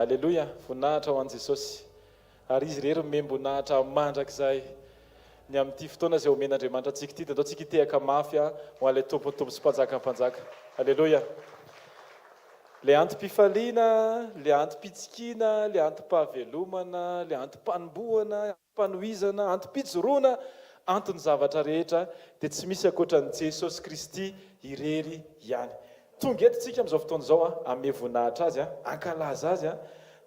Aleluia, voninahitra ho an'i Jesosy. Ary izy rery membonahitra mandrakizay ny amin'ity fotoana izay omen'Andriamanitra antsika ity, dia andao tsika hitehaka mafy ho an'ilay tompontompo sy mpanjaka. Aleluia. Le antom-pifaliana, le antom-pitsikina, le antom-pahavelomana, le antom-panombohana, panohizana, antom-pijoroana, antony zavatra rehetra dia tsy misy ankoatran'i Jesosy Kristy irery ihany. Tonga eto tsika amin'izao fotoana izao ame voninahitra azy, ankalaza azy,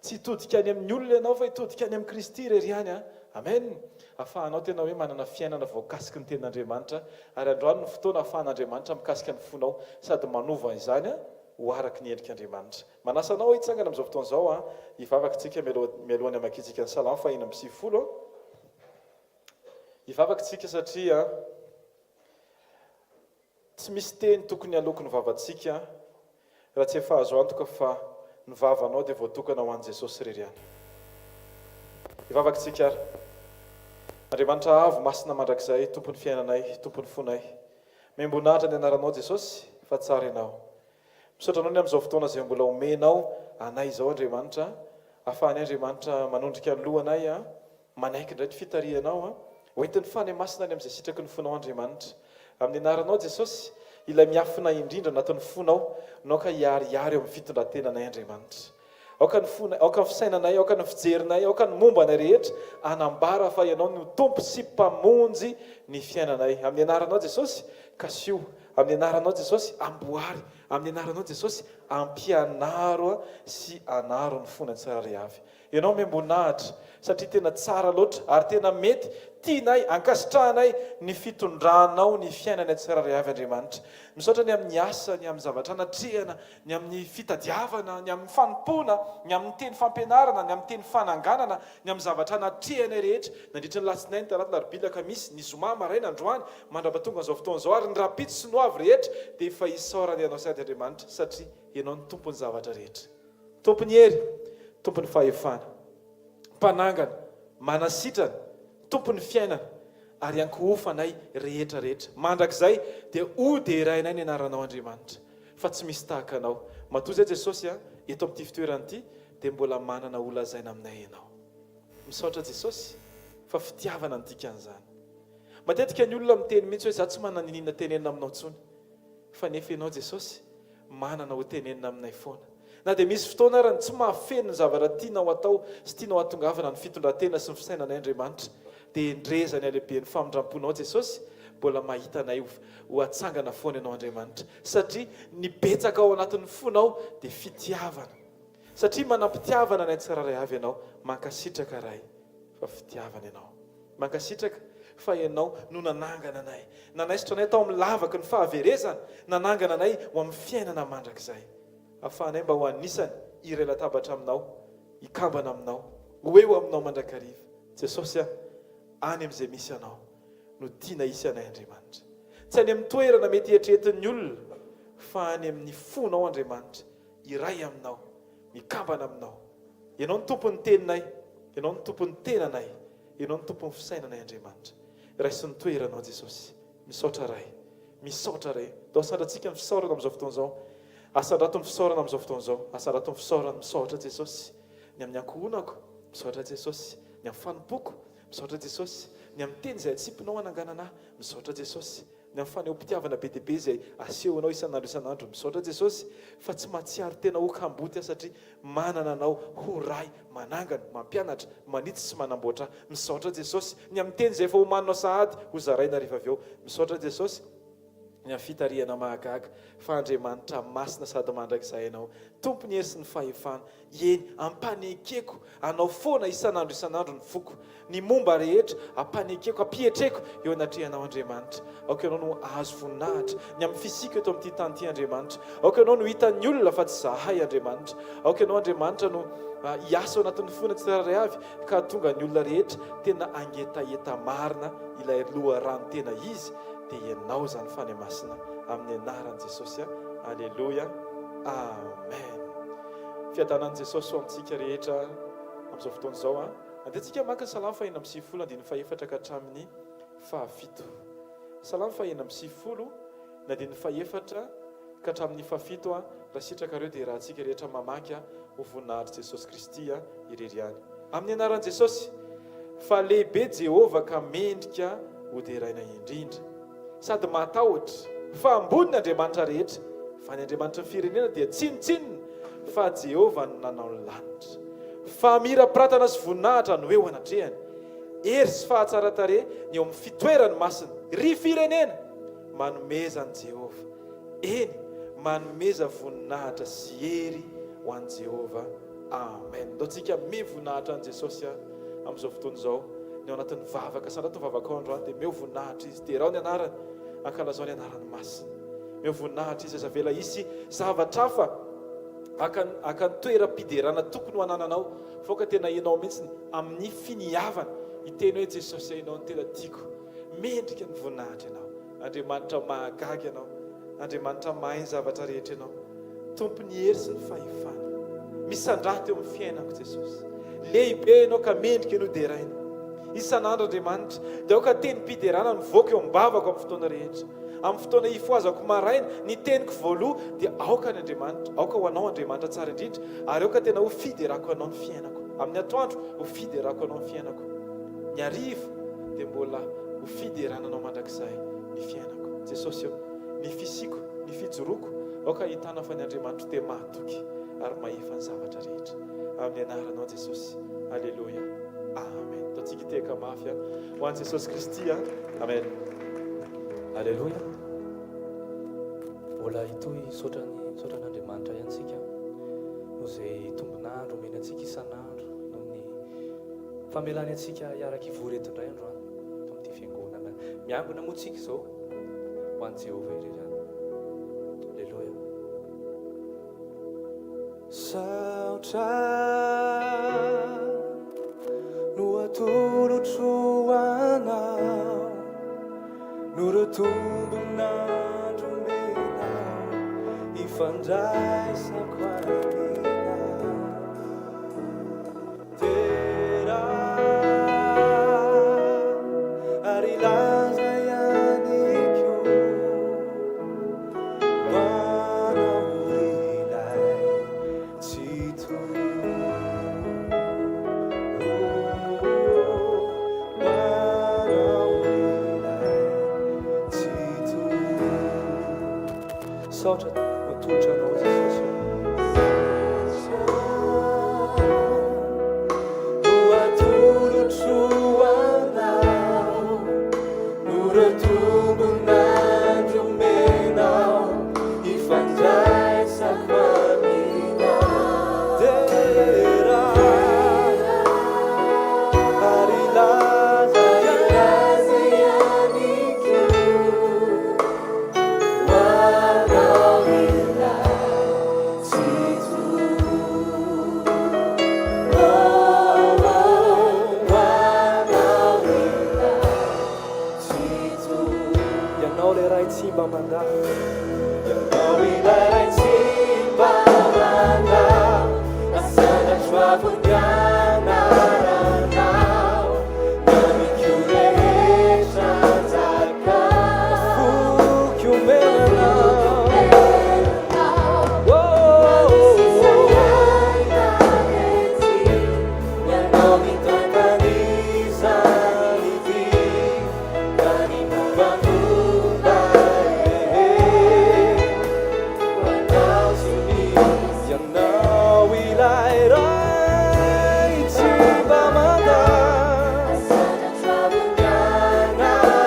tsy hitodika any amin'ny olona ianao fa hitodika any amin'ny Kristy irery ihany. Amen. Ahafahanao tena hoe manana fiainana voakasiky ny tenin'Andriamanitra, ary androany ny fotoana ahafahan'Andriamanitra mikasika ny fonao sady manova izany ho araky ny endrik'Andriamanitra. Manasa anao hitsangana amin'izao fotoana izao hivavaka tsika mialohan'ny hamakitsika ny Salamo 150. Hivavaka tsika satria tsy misy teny tokony haloko ny vavantsika raha tsy efa azo antoka fa ny vavanao dia voatokana ho an'i Jesosy irery ihany. Hivavaka tsika ary. Andriamanitra avo masina mandrakizay, tompon'ny fiainanay, tompon'ny fonay. Membonahitra ny anaranao Jesosy, fa tsara ianao. Misaotra anao ny amin'izao fotoana izay mbola omenao anay izao Andriamanitra, ahafahany Andriamanitra manondrika ny lohanay, manaiky indray ny fitarianao, hoentin'ny fany masina ny amin'izay sitraky ny fonao Andriamanitra. Amin'ny anaranao Jesosy, ilay miafina indrindra anatin'ny fonao, nao ka hiarihary eo amin'ny fitondrantenanay Andriamanitra. Aoka ny fisainanay, aoka ny fijerinay, aoka ny mombanay rehetra, anambara fa ianao no tompo sy mpamonjy ny fiainanay. Amin'ny anaranao Jesosy, kasio. Amin'ny anaranao Jesosy, amboary. Amin'ny anaranao Jesosy, ampianaro sy anaro ny fonany tsirairay avy. Ianao membonahitra satria tena tsara loatra ary tena mety tianay ankasitrahanay ny fitondranao ny fiainanay tsirairay avy Andriamanitra. Misaotra ny amin'ny asa, ny amin'ny zavatra anatrehana, ny amin'ny fitadiavana, ny amin'ny fanompona, ny amin'ny teny fampianarana, ny amin'ny teny fananganana, ny amin'ny zavatra anatrehana rehetra. Nandritra ny latsinainy, talata, larobia, alakamisy, ny zoma, maraina, androany, mandrapatonga izao fotoana izao ary ny rapito sy ny hoavy rehetra dia efa isaorany ianao sady Andriamanitra satria ianao ny tompon'ny zavatra rehetra. Tompon'ny hery, tompon'ny fahefana, mpanangana, manasitrana, tompon'ny fiainana ary ankohofanay rehetra rehetra. Mandrakizay dia ody erainay ny anaranao Andriamanitra, fa tsy misy tahaka anao. Matoa izay Jesosy eto amin'ity fitoerana ity dia mbola manana olazaina aminay ianao. Misaotra Jesosy fa fitiavana ny dikan'izany. Matetika ny olona miteny mihitsy hoe za tsy manana ninona tenenina aminao intsony, fa nefa ianao Jesosy manana ho tenenina aminay foana. Na dia misy fotoana arany tsy mahafeno ny zavatra tianao atao sy tianao hatongavana ny fitondrantena sy ny fisainanay Andriamanitra, dia endrezany alehiben'ny famindramponao Jesosy, mbola mahita anay ho atsangana foana ianao Andriamanitra, satria ny betsaka ao anatin'ny fonao dia fitiavana. Satria manampitiavana anay tsirairay avy ianao, mankasitraka ray fa fitiavana ianao. Mankasitraka fa ianao no nanangana anay. Nanaisitra anay tao amin'ny lavaky ny fahaverezana, nanangana anay ho amin'ny fiainana mandrakizay. Ahafahanay mba ho anisany iray latabatra aminao, ikambana aminao, ho eo aminao mandrakariva. Jesosy any amin'izay misy anao no tiana isy anay Andriamanitra. Tsy any amin'ny toerana mety eritreretin'ny olona, fa any amin'ny fonao Andriamanitra, iray aminao, mikambana aminao. Ianao ny tompon'ny teninay, ianao ny tompon'ny tenanay, ianao ny tompon'ny fisainanay Andriamanitra. Raisy ny toeranao Jesosy. Misaotra ray, misaotra ray. Dao sandratsika ny fisaorana amin'izao fotoana izao. Asandrato ny fisaorana amin'izao fotoana izao. Asandrato ny fisaorana, misaotra Jesosy. Ny amin'ny ankohonako, misaotra Jesosy. Ny amin'ny fanompoko, misaotra Jesosy. Ny amin'ny teny izay atsipinao hananganana, misaotra Jesosy. Ny amin'ny faneho-pitiavana be dia be izay asehonao isan'andro, misaotra Jesosy. Fa tsy mahatsiaro tena hokamboty satria manana anao ho ray manangana, mampianatra, manitsy sy manamboatra. Misaotra Jesosy. Ny amin'ny teny izay efa homaninao sahady ho zaraina rehefa avy eo, misaotra Jesosy. Ny amin'ny fitariana mahagaga, fa Andriamanitra masina sady mandrakizay ianao, tompony hery sy ny fahefana. Eny ampanekeko anao foana isan'andro ny foko, ny momba rehetra ampanekeko, ampihetreko eo anatrehanao Andriamanitra. Aoka ianao no azo voninahitra ny amin'ny fisika eto amin'ity tany ity Andriamanitra. Aoka ianao no hitan'ny olona fa tsy zahay Andriamanitra. Aoka ianao Andriamanitra no hiasa ao anatin'ny fonany tsirairay avy ka tonga ny olona rehetra tena angetaeta marina ilay loharano tena izy. Dia ianao zany fany masina amin'ny anaran'i Jesosy. Aleluia, amen. Fiadanan'i Jesosy ho amintsika rehetra amin'izao fotoana izao. Andehantsika maka ny Salamo 150 ka hatramin'ny 7. Salamo 150 na dia ny 4 ka hatramin'ny 7. Raha sitrakareo dia raha antsika rehetra mamaky ho voninahitra Jesosy Kristy irery ihany amin'ny anaran'i Jesosy. Fa lehibe Jehova ka mendrika hoderaina indrindra sady matahotra fa amboniny Andriamanitra rehetra, fa ny Andriamanitra ny firenena dia tsinotsinona, fa Jehova no nanao ny lanitra. Fa mirapiratana sy voninahitra no eo anatrehany, hery sy fahatsara-tare ny eo amin'ny fitoerany masina ry firenena, manomezany Jehova. Eny, manomeza voninahitra sy hery ho an'i Jehova. Amen. Ndaontsika mivoninahitra an'i Jesosy amin'izao fotoana izao, ny ao anatin'ny vavaka sandrato vavaka andro dia meo voninahitra izy, dia raha ny anarany ankalazao ny anarany masina. Meo voninahitra izy azavela isy zavatra hafa aka ny toeram-piderana tokony ho anananao, foka tena ianao mihitsy amin'ny finiavana iteny hoe Jesosy ianao ny tena tiako. Mendrika ny voninahitra ianao, Andriamanitra mahagaga ianao, Andriamanitra mahay ny zavatra rehetra ianao, tompony hery sy ny fahefana. Misandraha teo amin'ny fiainako Jesosy, lehibe ianao ka mendrika no deraina isan'andro Andriamanitra, dia aoka tenim-piderana mivoaka eo am-bavako amin'ny fotoana rehetra. Amin'ny fotoana ifoazako maraina ny teniko voaloha dia aoka ny Andriamanitra, aoka ho anao Andriamanitra tsara indrindra, ary aoka tena ho fiderako anao ny fiainako. Amin'ny atoandro ho fiderako anao ny fiainako, ny hariva dia mbola ho fiderananao mandrakizay ny fiainako. Jesosy eo, ny fisiko, ny fijoroko, aoka hitana fa ny Andriamanitra te mahatoky ary mahefa ny zavatra rehetra. Amin'ny anaranao Jesosy. Alleluia. Amen. Ndaontsika teka mafy ho an'i Jesosy Kristy. Amen. Alleluia. Mbola hitoy sotran'Andriamanitra iantsika noho izay tombonandro omeny antsika isan'andro, noho ny famelany antsika hiaraka ivory eto indray andro amin'ity fiangonana. Miangona moa tsika izao ho an'i Jehova irery ihany. Alleluia. Saotra no atolotro anao, no retombonandro menao ifandraisako amina. Tera ary laza ihany koa manao ilay tsy toy. Saotra matolotra anao Jesosy, no atolotro anao, no retombonandro menao ifandraisako amina. Tera ary laza ihany koa manao ilay tsy toy. Manao ilay tsy toy. Ianao le ray tsy mba mandà, ianao ilay ray tsy mba mandà, nasandratra avy anaranao, namiko rehetra nzaka, afoky omenanao. Ianao mitantaniza ny vy, ka ny mombamomba ho anao tsy misy. Ianao ilay ray tsy mba mandà, nasandratra avy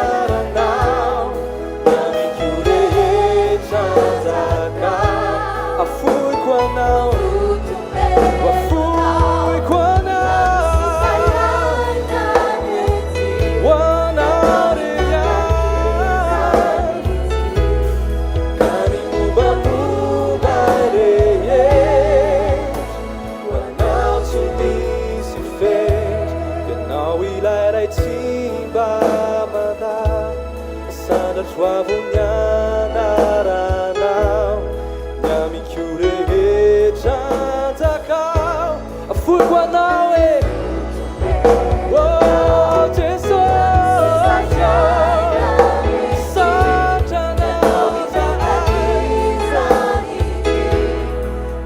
anaranao, namiko rehetra nzaka, afoiko anao, afoiko anao, ho anao rehetra, ka ny mombamomba rehetra ho anao tsy misy fetra. Ianao ilay ray tsy mba mandà, nasandratra avy anaranao, namiko rehetra njakao, afoiko anao e. Oh, Jesosy, satranao zahay,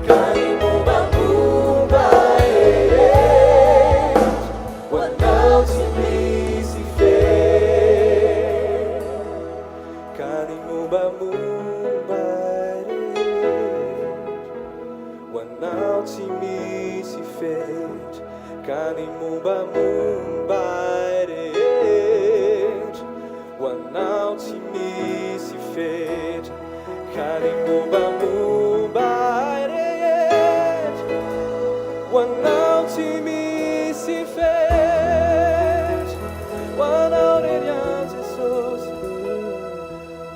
ka ny mombamomba fetra ka ny mombamomba rehetra ho anao tsy misy fetra ka ny mombamomba rehetra ho anao tsy misy fetra ho anao rerian Jesosy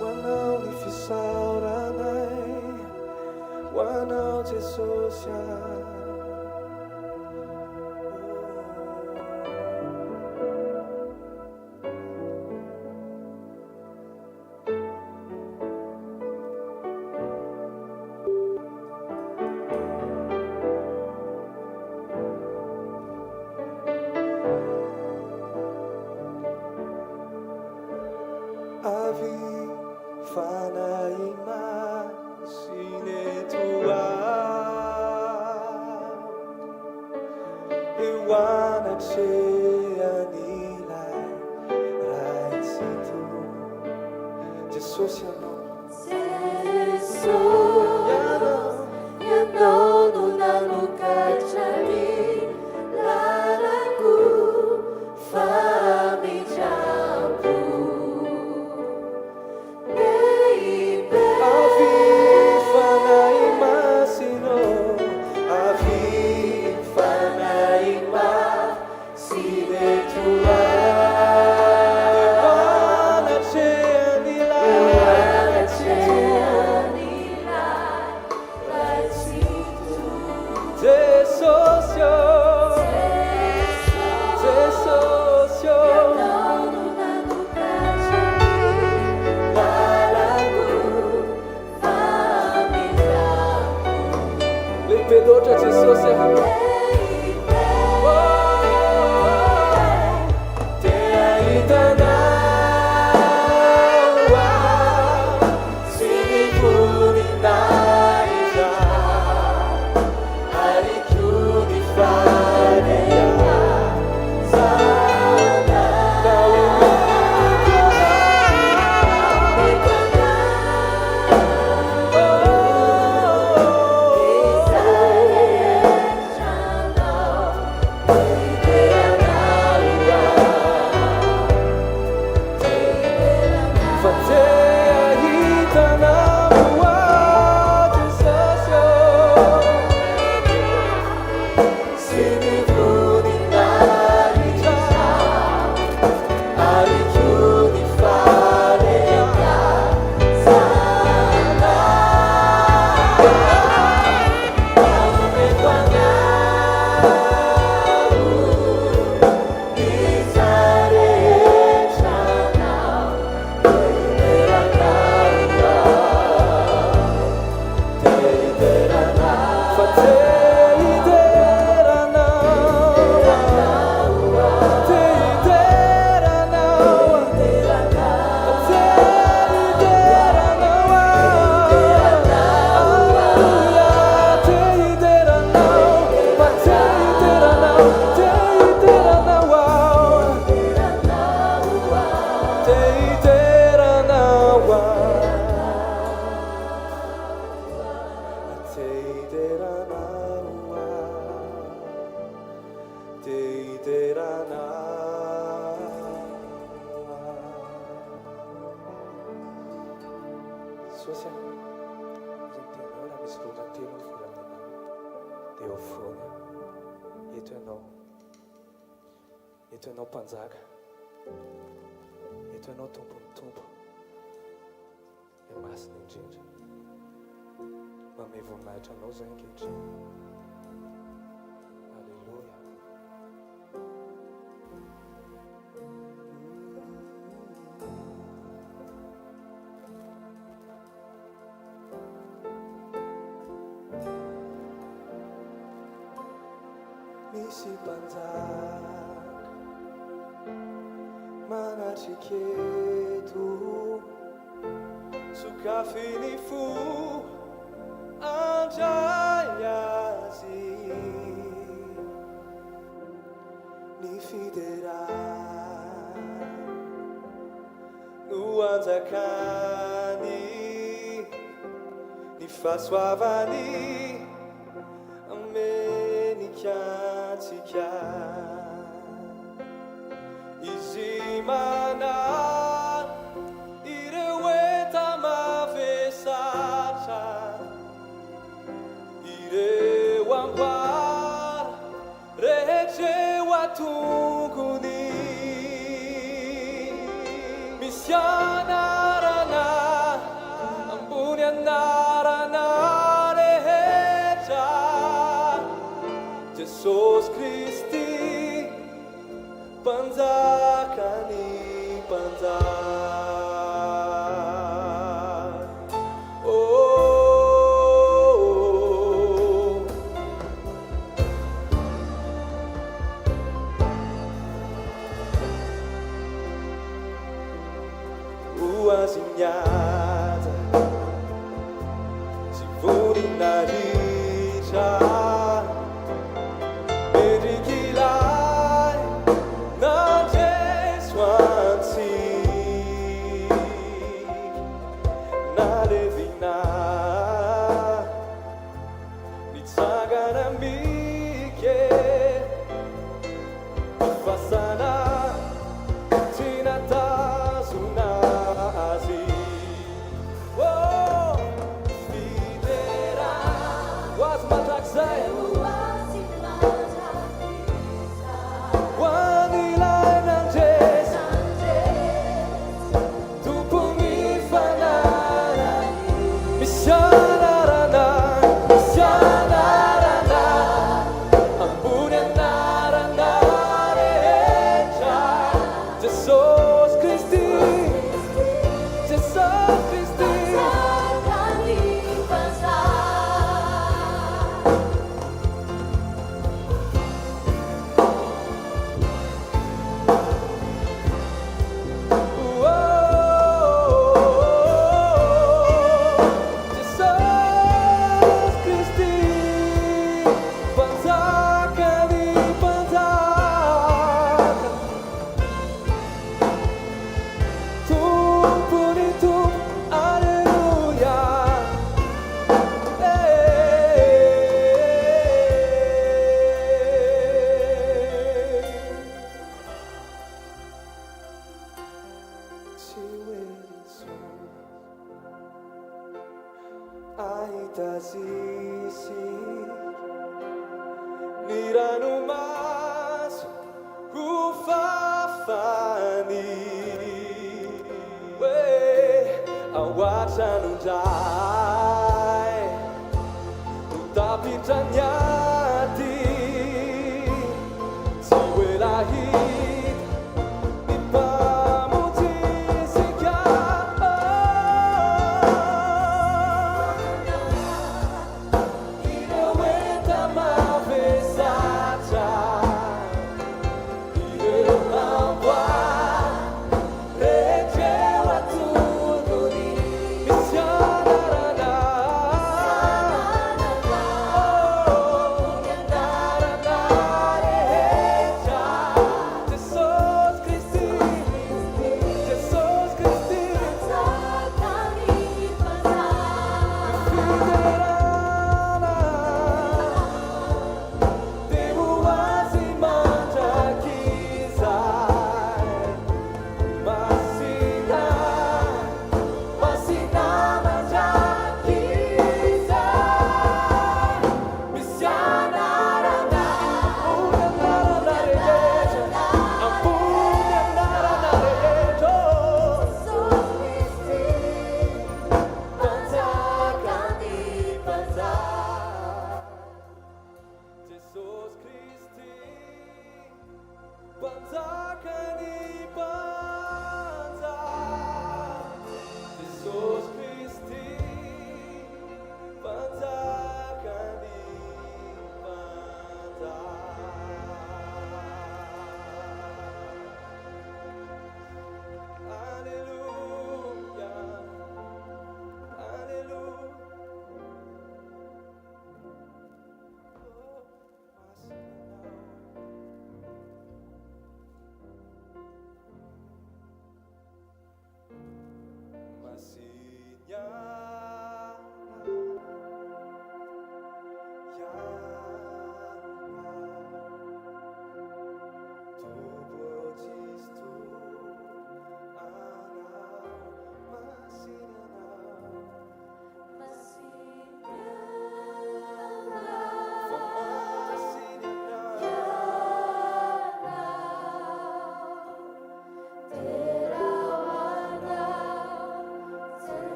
ho anao ny fisaoranay ho anao Jesosy Avi fanaima sinetua Iwana anilai raisitu Jesus Yano nunanu kachari laraku famijapu Pedota Jesus te aitana sinipuni naija arikyuni faneya sana Eto ianao mpanjaka, eto ianao tompony tompo, e masina indrindra, manome voninahitra anao zay ankehitriny. Alleluia. Misy mpanjaka manatriketo sokafiny fo andray azy ny fidera no anjakany ny fahasoavany ameny mandikantsika izy manana ireo enta mavesatra ireo amboara rehetreo atongony misy anarana ambony anarana rehetra Jesosy Kristy mpanjakany mpanjaka oh. Uazinhada se volinarija Merikilai na Jeswansi na Levina nitsangana mike fasana tinatazuna azi oh videra was matakzai Aitazisi nirano maso hufafani we awatanundai utapitanyati siwelahit nipamutisika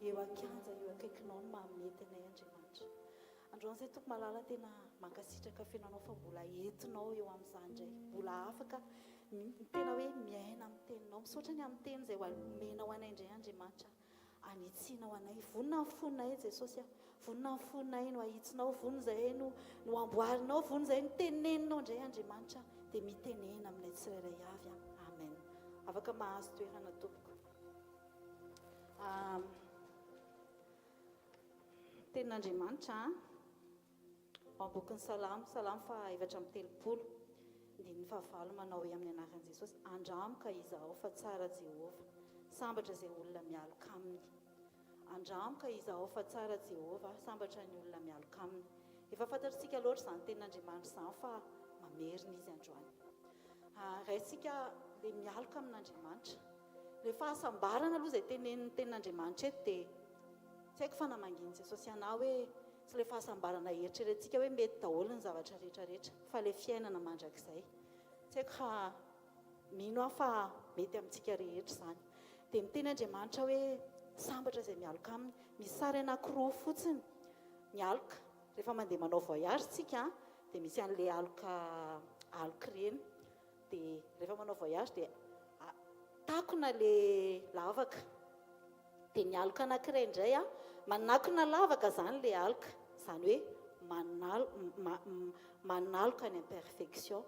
eo akanja eo akaikinao no mahamety anay Andriamanitra. Androany izay toko malala tena mankasitraka fiainanao fa mbola entinao eo amin'izany indray, mbola afaka tena hoe miaina amin'ny teninao, misaotra ny amin'ny teny izay omenao anay indray Andriamanitra, anitsinao anay, vonona ny fonay Jesosy, vonona ny fonay no ahitsinao, vonona izay no amboarinao, vonona izay no teneninao indray Andriamanitra, dia mitenena aminay tsirairay avy. Amen. Afaka mahazo toerana tompoko. Tenin'Andriamanitra ao bokin'ny Salamo 4:7, ndiny fahavalo manao hoe amin'ny anaran'i Jesosy: andramoka izaho fa tsara Jehova, sambatra izay olona mialoka aminy. Andramoka izaho fa tsara Jehova, sambatra ny olona mialoka aminy. Efa fantatritsika loatra izany tenin'Andriamanitra izany fa mamerina izy androany. Raisika le mialoka amin'Andriamanitra, le fahasambarana aloha izay tenin'Andriamanitra eto dia tsy haiko fa namanginy Jesosy anao hoe tsy le fahasambarana eritreretintsika hoe mety daholo ny zavatra rehetrarehetra, fa le fiainana mandrakizay. Tsy haiko fa mino aho fa mety amintsika rehetra izany. Dia miteny Andriamanitra hoe sambatra izay mialoka aminy, misy sary anankiroa fotsiny mialoka. Rehefa mandeha manao voyage tsika dia misy an'ilay aloka ireny, dia rehefa manao voyage dia takona le lavaka, dia ny aloka anankiray indray manakona lavaka izany le aloka, izany hoe manaloka ny imperfection.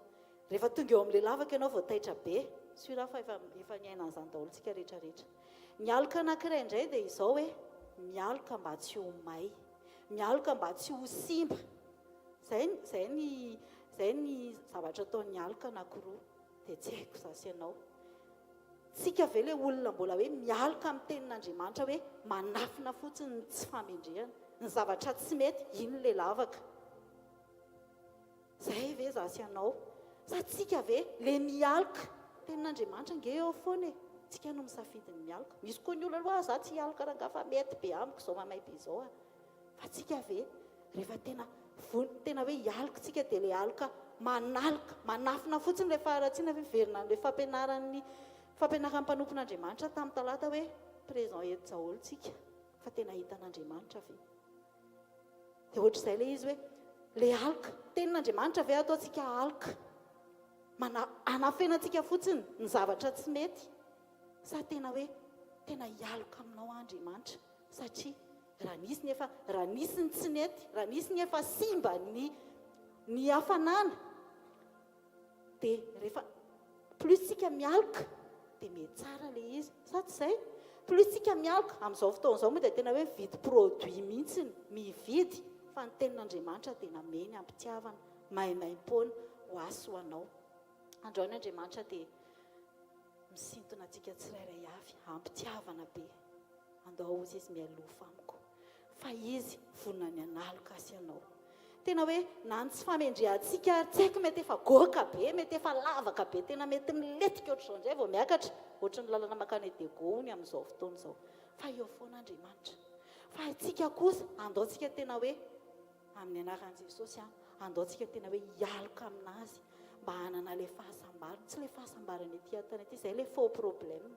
Rehefa tonga eo amin'ilay lavaka ianao vao taitra be, sura fa efa niaina an'izany daholo tsika rehetrarehetra. Ny aloka anankiray indray dia izao hoe mialoka mba tsy ho may, mialoka mba tsy ho simba. Zay ny zavatra ataon'ny aloka anankiroa. Dia tsy haiko zasy ianao, tsika ve le olona mbola hoe mialoka amin'ny tenin'Andriamanitra hoe manafina fotsiny ny tsy famendrehana, ny zavatra tsy mety, iny le lavaka. Zay ve zasy ianao? Sa tsika ve le mialoka tenin'Andriamanitra nge eo foana e? Tsika no misafidy ny mialoka. Misy koa ny olona hoe za tsy hialoka raha nga fa mety be amiko izao mamay be izao fa tsika ve rehefa tena hoe hialoka tsika dia le aloka manaloka, manafina fotsiny le faharatsiana verina le fampianaran'ny mpanompon'Andriamanitra tamin'ny talata hoe présent eto daholo tsika fa tena hitan'Andriamanitra ve? Dia ohatr'izay le izy hoe le aloka tenin'Andriamanitra ve ataontsika aloka, anafenantsika fotsiny ny zavatra tsy mety, sa tena hoe tena hialoka aminao Andriamanitra? Satria raha nisy ny tsy mety, raha nisy ny efa simba ny hafanana, dia rehefa plus tsika mialoka dia mety tsara le izy, sa tsy izay? Plus tsika mialoka amin'izao fotoan'izao moa dia tena hoe vidy produit mihitsiny, mividy, fa ny tenin'Andriamanitra dia nameny ampitiavana maimaim-poana ho aso ho anao. Androany Andriamanitra dia misintona antsika tsirairay avy, ampitiavana be. Andao ozy izy mialofa amiko, fa izy vonona ny analoka asy ianao. Tena hoe na ny tsy famendrehantsika tsy haiko, mety efa goaka be, mety efa lavaka be, tena mety miletika ohatr'izao indray vao miakatra, ohatry ny lalana makany Degony amin'izao fotoana izao. Fa eo foana Andriamanitra. Fa antsika kosa andaontsika tena hoe amin'ny anaran'i Jesosy, andaontsika tena hoe hialoka aminazy mba hanana le fahasambarana, tsy le fahasambarana ety antany ety, izay le faux problème.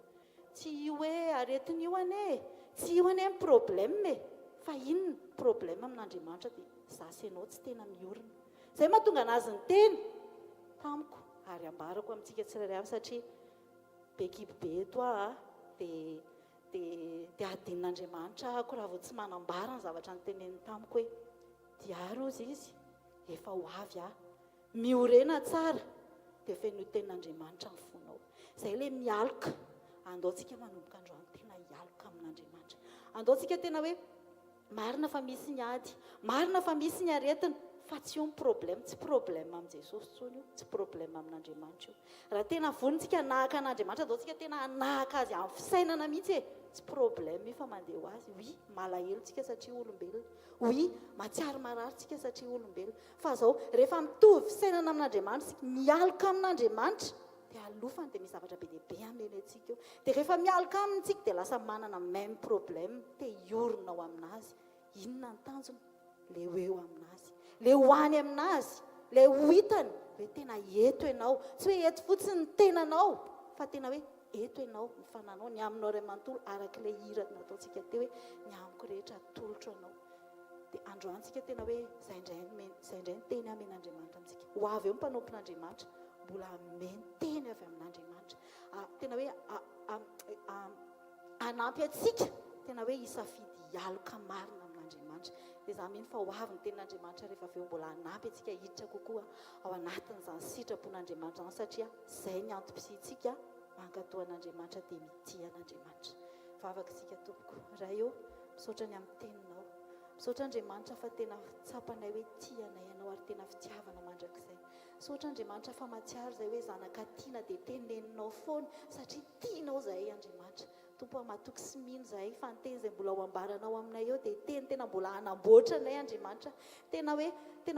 Tsy hoe aretiny io ane, tsy io ane problème e, fa inona problème amin'Andriamanitra dia zasy ianao tsy tena miorina. Izay mahatonga anazy ny teny tamiko ary ambarako amintsika tsirairay avy, satria be kibo be eto dia adin'Andriamanitra ako raha vao tsy manambara ny zavatra nyteneniny tamiko hoe diary ozy izy efa ho avy miorena tsara, dia feno tenin'Andriamanitra ny fonao. Izay le mialoka, andaontsika manomboka androany tena hialoka amin'Andriamanitra. Andaontsika tena hoe marina fa misy ny ady, marina fa misy ny aretina, fa tsy io ny problème, tsy problème amin'i Jesosy tsony io, tsy problème amin'Andriamanitra io. Raha tena vonintsika nahaka an'Andriamanitra, andaontsika tena nahaka azy amin'ny fisainana mihitsy e, tsy problème io fa mandeha ho azy. Oui, malahelo tsika satria olombelona, oui, matsiaro marary tsika satria olombelona, fa zao rehefa mitovy fisainana amin'Andriamanitra, mialoka amin'Andriamanitra, dia alofany dia misy zavatra be dia be ameny antsika eo. Dia rehefa mialoka aminy tsika dia lasa manana même problème, te hiorina ao aminazy. Inona ny tanjona? Le eo aminazy, le hoany aminazy, le ho hitany hoe tena eto ianao, tsy hoe eto fotsiny ny tenanao, fa tena hoe eto ianao mifananao ny aminao ray manontolo arak'ilay hira nataontsika teo hoe ny amiko rehetra tolotro anao. Dia androantsika tena hoe izay indray ny teny amen'Andriamanitra amintsika. Ho avy eo mpanompon'Andriamanitra mbola meny teny avy amin'Andriamanitra. Tena hoe anampy atsika tena hoe hisafidy hialoka marina amin'Andriamanitra. Dia izaho mino fa ho avy ny tenin'Andriamanitra rehefa avy eo mbola anampy atsika hiditra kokoa ao anatin'izany sitrapon'Andriamanitra izany, satria izay ny antom-pisintsika mankatoa an'Andriamanitra dia mitia an'Andriamanitra. Vavaka isika tompoko raha eo misaotra ny amin'ny teninao, misaotra Andriamanitra fa tena tsapanay hoe tianay ianao ary tena fitiavana mandrakizay. Misaotra Andriamanitra fa matsiaro izay hoe zanaka tiana dia teneninao foana satria tianao izahay Andriamanitra. Tompo matoky sy mino izahay fa ny teny izay mbola ho ambaranao aminay eo dia teny tena mbola hanamboatra anay Andriamanitra. Tena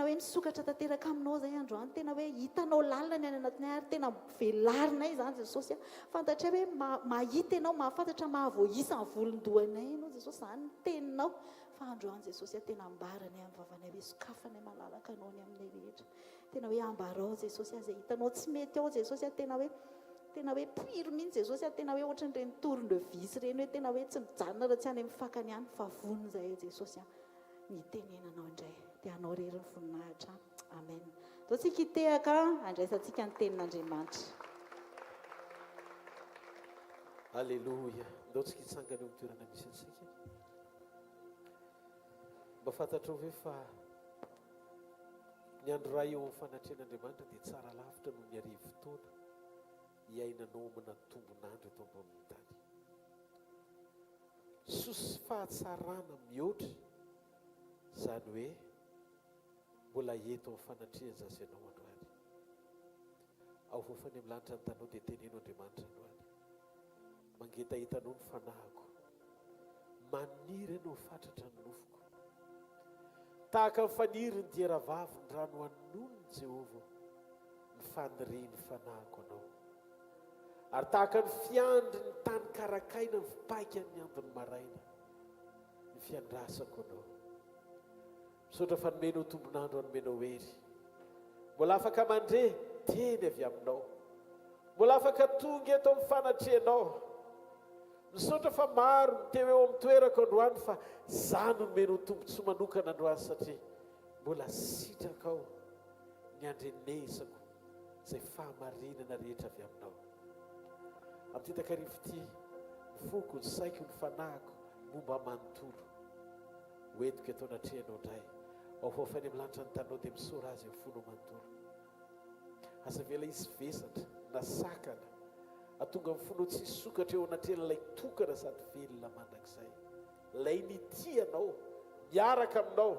hoe misokatra tanteraka aminao izay androany, tena hoe hitanao lalina ny any anatinay ary tena velarinay izany Jesosy. Fantatray hoe mahita ianao, mahafantatra mahavoisa ny volondohanay ianao Jesosy, izany ny teninao. Fa androany Jesosy tena ambaranay amin'ny vavanay hoe sokafanay malalaka anao ny aminay rehetra. Tena hoe ambarao Jesosy izay hitanao tsy mety ao Jesosy, tena hoe piro mihitsy Jesosy, tena hoe ohatran'ireny tourne de vis ireny hoe tena hoe tsy mijanona raha tsy any amin'ny fakany ihany fa vonona izay Jesosy ny tenenanao indray dia anao rery ny voninahitra. Amen. Dao tsika hitehaka andraisantsika ny tenin'Andriamanitra. Alleluia. Ndao tsika hitsangana eo amin'ny toerana misy antsika. Mba fantatrao ve fa ny andro iray eo amin'ny fanatrehan'Andriamanitra dia tsara lavitra noho ny arivo fotoana hiainanao mana tombon'andro eto ambonin'ny tany. Sosy fahatsarana mihoatra izany hoe mbola eto amin'ny fanatrehana zaza ianao androany. Ao fofany amin'ny lanitra ny tanao dia teneno Andriamanitra androany. Mangetahitanao ny fanahiko, maniry ianao fatratra ny nofoko. Tahaka ny faniry ny dieravavy ny rano anonony Jehovah, ny faniriany ny fanahiko anao. Ary tahaka ny fiandry ny tany karakaina ny fipaika ny andony maraina, ny fiandrasako anao. Misaotra fa nomenao tombonandro anomenao hery. Mbola afaka mandre teny avy aminao. Mbola afaka tonga eto amin'ny fanatrehanao. Misaotra fa maro ny teo eo amin'ny toerako androany fa zany nomenao tombontsoa manokana androany satria mbola sitraka ao ny andrenesako izay fahamarinana rehetra avy aminao. Amin'ny takarivo ity mifoko ny saiko ny fanahiko momba manontolo hoentiko eto anatrehanao indray. Ao fofany amin'ny lanitra ny tanao dia misaora azy amin'ny fonao manontolo. Asa vela izy vesatra na sakana atonga amin'ny fonao tsy sokatra eo anatrehan'ilay tokana sady velona mandrakizay. Ilay nitianao, miaraka aminao,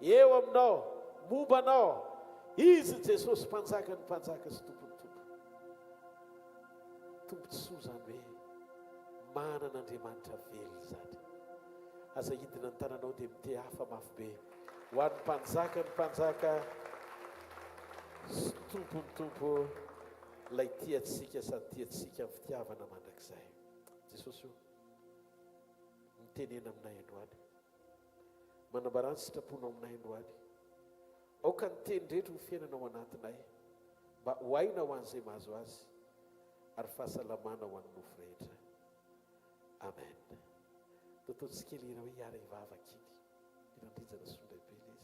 eo aminao, momba anao. Izy Jesosy mpanjaka ny mpanjaka sy tompony tompo. Tombontsoa izany hoe manan'Andriamanitra velona izany. Aza hidina ny tananao dia mite hafa mafy be ho an'ny mpanjaka ny mpanjaka sy tompony tompo, ilay tiatsika sady tiatsika amin'ny fitiavana mandrakizay. Jesosy io mitenena aminay androany, manambarany sitraponao aminay androany. Aoka ny teny rehetra ho fiainanao anatinay mba ho aina ho an'izay mahazo azy ary fahasalamana ho an'ny nofo rehetra. Amen. Tototsika lera hoe hiara hivavakiny irandrijana sondraibe izy.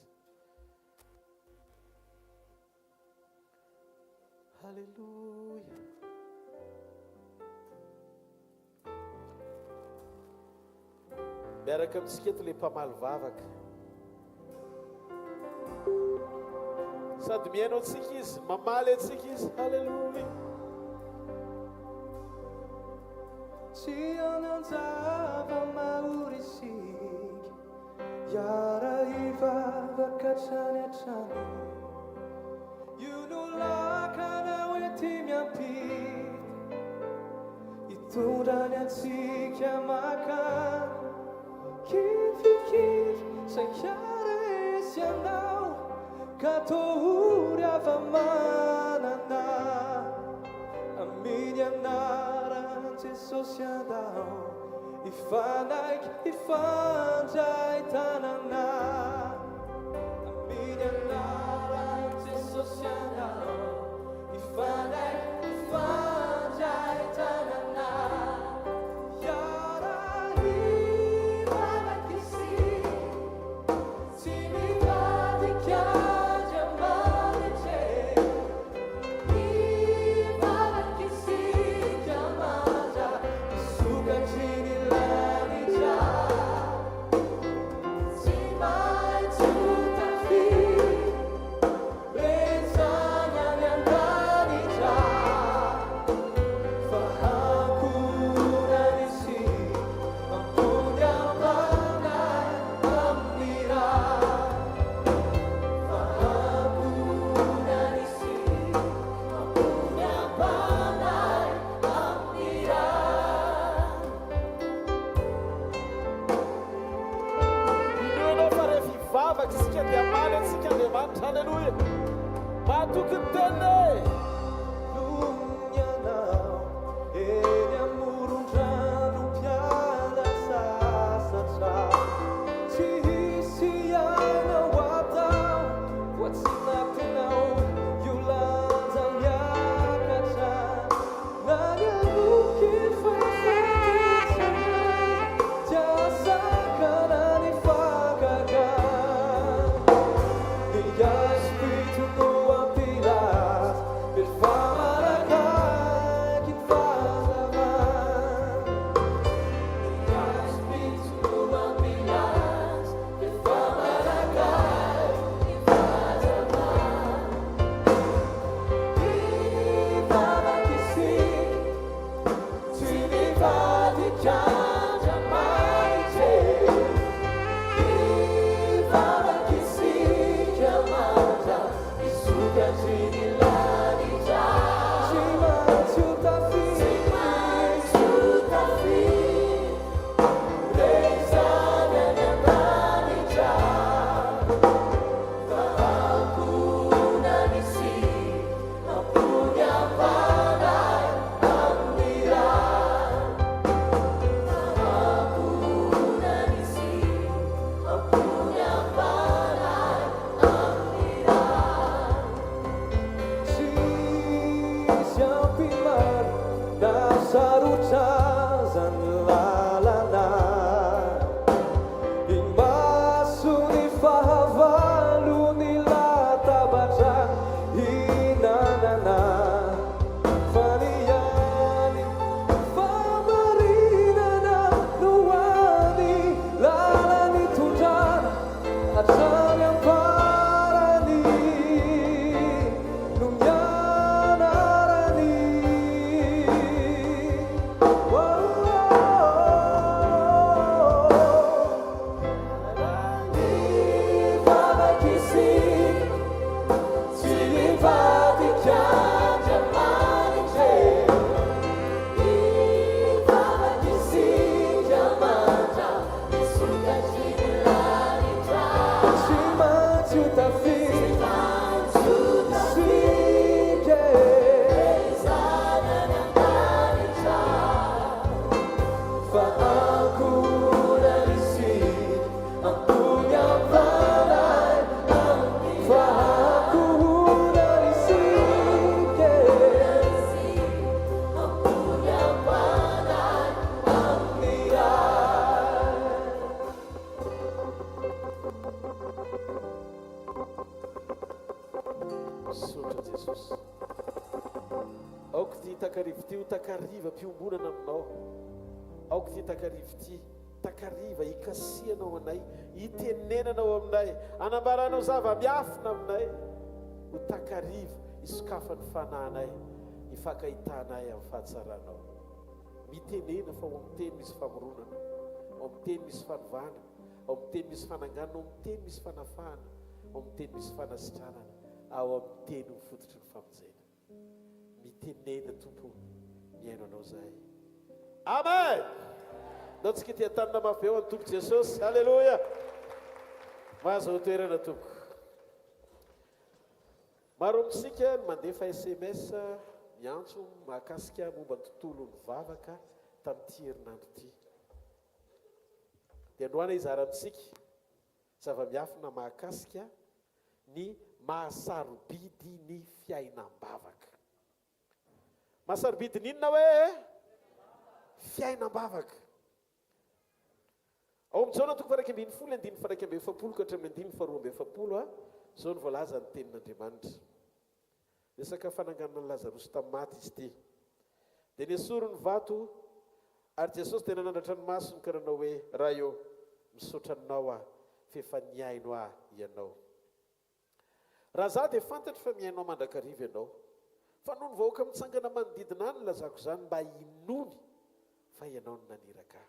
Halleluja. Miaraka amintsika eto ilay mpamaly vavaka. Sady mihaino antsika izy, mamaly antsika izy. Halleluja. Tsy ananjava mahory isika, hiara hivavaka hatrany hatrany. Io no lakana hoenty miampita, hitondrany antsika makany. Kifikify say hiara esy anao, ka tohory afa-manana. Amin'ny anaran'i Jesosy andao, hifanaiky hifandray tanana. Amin'ny anaran'i Jesosy andao, hifanaiky hifandray tanana. Halleluja. Matoky ny teniny Lunyanao eny amoron-drano mpiala sasatra tsy hisy ianao atao voatsinatinao io lanja miakatra naganoky fafatitsana tiasakana ny fagaga Espírito no ampilas, perfamaraca que faz amar. Espírito no ampilas, perfamaraca que faz amar. E fala que sim, se me vai de chance amar te. E fala que sim, que amata, e suga de larinja. Se machuta fim, rezada na larinja. Vahakuna nisi, apunya panai, amirar. Vahakuna nisi, apunya panai, amirar. Siang pilar dasar ucasan lalana Imasu ni fahavalu ni lata baca inanana Faniyani famarinana nuwani lalani tujan Atsal yang parani Numyanarani Fala que sim, se invade que haja margem. E fala que sim, que amanda, e suga de larinja. Se machuta fim, sim que rezada na larinja. Vahakuna nisi, apunya panai, Vahakuna nisi, apunya panai, amirar. Misaotra Jesosy. Aoko ty takarivo ty ho takariva mpiomborana aminao. Aoko ty takarivo ty takariva ikasianao anay, itenenanao aminay, anambaranao zava-miafina aminay. Ho takariva isokafany fananay, ifakahitanay amin'ny fahatsaranao. Mitenena fa ao amin'ny teny misy famoronana, ao amin'ny teny misy fanovana, ao amin'ny teny misy fananganana, ao amin'ny teny misy fanafahana, ao amin'ny teny misy fanasitranana, ao amin'ny teny mifototry ny famonjena. Mitenena tompo, miaino anao zahay. Amen. Ndao tsika tia tanina mafy eo any tompo Jesosy. Halleluja. Mahazo ho toerana tompo. Maro amintsika mandefa SMS miantso mahakasika momba ny tontolo ny vavaka tamin'ity herinandro ity. Dia androany izara amintsika zava-miafina mahakasika ny mahasarobidy ny fiainam-bavaka. Mahasarobidy n'inona hoe? Fiainam-bavaka. Ao amin'ny jaona toko faraika ambin'ny folo, andin'ny faraika ambin'ny efapolo ka hatramin'ny andin'ny faharoa ambin'ny efapolo zao ny voalaza ny tenin'Andriamanitra. Resaka fananganana ny Lazarosy tamin'ny maty izy ity. Dia nesoro ny vato ary Jesosy tena nandratra ny masony ka nanao hoe raha eo misaotra anao fefa niaino ianao. Raha za dia fantatra fa miainao mandrakariva ianao, fa noho ny vahoaka mitsangana manodidina any lazako zany mba inony fa ianao no naniraka.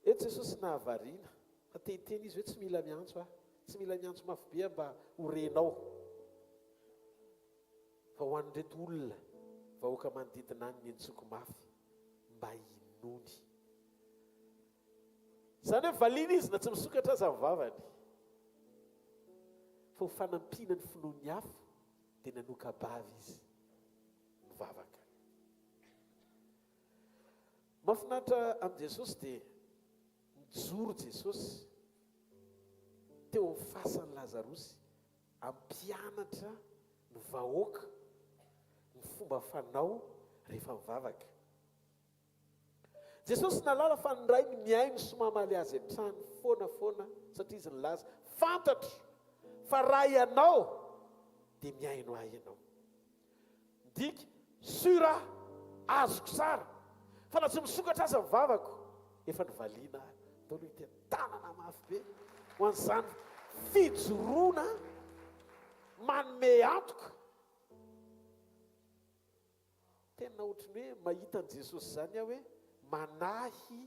Eto Jesosy nahavariana, fa tehiteny izy hoe tsy mila miantso tsy mila miantso mafy be mba horenao. Fa ho an'ireto olona vahoaka manodidina any ny antsoko mafy mba inony. Zany hoe valiana izy na tsy misokatra aza amin'ny vavany. fa ho fanampiana ny finoany hafa dia nanoka bavy izy mivavaka. Mahafinaritra amin'i Jesosy dia mijoro Jesosy teo amin'ny fasan'ny Lazarosy ampianatra ny vahoaka ny fomba fanao rehefa mivavaka. Jesosy nalala fa ny ray ny miaino sy mamaly azy an-trano foana satria izy nilaza fantatro fa raha ianao dia miaino ahy ianao. Ndika sura azoko tsara fa na tsy misokatra aza mivavako efa nivaliana ahy. Tao aloha ity tanana mafy be ho an'izany fijoroana manome antoka. Tena ohatrany hoe mahita an' Jesosy zany aho hoe manahy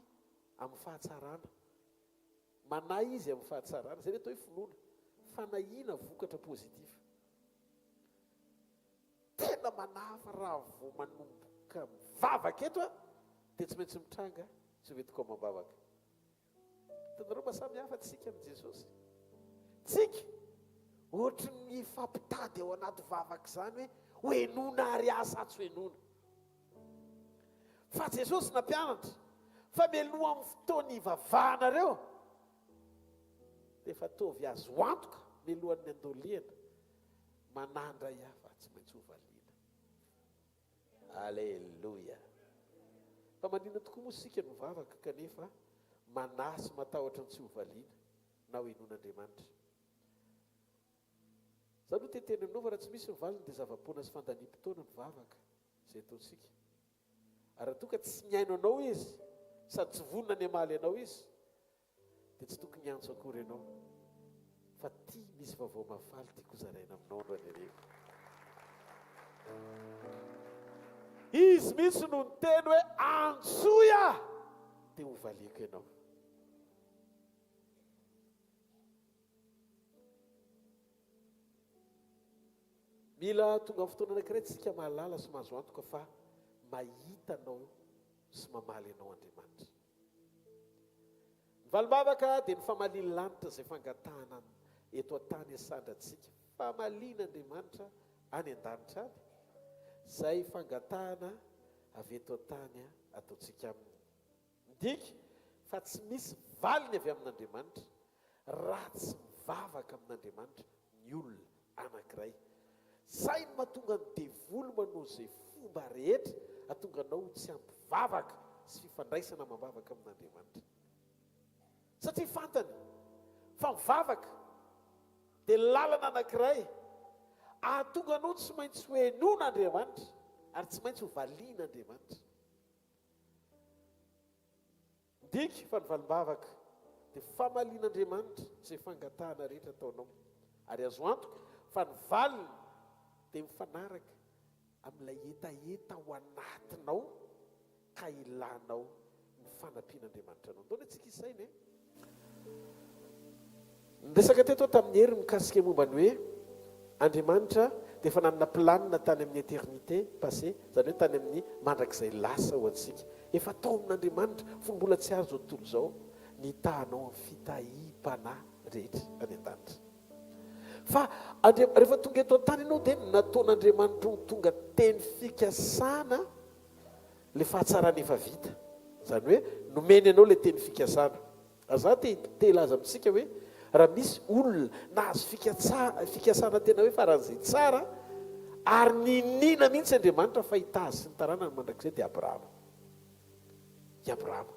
amin'ny fahatsarana, manahy izy amin'ny fahatsarana. Zay atao hoe finoana, fanahiana vokatra pozitiva. Tena manahy fa raha vao manomboka mivavaka eto a dia tsy maintsy mitranga tsy hoentiko mambavaka. Tanareo mahasamy hafa tsika amin'i Jesosy. Tsika ohatra ny fampitady ao anaty vavaka izany hoe hoenona ary asa tsy hoenona. Fa Jesosy nampianatra fa mialoha amin'ny fotoana ivavahanareo dia efa tovy azo antoka mialohan'ny andoliana manandra hafa tsy maintsy hovaliana. Alleluia. Fa manina tokoa moa sika no mivavaka kanefa manasy matahotra ny tsy hovaliana na hoenon'Andriamanitra. Zany ho teteny aminao fa raha tsy misy mivalina dia zava-poana sy fandaniam-potoana mivavaka izay ataontsika. Ary raha toa ka tsy miaino anao izy sady tsy vonona ny amaly anao izy dia tsy tokony antso akory ianao. Fa tia misy vaovao mafaly tiako zaraina aminao andro an'ireo. Izy misy no ny teny hoe antsoia dia hovaliako ianao. Mila tonga amin'ny fotoana anankiray tsika mahalala sy mahazo antoka fa mahita anao sy mamaly anao Andriamanitra. Ny valim-bavaka dia ny famaliana lanitra izay fangatahana eto an-tany asandratsika. Famaliana Andriamanitra any an-danitra any. Izay fangatahana avy eto an-tany ataontsika aminy. Ndika fa tsy misy valiny avy amin'Andriamanitra raha tsy mivavaka amin'Andriamanitra ny olona anankiray. Zay no mahatonga ny devoly manao izay fomba rehetra ahatonga anao tsy hampivavaka sy fifandraisana mambavaka amin'Andriamanitra. Satria fantany fa mivavaka dia lalana anankiray ahatonga anao tsy maintsy hoenon'Andriamanitra ary tsy maintsy hovalian'Andriamanitra. Ndika fa ny valim-bavaka dia famalian'Andriamanitra izay fangatahana rehetra ataonao. Ary azo antoka fa ny valiny dia mifanaraka amin'ilay etaeta ao anatinao ka ilanao ny fanampian'Andriamanitra anao. Ndao antsika isaina e. Resaka teto tamin'ny hery mikasika mombany hoe Andriamanitra dia efa nanana planina tany amin'ny éternité passé, zany hoe tany amin'ny mandrakizay lasa ho antsika. Efa tao amin'Andriamanitra fony mbola tsy azo zao tontolo izao ny tahanao amin'ny fitahim-panahy rehetra any an-danitra. Fa rehefa tonga eto an-tany ianao dia nataon'Andriamanitra ho tonga teny fikasana le fahatsarana efa vita. Zany hoe nomeny anao le teny fikasana. Aza te laza amintsika hoe raha misy olona nahazo fikasana tena hoe faran'izay tsara ary ninina mihitsy Andriamanitra fa hitazy sy ny taranany mandrakizay dia Abrahama. I Abrahama.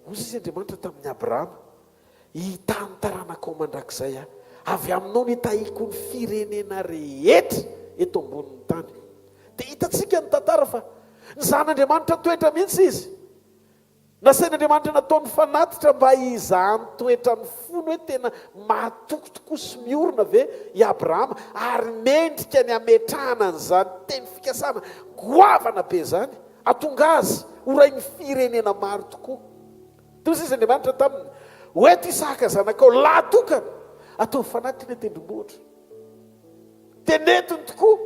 Ozy izy Andriamanitra tamin'ny Abrahama hitany taranakao mandrakizay avy aminao nitahiko ny firenena rehetra eto ambonin'ny tany. Dia hitantsika ny tantara fa ny zan'Andriamanitra toetra mihitsy izy. Nasain'Andriamanitra nataony fanatitra mba izahany toetra ny fony hoe tena mahatokotokoa sy miorina ve i Abrahama ary mendrika ny ametrahana an'izany teny fikasana goavana be zany atonga azy horay ny firenena maro tokoa. Toy izy Andriamanitra taminy hoeto Isaka zanakao laha tokana atao fanatiny tendrombohitra. Tenetiny tokoa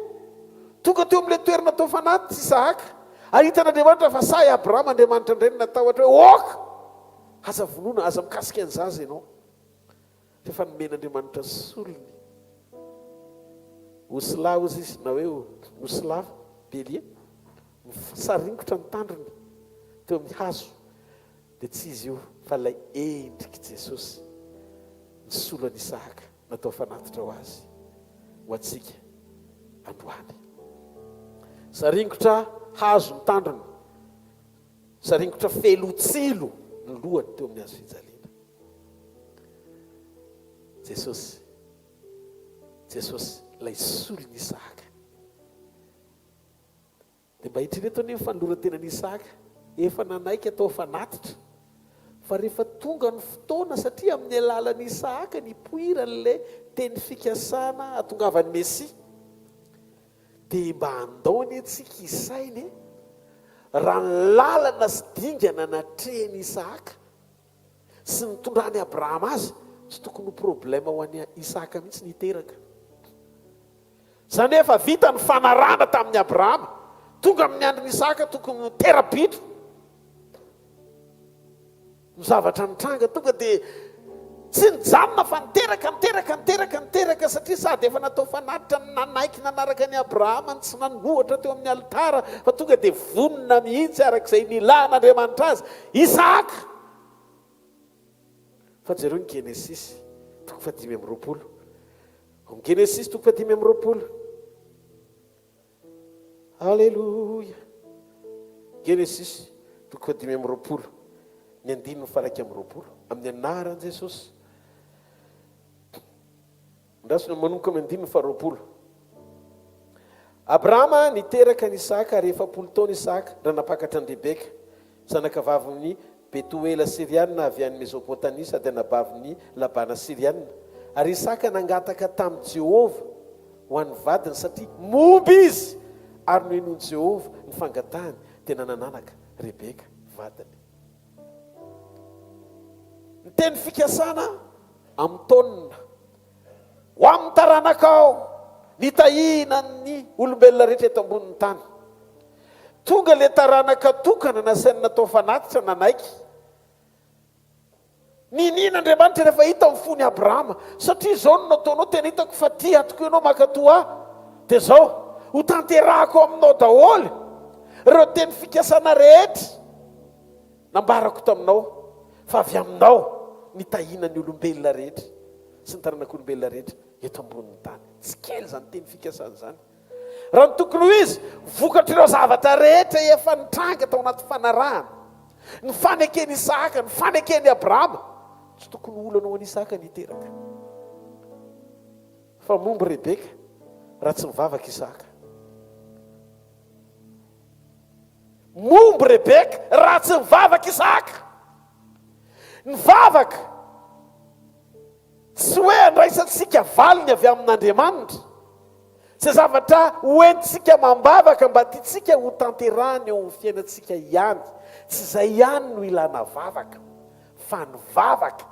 tonga teo amin'ilay toerana atao fanatitra Isaka. Ahitan'Andriamanitra fa sa Abrahama Andriamanitra indray natahotra hoe oka aza vonona aza mikasika an'zaza ianao. rehefa nomen'andriamanitra solony osila ozy izy na hoe osila belia saringotra ny tandrony teo amin'ny hazo dia tsy izy io fa ilay endriky Jesosy ny solony Isaka natao fanatitra ho azy ho atsika androany. Saringotra hazo ny tandrony, saringotra felotsilo ny lohany teo amin'ny hazo fijaliana. Jesosy ilay solony Isaka. Dia mba hitreto ny fanoratenan'i Isaka efa nanaiky atao fanatitra, fa rehefa tonga ny fotoana satria amin'ny alalan'i Isaka nipoiran'ilay teny fikasana atongavany Mesia, dia mba andaony antsika isainy raha ny lalana sy dingana natrehany Isaka sy nitondrany Abrahama azy, tsy tokony ho problema ho an'ny Isaka mihitsy niteraka. Zany efa vita ny fanarana tamin'ny Abrahama, tonga amin'ny andron'ny Isaka tokony terabitro ny zavatra nitranga, tonga dia tsy nijanona fa niteraka satria sady efa natao fanatitra nanaiky nanaraka ny Abrahama tsy nanohatra teo amin'ny alitara, fa tonga dia vonona mihitsy arak'izay nilan'Andriamanitra azy Isaka. Fa jereo ny Genesis 5:20, ny Genesis 5:20, Alleluia. Genesis 5:20, ny 9:20 amin'ny anaran'i Jesosy. Ndasina manomboka amin'ny 9:20. Abrahama niteraka ny Isaka rehefa 10 taona Isaka raha napakatra ny Rebeka zanakavaviny Betuela Siriana avy any Mesopotamia sady anabavin'ny Labana Siriana. Ary Isaka nangataka tamin'i Jehova ho an'ny vadiny satria momby izy ary nohenon'i Jehova ny fangatahany dia nanananaka Rebeka vadiny. Ny teny fikasana amin'ny taonina ho amin'ny taranakao nitahinan' olombelona rehetra eto ambonin'ny tany. Tonga le taranaka tokana nasainy natao fanatitra nanaiky. Ninin'Andriamanitra rehefa hita amin'ny fony Abrahama, satria izao no nataonao tena hitako fa tia atoko ianao makatoa dia zao ho tanterahako aminao daholo ireo teny fikasana rehetra nambarako taminao, fa avy aminao nitahinan'ny olombelona rehetra sy ny taranak'olombelona rehetra eto ambonin'ny tany. Tsy kely zany teny fikasana zany. Raha ny tokony ho izy vokatra ireo zavatra rehetra efa nitranga tao anaty fanarahana, ny fanekeny Isaka, ny fanekeny Abrahama, tsy tokony olana ho an'i Isaka niteraka. Fa momby Rebeka raha tsy mivavaka Isaka. Momby Rebeka raha tsy mivavaka Isaka. Nivavaka tsy hoe andraisantsika valiny avy amin'Andriamanitra, tsy zavatra hoentsika mambavaka mba tiatsika ho tanterahany eo amin'ny fiainantsika ihany. Tsy izay ihany no ilana vavaka, fa ny vavaka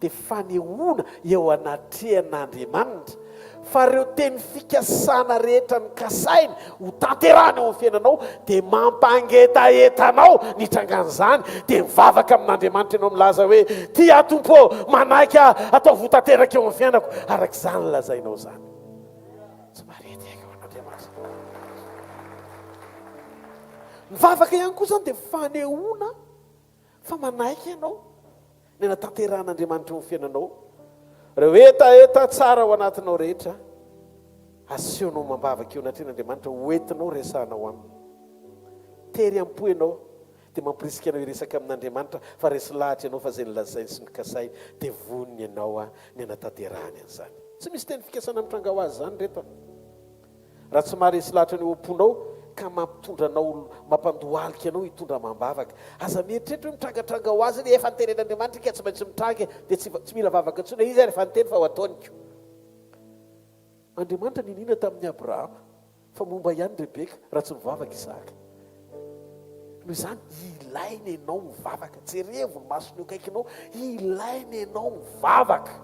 dia fanehoana eo anatrehan'Andriamanitra, fa ireo teny fikasana rehetra ny kasainy ho tanterahany eo amin'ny fiainanao dia mampangetaetanao nitrangan'izany, dia mivavaka amin'Andriamanitra ianao milaza hoe tia Tompo manaiky atao votanteraka eo amin'ny fiainako, arak'izany lazainao zany. Mivavaka ihany koa zany dia fanehoana fa manaiky ianao ny anatanteran'Andriamanitra eo amin'ny fiainanao. Reheeta tsara ao anatinao rehetra, asehonao mambavaka eo anatrehan'Andriamanitra, hoentinao resanao aminy. Tery am-po ianao dia mampirisika anao hiresaka amin'Andriamanitra, fa resy lahatra ianao fa izay nilazainy sy nikasay dia voniny ianao ny anatanterahany an'izany. Tsy misy teny fikasana mitranga ho azy zany reto. Raha tsy maharesy lahatra ny eo am-ponao ka mampitondranao, mampandohalika anao hitondra mambavaka, aza mieritreritra hoe mitrangatranga ho azy efa niteren'Andriamanitra ka tsy maintsy mitranga dia tsy mila vavaka intsony izy rehefa niteny fa ho ataoniko. Andriamanitra ninina tamin'ny Abrahama fa momba ihany Rebeka raha tsy mivavaka Isaka. Noho izany ilainy ianao mivavaka, jerevo ny masony eo akaikinao, ilainy ianao mivavaka,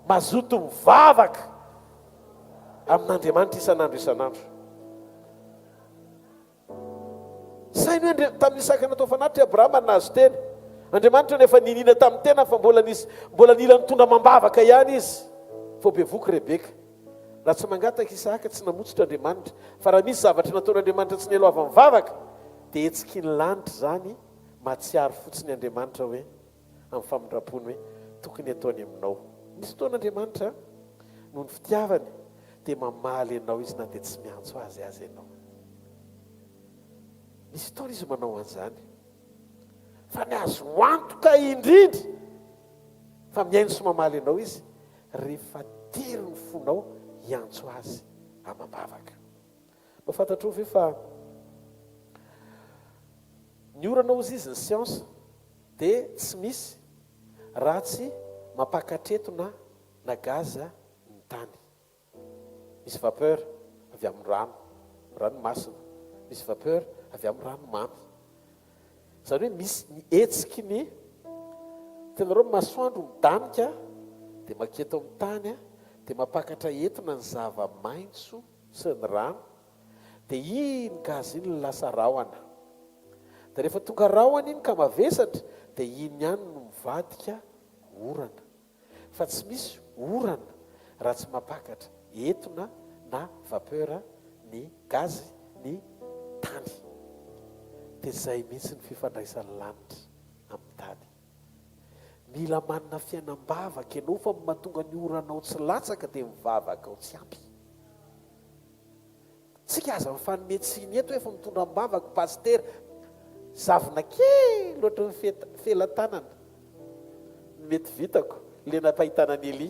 mazoto mivavaka amin'Andriamanitra isan'andro. Sainy hoe tamin'ny Isaka natao fanatitra Abrahama nazo teny, andriamanitra nefa ninina tamin'ny tena fa mbola nila nitondra mambavaka ihany izy fo bevoky rebeka raha tsy mangataka isaka tsy namotsitra andriamanitra fa raha misy zavatra nataon'andriamanitra tsy nialoava mivavaka dia etsiky ny lanitra zany matsiaro fotsiny andriamanitra hoe amin'ny famindram-pony hoe tokony ataony aminao misy fotoan'andriamanitra noho ny fitiavany dia mamaly ianao izy na dia tsy miantso azy ianao misy fotoana izy manao an'izany fa ny azo antoka indrindra fa miaino sy mamaly ianao izy rehefa tery ny fonao hiantso azy amam-bavaka mafantatro ve fa ny oranao izy izy ny siansa dia tsy misy raha tsy mampakatretona na gaza ny tany misy vapeur avy amin'ny ranomasina misy vapeur avy amin'ny ranomamy zany hoe misy ny etsiky ny tenareo masoandro midanika dia maketo amin'ny tany dia mampakatra entona ny zava-maitso sy ny rano dia iny gazy iny ny lasa rahoana dia rehefa tonga rahoana iny ka mavesatra dia iny ihany no mivadika orana fa tsy misy orana raha tsy mampakatra entona na vapeur ny gazy ny tany dia zay mihitsy ny fifandraisan'ny lanitra amin'ny tany mila manana fiainam-bavaka ianao fa mahatonga ny oranao tsy latsaka dia mivavaka ao tsy ampy tsika aza mifanometsiny eto efa mitondra mivavaka paster zavona kely loatra ny felan-tanana mety vitako le nampahitana ny Eli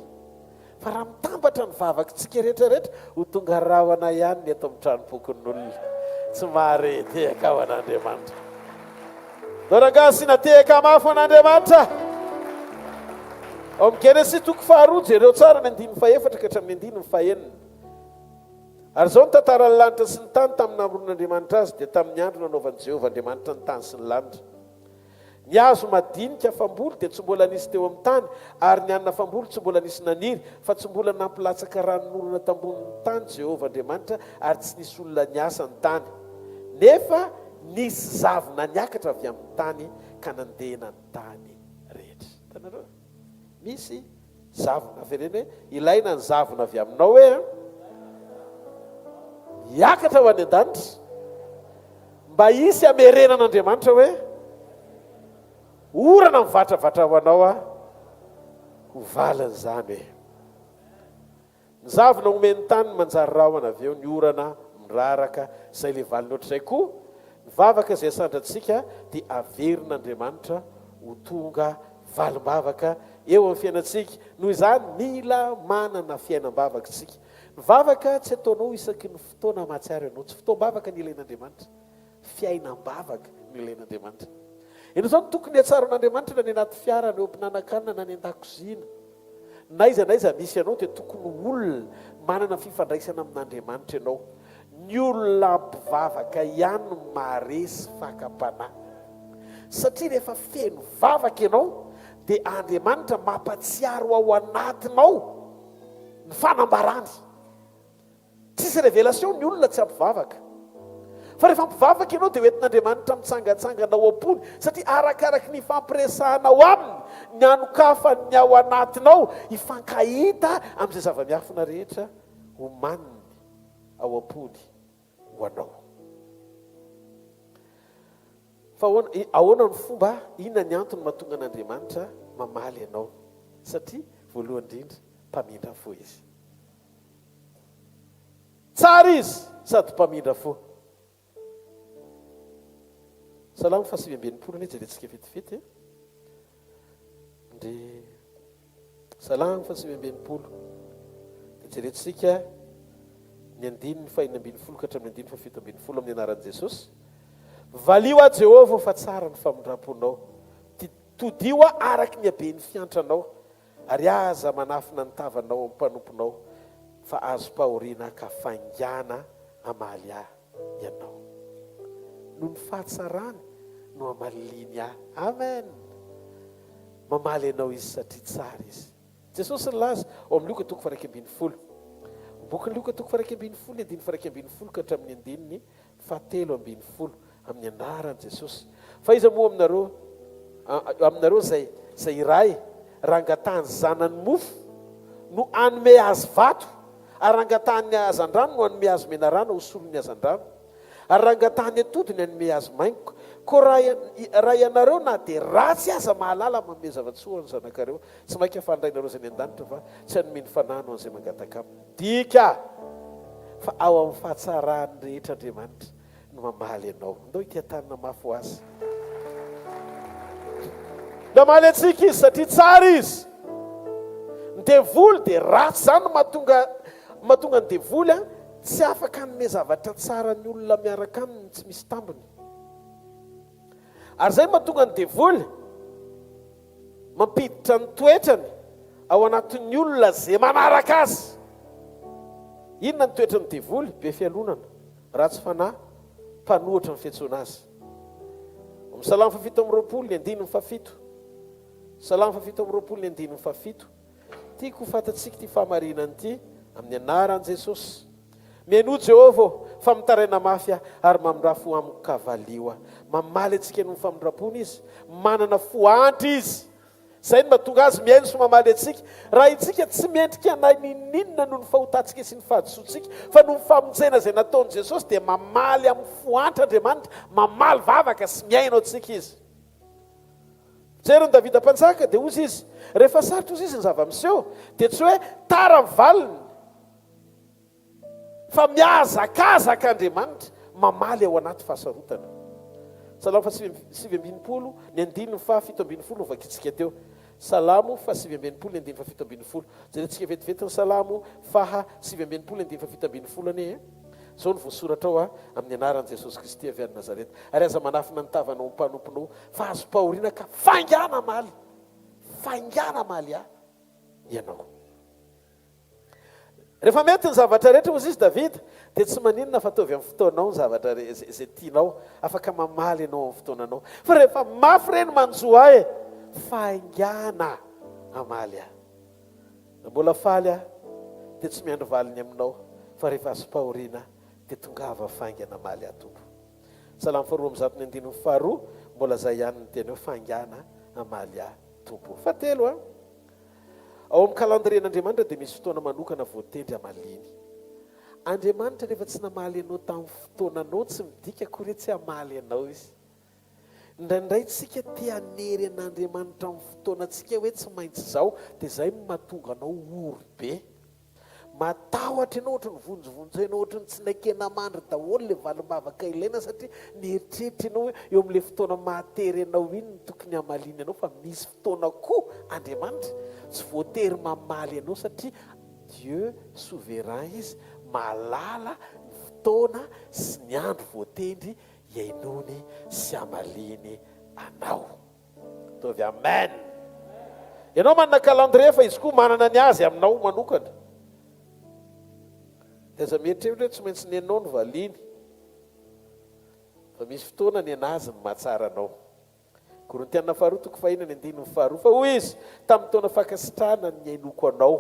fa raha mitambatra ny vavaka tsika rehetrarehetra ho tonga rahona ihany ny eto amin'ny tranom-pokon'olona tsy maharetehaka ao an'Andriamanitra dorangasina tehaka mafo an'Andriamanitra ao amin'ny Genesis toko faharoa jereo tsara ny andiny faefatra ka hatramin'ny andiny fahenina ary zao ny tantaran'ny lanitra sy ny tany tamin'ny namoron'Andriamanitra azy dia tamin'ny andro nanaovan'i Jehovah Andriamanitra ny tany sy ny lanitra ny hazo madinika famboly dia tsy mbola nisy teo amin'ny tany ary ny anana famboly tsy mbola nisy naniry fa tsy mbola nampilatsaka ranonorana tambonin'ny tany Jehovah Andriamanitra ary tsy nisy olona niasa ny tany nefa nisy zavona niakatra avy amin'ny tany ka nandehana ny tany rehetra tanareo misy zavona vereny hoe ilaina ny zavona avy aminao hoe hiakatra ho any an-danitra mba hisy amerenan'Andriamanitra hoe orana mivantravatra ho anao ho valany zany hoe ny zavona omeny tany manjary rahona avy eo ny orana miraraka izay le valiny ohatr'izay koa ny vavaka izay sandratsika dia averin'Andriamanitra ho tonga valim-bavaka eo amin'ny fiainantsika noho izany mila manana fiainam-bavaka tsika ny vavaka tsy ataonao isaky ny fotoana mahatsiaro ianao tsy fotoam-bavaka ny ilain'Andriamanitra fiainam-bavaka ny ilain'Andriamanitra eno zao ny tokony hatsaron'Andriamanitra na ny anaty fiara ny ompinanakanina na ny an-dakozina naiza misy ianao dia tokony olona manana fifandraisana amin'Andriamanitra ianao ny olona mpivavaka ihany no maharesy fakam-panahy satria rehefa feno vavaka ianao dia Andriamanitra mampatsiaro ao anatinao ny fanambarany tsisy révélation ny olona tsy ampivavaka fa rehefa mpivavaka ianao dia hoentin'Andriamanitra mitsangatsangana ao am-pony satria arakaraky ny fampiresahanao aminy ny anokafany ny ao anatinao hifankahita amin'izay zava-miafina rehetra homaniny ao am-pony ho anao fa ahoana ny fomba inona ny antony mahatonga an'Andriamanitra mamaly ianao satria voalohany indrindra mpamindra fo izy tsara izy sady mpamindra fo Salamo fasivy ambenipolo ny jerentsika vetivety de Salamo fasivy ambenipolo de jerentsika ny andiny ny fahina ambin'ny folo ka hatramin'ny andiny fafito ambin'ny folo amin'ny anaran'i Jesosy valio a Jehovah fa tsara ny famindram-ponao todio a araky ny habeny fiantranao ary aza manafina ny tavanao amin'ny mpanomponao fa azo pahoriana ka faingana amaly ianao noho ny fahatsarany no amaliny amen mamaly ianao izy satria tsara izy Jesosy nilaza ao amin'ny Luka toko faraiky ambin'ny folo boky Luka toko faraiky ambin'ny folo ny andiny faraiky ambin'ny folo ka hatramin'ny andininy fahatelo ambin'ny folo amin'ny anaran'i Jesosy fa iza moa aminareo aminareo zay iray rangatany zanany mofo no anome azy vato, ary rangatany azandrano no anome azy menarana hosolony azandrano, ary rangatany atody ny anome azy maingo. Ko raha ianareo na dia ratsy aza mahalala manome zavatsoa ny zanakareo, tsy mainka fandrainareo zay ny an-danitra fa tsy anomeny fanano an'izay mangataka aminy. Dika fa ao amin'ny fahatsarany rehetra Andriamanitra no mamaly ianao. Ndao ity tanana mafy ho azy. Namaly antsika izy satria tsara izy. Ny devoly dia ratsy zany mahatonga ny devoly tsy afaka hanome zavatra tsara ny olona miaraka aminy tsy misy tambiny. Ary zay mahatonga ny devoly mampiditra ny toetrany ao anatin'ny olona zay manaraka azy. Inona ny toetrany devoly? Be fialonana, ratsy fanahy, mpanohatra ny fiantsoana azy. Salamo 7:27 Salamo 7:27 tiako fantatsika ty fahamarinany ity amin'ny anaran'i Jesosy. Mihaino Jehovah fa mitaraina mafy ary mamindra fo amiko kavalio. Mamaly antsika no famindram-pony izy, manana fo antry izy. Zay no mahatonga azy mihaino sy mamaly antsika. Raha itsika tsy miendrika anay ninina noho ny fahotantsika sy ny fahadisoantsika, fa noho ny famonjena zay nataon'i Jesosy dia mamaly amin'ny fo antry Andriamanitra, mamaly vavaka sy miaino antsika izy. Jeriny Davida mpanjaka dia ozy izy, rehefa sarotra ozy izy ny zava-miseho dia tsy hoe tara valiny, fa miazakazaka Andriamanitra mamaly ao anaty fahasarotana. Salamo 7:20 ny 7:17 vakitsika teo. Salamo 7:20 ny 7:17. Jerentsika vetivety ny Salamo 7:20 ny 7:17 anie. Zao ny voasoratra ao amin'ny anaran'i Jesosy Kristy avy any Nazareta. Ary aza manafina ny tavanao ny mpanomponao fa azo pahoriana ka faingana maly. Faingana maly ianao. Rehefa mety ny zavatra rehetra ozy izy Davida dia tsy maninona fa ataovy amin'ny fotoanao ny zavatra zay tianao, afaka mamaly ianao amin'ny fotoananao. Fa rehefa mafy reny manjoa ahy, faingana amaly mbola faly dia tsy miandro valiny aminao, fa rehefa azo pahoriana dia tongava faingana amaly tompo. Salamo 4:2 mbola zay ihany ny teny hoe faingana amaly tompo. Fahatelo ao amin'ny kalandrien'Andriamanitra dia misy fotoana manokana voatendry amaliny. Andriamanitra rehefa tsy namaly ianao tamin'ny fotoananao tsy midika koa tsy hamaly ianao izy. Indraindray tsika tia hanery an'Andriamanitra amin'ny fotoanantsika hoe tsy maintsy izao, dia izay mahatonga anao ory be. Matahotra ianao ohatry ny vonjovonjo ianao ohatry ny tsy nakena mandry daholo ilay valimbavaka ilaina satria nieritreritra ianao hoe eo amin'ilay fotoana mahatery ianao iny ny tokony hamaliny ianao, fa misy fotoana koa Andriamanitra tsy voatery mamaly ianao satria Dieu souverain izy, mahalala ny fotoana sy ny andro voatendry iainony sy hamaliny anao. Tovy amen. Ianao manana calendrier fa izy koa manana ny azy aminao manokana. Aza mieritreritry hoe tsy maintsy ny anao ny valiny, fa misy fotoana ny anazy ny mahatsara anao. Korintiana 4:4 fa hoy izy, tamin'ny taona fankasitrahana ny ainoko anao,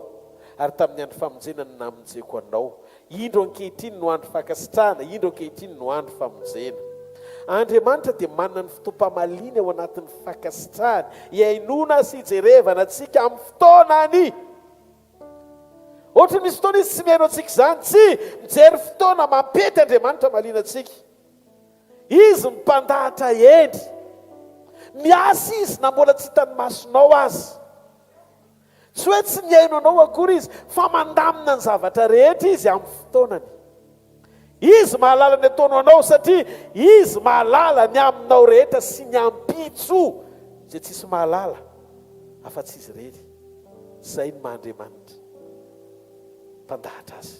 ary tamin'ny andro famonjena ny namonjeko anao. Indro ankehitriny no andro fankasitrahana, indro ankehitriny no andro famonjena. Andriamanitra dia manana ny fotoam-pamaliny ao anatin'ny fankasitrahana, iainona sy hijerevana antsika amin'ny fotoanany. Ohatra misy fotoana izy tsy mihaino antsika izany, tsy mijery fotoana mampety Andriamanitra malina antsika. Izy mipandahatra endry, miasa izy na mbola tsy hitany masonao azy. Tsy hoe tsy mihaino anao akory izy, fa mandamina ny zavatra rehetra izy amin'ny fotoanany. Izy mahalala ny ataonao anao satria izy mahalala ny aminao rehetra sy ny ampitso zay tsisy mahalala afa-tsy izy rery. Zay ny maha-Andriamanitra mpandahatra azy.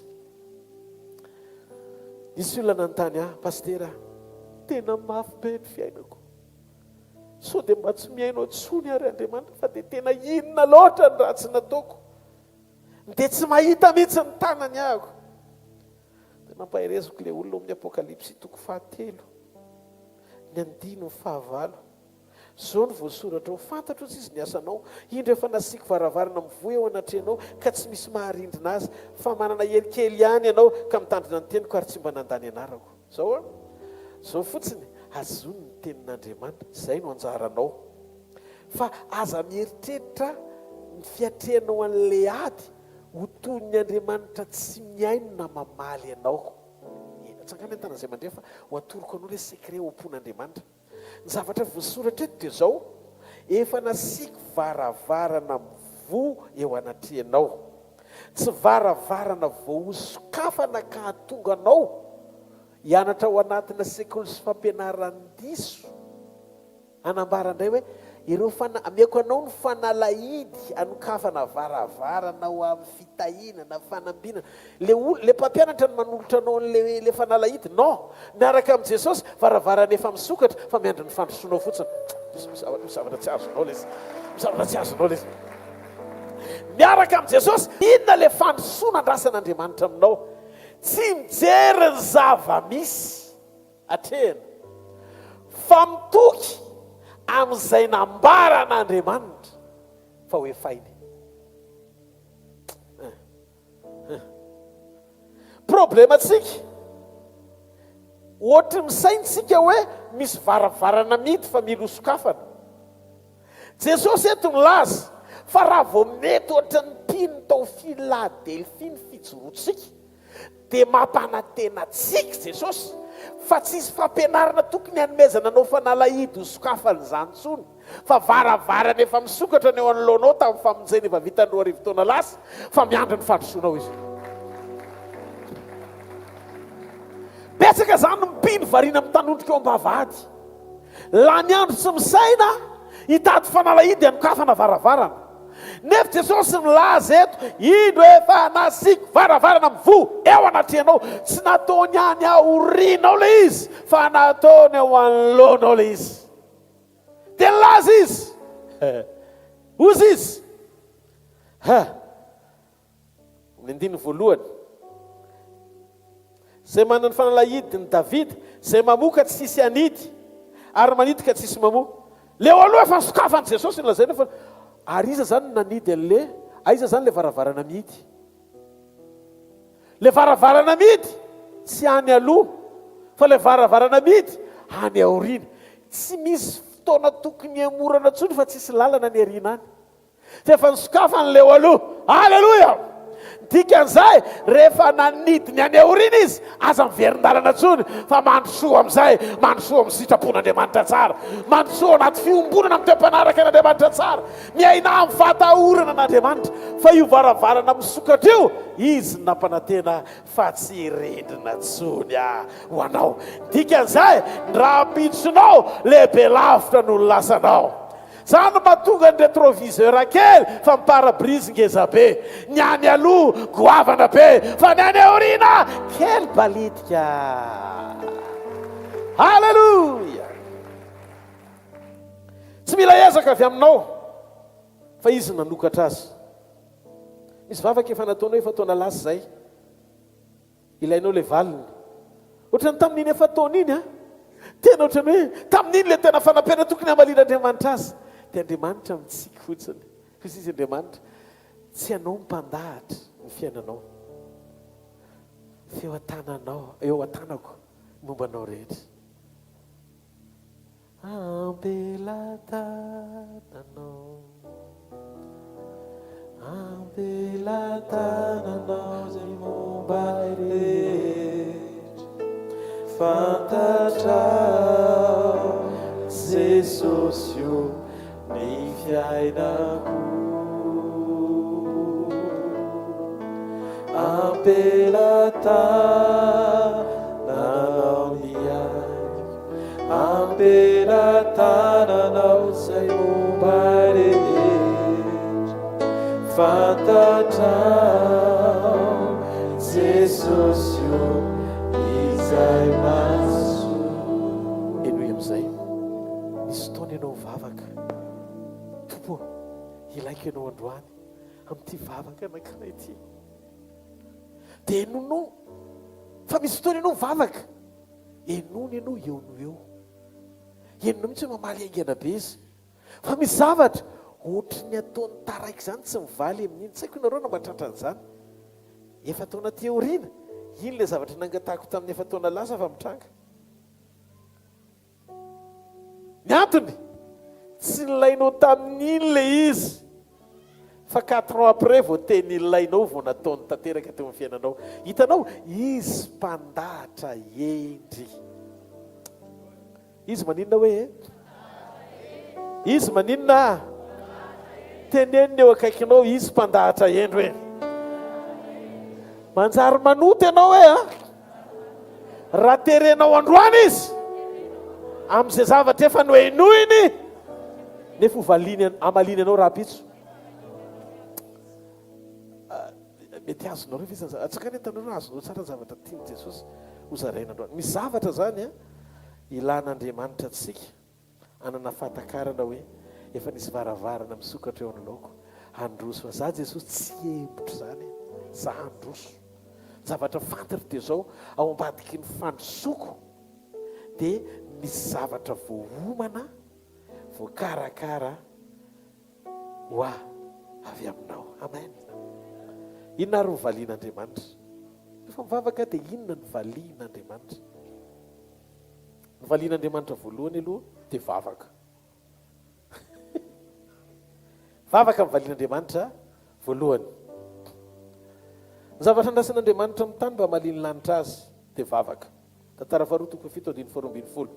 Nisy olona nanontany pastera, tena mafy be ny fiainako, so dia mba tsy mihaino antsony ary Andriamanitra, fa dia tena inona loatra ny ratsy nataoko, dia tsy mahita mihitsy ny tanany ahako. Dia nampahireziko ilay olona amin'ny Apokalipsy 3:7, ny 9:9. Zao ny voasoratra, fantatro ozy izy ny asanao, indro efa nasiako varavarana mivoy ao anatrenao ka tsy misy maharindrina azy, fa manana helikely ihany ianao ka mitandrina ny teniko ary tsy mba nandany anarako. Zao fotsiny azony ny tenin'Andriamanitra, zay no anjaranao. fa aza mieritreritra ny fiatrehanao an'le ady ho toy ny Andriamanitra tsy miaino na mamaly ianao. Tsangana entana izay mandre fa ho atoroko anao le secret ompon'Andriamanitra. Ny zavatra voasoratra eto dia zao: efa nasiako varavarana mivoa eo anatrehanao. Tsy varavarana voaosokafana ka hatonga anao hianatra ao anatina sekoly sy fampianaran-diso. Anambara indray hoe ireo amiako anao ny fanalahidy anokafana varavarana ho amin'ny fitahinana fanambinana. Le mpampianatra no manolotra anao le fanalahidy. Non, miaraka amin'i Jesosy varavarana efa misokatra fa miandry ny fandrosoanao fotsiny. Zavatra tsy azonao lesy, zavatra tsy azonao lesy. Miaraka amin'i Jesosy, inona le fandrosoana andrasan'Andriamanitra aminao? Tsy mijery ny zava-misy atrehana fa mitoky amin'izay nambara an'Andriamanitra fa hoe fainy. Problematsika ohatry misaintsika hoe misy varavarana mity fa mila hosokafana. Jesosy eto milaza fa raha vao mety ohatra ny mpino tao Filadelfia ny fijoroantsika dia mampanantenatsika Jesosy fa tsisy fampianarana tokony hanomezana anao fanalahidy hosokafana izany intsony, fa varavarana efa misokatra ny eo anoloanao tamin'ny famonjena efa vitan'ny 2 arivo taona lasa fa miandry ny fandrosoanao izy. Betsaka izany mipino variana mitanondrika eo am-bavahady. La ny andro tsy misaina hitady fanalahidy hanokafana varavarana. Nefa Jesosy milaza eto, ino efa nasiako varavarana mivoa eo anatrehanao. Tsy nataony any aorianao le izy fa nataony eo anoloanao le izy. Dia nilaza izy ozy izy ny andiny voalohany, zay manana ny fanalahidy ny Davida, zay mamoka tsy sisy anidy ary manidika tsy sisy mamoa. Leo aloha efa nisokafany Jesosy nilazaina fa ary iza zany nanidy an'le, iza zany le varavarana mihidy. Le varavarana mihidy tsy any aloha fa le varavarana mihidy any aoriana. Tsy misy fotoana tokony hamorana intsony fa tsisy lalana ny ariana any. Fa efa nisokafany leo aloha. Halleluja! Dikan'izay rehefa nanidy ny any aoriana izy aza miverin-dalana intsony fa mandrosoa amin'izay, mandrosoa amin'ny sitrapon'Andriamanitra tsara, mandrosoa anaty fiombonana amin'ny toe-panaraka an'Andriamanitra tsara, miaina amin'ny vatahorana an'Andriamanitra. Fa io varavarana misokatra io izy nampanantena fa tsy rendrina intsony ho anao. Dikan'izay raha pitsonao lehibe lavitra no lasanao. Zany mahatonga ny rétroviseur kely fa mipara-brise ngeza be, ny any aloha goavana be fa ny any aoriana kely balitika. Halleluja! Tsy mila ezaka avy aminao fa izy nanokatra azy. Misy vavaka efa nataonao efa taona lasa zay, ilainao le valiny ohatrany tamin'iny efa taona iny tena ohatrany hoe tamin'iny le tena fanampena tokony hamalin'Andriamanitra azy. Dia Andriamanitra mitsika fotsiny, fa izy Andriamanitra tsy anao mmpandahatra ny fiainanao, feo an-tananao, eo an-tanako mombanao rehetra. Ambela-tananao, ambela-tananao zay momba rehetra, fantatrao Jesosy io ny fiainako. Ambela-tananao ny aiko, ambela-tananao zay momba rehetra, fantatrao Jesosy io izay maso. Enoy amin'izay misy taona ianao vavaka, tompo ilaiko ianao androany amin'ity vavaka anankiray ity. Dia enonao fa misy fotoana ianao vavaka, enony ianao eo no eo, enona mihitsy hoe mamaly aingana be izy. Fa misy zavatra ohatry ny ataony taraiky izany tsy mivaly amin'iny. Tsy haiko ianareo na mahatratra an'izany. Efa taona teoriana, iny le zavatra nangatahako tamin'ny efa taona lasa fa mitranga. Ny antony tsy nilainao tamin'iny le izy fa 4 ans après vao teny ilainao vao nataony tanteraka teo amin'ny fiainanao. Hitanao, izy mpandahatra endry. Izy maninona hoe izy maninona teneniny eo akaikinao, izy mpandahatra endry hoe manjary manoty ianao hoe raha terenao androany izy amin'izay zavatra efa noenoiny nefa amaliny anao raha pitso. Mety azonareo ve zany atsaka ny tanareo azonao tsara zavatra tiany Jesosy hozaraina androany. Misy zavatra zany ilan'Andriamanitra antsika anana fahatakarana hoe efa nisy varavarana misokatra eo anoloko handroso fa za Jesosy tsy hembotra zany, za handroso. Zavatra fantatra dia zao ao ambadiky ny fandrosoko dia misy zavatra voahomana voakarakara hoa avy aminao. Amen. Inona ary nyvalian'Andriamanitra? Rehefa mivavaka dia inona ny valian'Andriamanitra? Ny valian'Andriamanitra voalohany aloha dia vavaka. Vavaka ny valian'Andriamanitra voalohany. Ny zavatra andrasan'Andriamanitra amin'ny tany mba maliny lanitra azy dia vavaka. Tantara faharoa toko fafito andiny faharoa ambin'ny folo.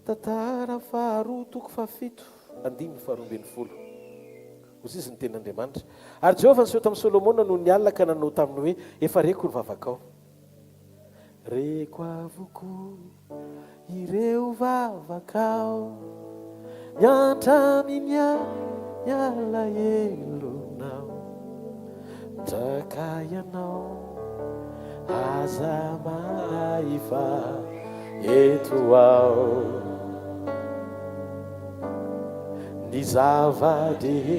Tantara faharoa toko fafito andiny faharoa ambin'ny folo. Ozy izy ny ten'Andriamanitra. Ary Jehovah niseho tamin'ny Solomona no ny alina ka nanao taminy hoe efa reko ny vavakao. Reko avoko ireo vavakao miantra miala elonao ndrakay ianao aza mahaifa eto ao ny zava-drehetra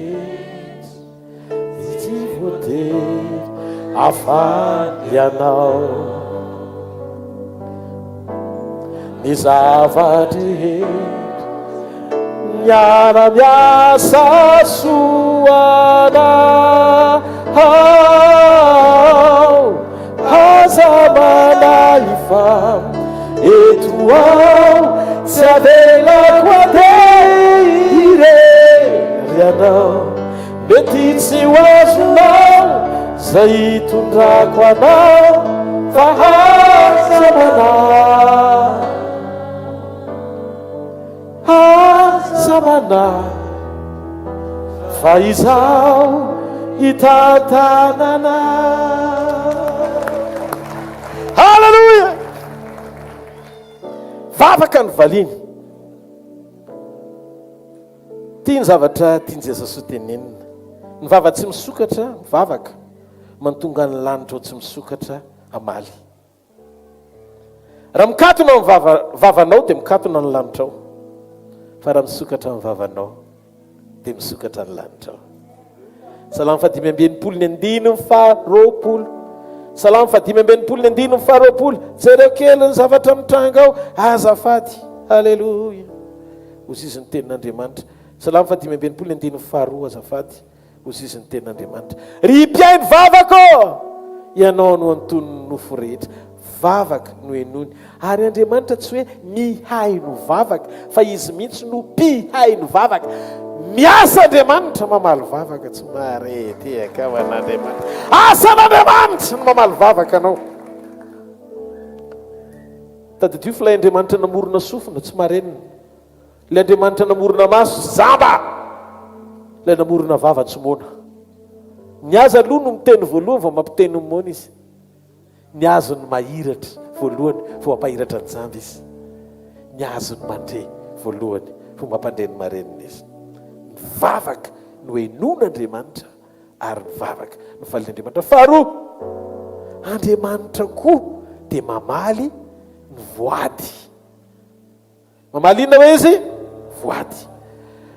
tsy voatery afany ianao ny zava-drehetra miara-miasa soana aza manaifa eto ao tsy avelako adehirery anao mety tsy ho azonao zay hitondrako anao fa aza manay fa izao hitantanana. Halleluja! Vavaka ny valiany. Tia ny zavatra tiany Jesosy tenenina. Ny vava tsy misokatra mivavaka, mantonga ny lanitra tsy misokatra amaly. Raha mikatona ny vavanao dia mikatona ny lanitra ao. Fa raha misokatra ny vavanao dia misokatra ny lanitra ao. Salamo fadimy ambinipolo ny andiny ny faharoapolo. Salamo fadimy ambinipolo ny andiny ny faharoapolo. Jereo kely ny zavatra mitranga ao azafady. Halleluja. Ozy izy ny tenin'Andriamanitra. Salamo fadimy ambinipolo ny andiny ny faharoa azafady. Ozy izy ny tenin'Andriamanitra. Ry mpiainy vavaka ianao no antonony nofo rehetra. Vavaka no enony. Ary Andriamanitra tsy hoe mihay no vavaka fa izy mihitsy no mpihay no vavaka. Miasa Andriamanitra mamaly vavaka tsy marety akao an'Andriamanitra. Asan'Andriamanitra no mamaly vavaka anao. Tadidio fa ilay Andriamanitra namorona sofina tsy marenina. Ilay Andriamanitra namorona maso zamba. Ilay namorona vava tsy mona. Ny aza aloha no miteny voalohany vao mampiteny mona izy. Ny azony mahiratra voalohany vao mampahiratra ny zamby izy. Ny azony mandre voalohany vao mampandre ny marenina izy. Ny vavaka no enon'Andriamanitra ary ny vavaka no valin'Andriamanitra. Faharoa, Andriamanitra koa dia mamaly ny voady. Mamaly inona hoe izy? Voady.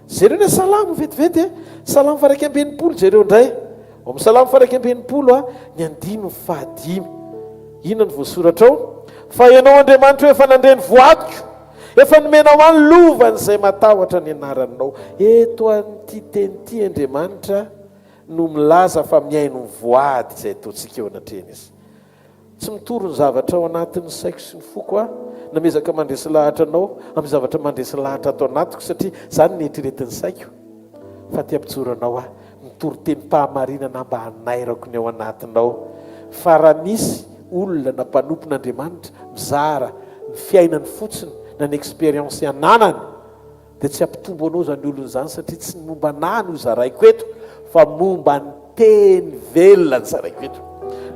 Jereo ny salamo vetivety salamo faraika ambinipolo jereo indray. Ao amin'ny salamo faraika ambinipolo ny andimy fahadimy. Inona ny voasoratra ao? Fa ianao Andriamanitra efa nandre ny voadiko, efa nomenao any lovany izay matahotra ny anaranao. Eto an'ity teny ity Andriamanitra no milaza fa miaino ny voady izay ataontsika eo anatreny izy. Tsy mitoro ny zavatra ao anatin'ny saiko sy ny foko namezaka mandresy lahatra anao amin'ny zavatra mandresy lahatra atao anatiko satria zany nieritrretiny saiko fa ty ampitsoranao aho mitory teny-pahamarinana mba hanairako ny ao anatinao fa raha misy olona na mpanompon'Andriamanitra mizara ny fiainany fotsiny na ny expérience ananany dia tsy ampitombo anao zany olony zany satria tsy ny momba anany ho zaraiko eto fa momba ny teny velona ny zaraiko eto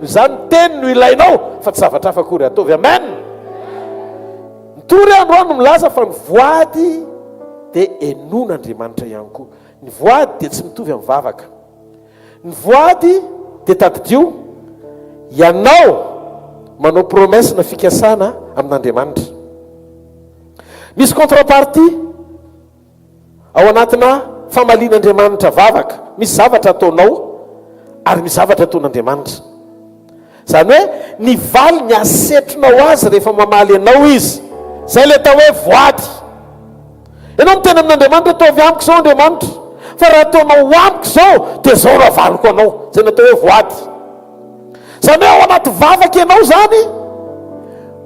zany teny no ilainao fa tsy zavatra hafa akory ataovy amen nitory androano milaza fa ny voady dia enon'Andriamanitra ihany koa ny voady dia tsy mitovy amin'ny vavaka ny voady dia tadidio ianao manao promesse na fikasana amin'Andriamanitra misy contrepartie ao anatina famalian'Andriamanitra vavaka misy zavatra ataonao ary misy zavatra ataon'Andriamanitra zany hoe ny valy ny asetronao azy rehefa mamaly anao izy zay le atao hoe voady ianao miteny amin'Andriamanitra ataovy amiko zao Andriamanitra fa raha ataonao amiko zao dia zao raha valiko anao zay natao hoe voady zany hoe ao anaty vavaka ianao zany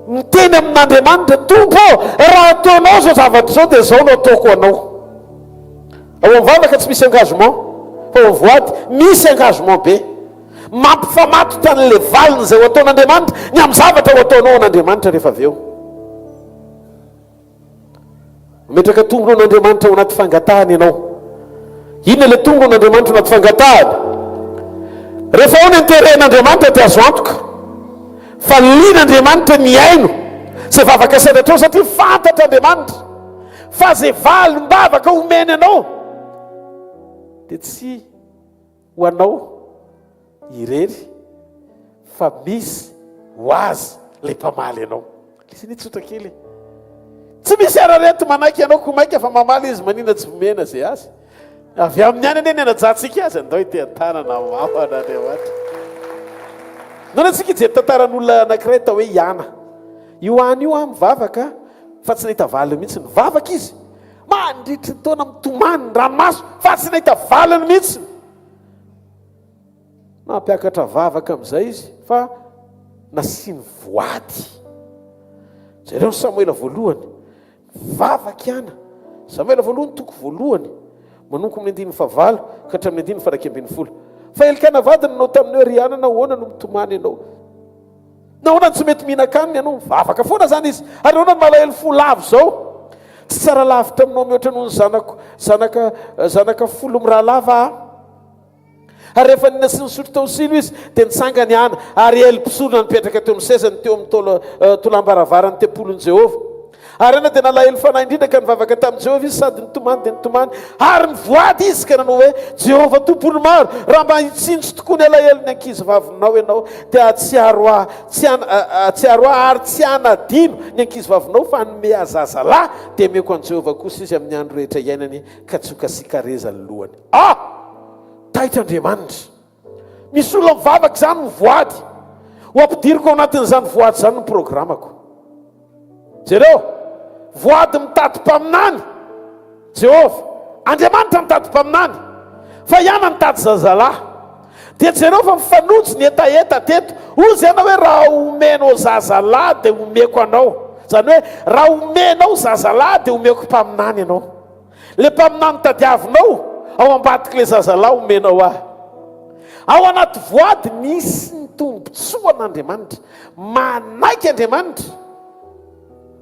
miteny amin'Andriamanitra tompo raha ataonao zao zavatra zao dia zao no ataoko anao ao amin'ny vavaka tsy misy engagement fa ao voady misy engagement be mampifamato tan'le valiny zay ho ataon'Andriamanitra ny amin'ny zavatra ho ataonao an'Andriamanitra rehefa avy eo metraka tongony an'Andriamanitra ao anaty fangatahany ianao inona le tongony an'Andriamanitra ao anaty fangatahany rehefa ao ny anteren'Andriamanitra dia azo antoka fa lian'Andriamanitra ny aino zay vavaka sadatrao satria fantatra Andriamanitra fa zay valy mbavaka omeny anao dia tsy ho anao irery fa misy ho azy le mpamaly anao lisiny tsotra kely tsy misy arareto manaiky anao ko maika fa mamaly izy manina tsy vomena zay azy avy amin'ny any ane ny anajantsika azy andao iteantanana mafan'Andriamanitra nona antsika ijery tantaran'olona anankiray tao hoe iana io any io amin'ny vavaka fa tsy nahita valiny mihitsy ny vavaka izy mandritry ny taona mitomany ny ranomaso fa tsy nahita valiny mihitsy nampiakatra vavaka amin'izay izy fa nasiany voady zareo ny Samoela voalohany vavaka iana Samoela voalohany toko voalohany manomoko amin'ny 9 ka hatramin'ny 9 fa Elikana vadiny nao tamin'ny hoe riana na hoana no mitomany ianao na hoana tsy mety mihinan-kaniny ianao mivavaka foana zany izy ary hoana ny malahelo fo lavo zao tsy tsara lavitra aminao mihoatra noho ny zanaka folo miraha lava ary rehefa nina sy nisotro tao silo izy dia nitsangany ana ary elim-pisorona nipetraka teo amin'ny sezany teo amin'ny tolam-baravarany tempolon'i Jehova ary ana dia nalahelo fanahy indrindra ka nivavaka tamin'i Jehova izy sady nitomany dia nitomany ary nivoady izy ka nanao hoe Jehova tompony maro raha mba hitsinjo tokoa ny alahelo ny ankizy vavinao ianao dia atsiaro ahy ary tsy anadino ny ankizy vavinao fa nome azazalahy dia meko an'i Jehova kosa izy amin'ny andro rehetra iainany ka tsoka sikarezany lohany Andriamanitra misy olona mivavaka zany mivoady ho ampidiriko ao anatin'izany voady zany ny programako jereo voady mitady-paminany Jehova Andriamanitra mitady-paminany fa ihana mitady zazalahy dia jereo fa mifanojo ny etaeta teto hoy zay na hoe raha omenao zazalahy dia omeko anao zany hoe raha omenao zazalahy dia omeko mpaminany ianao le mpaminany tadiavinao ao ambadika le zazalahy omenao ahy ao anaty voady misy ny tombontsoa an'Andriamanitra manaiky Andriamanitra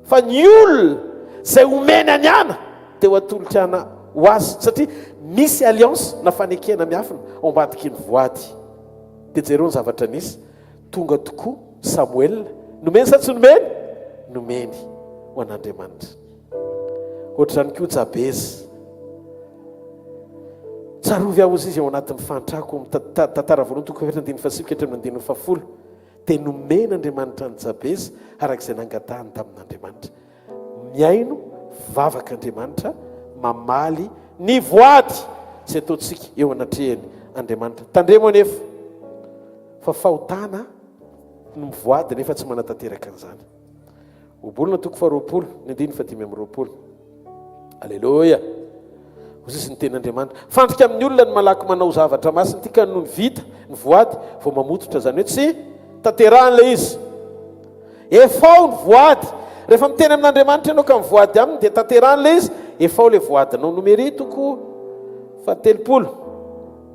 fa ny olona zay omeny any ana dia ho atolotrana ho azy satria misy alliance na fanekena miafina ao ambadika ny voady dia jereo ny zavatra nisy tonga tokoa Samuel nomeny sa tsy nomeny nomeny ho an'Andriamanitra ohatrany koa Jabez tsarovy aho izy ao anatin'ny fantrako tantara voalohany toko fahaefatra 9 dia nomena Andriamanitra ny Jabez arak'izay nangatahany tamin'Andriamanitra miaino vavaka Andriamanitra mamaly ny voady zay ataontsika eo anatrehany Andriamanitra tandremo anefa fa fahotana no mivoady nefa tsy manatanteraka an'izany obolona toko faharoapolo ny 9:20 Alleluia izy ny ten'Andriamanitra fandrika amin'ny olona ny malaky manao zavatra masiny tika noho ny vita ny voady vao mamototra zany hoe tsy tanterahany le izy efa ao ny voady rehefa miteny amin'andriamanitra ianao ka mivoady aminy dia tanterany le izy efa ao le voadinao nomeritoko fahatelopolo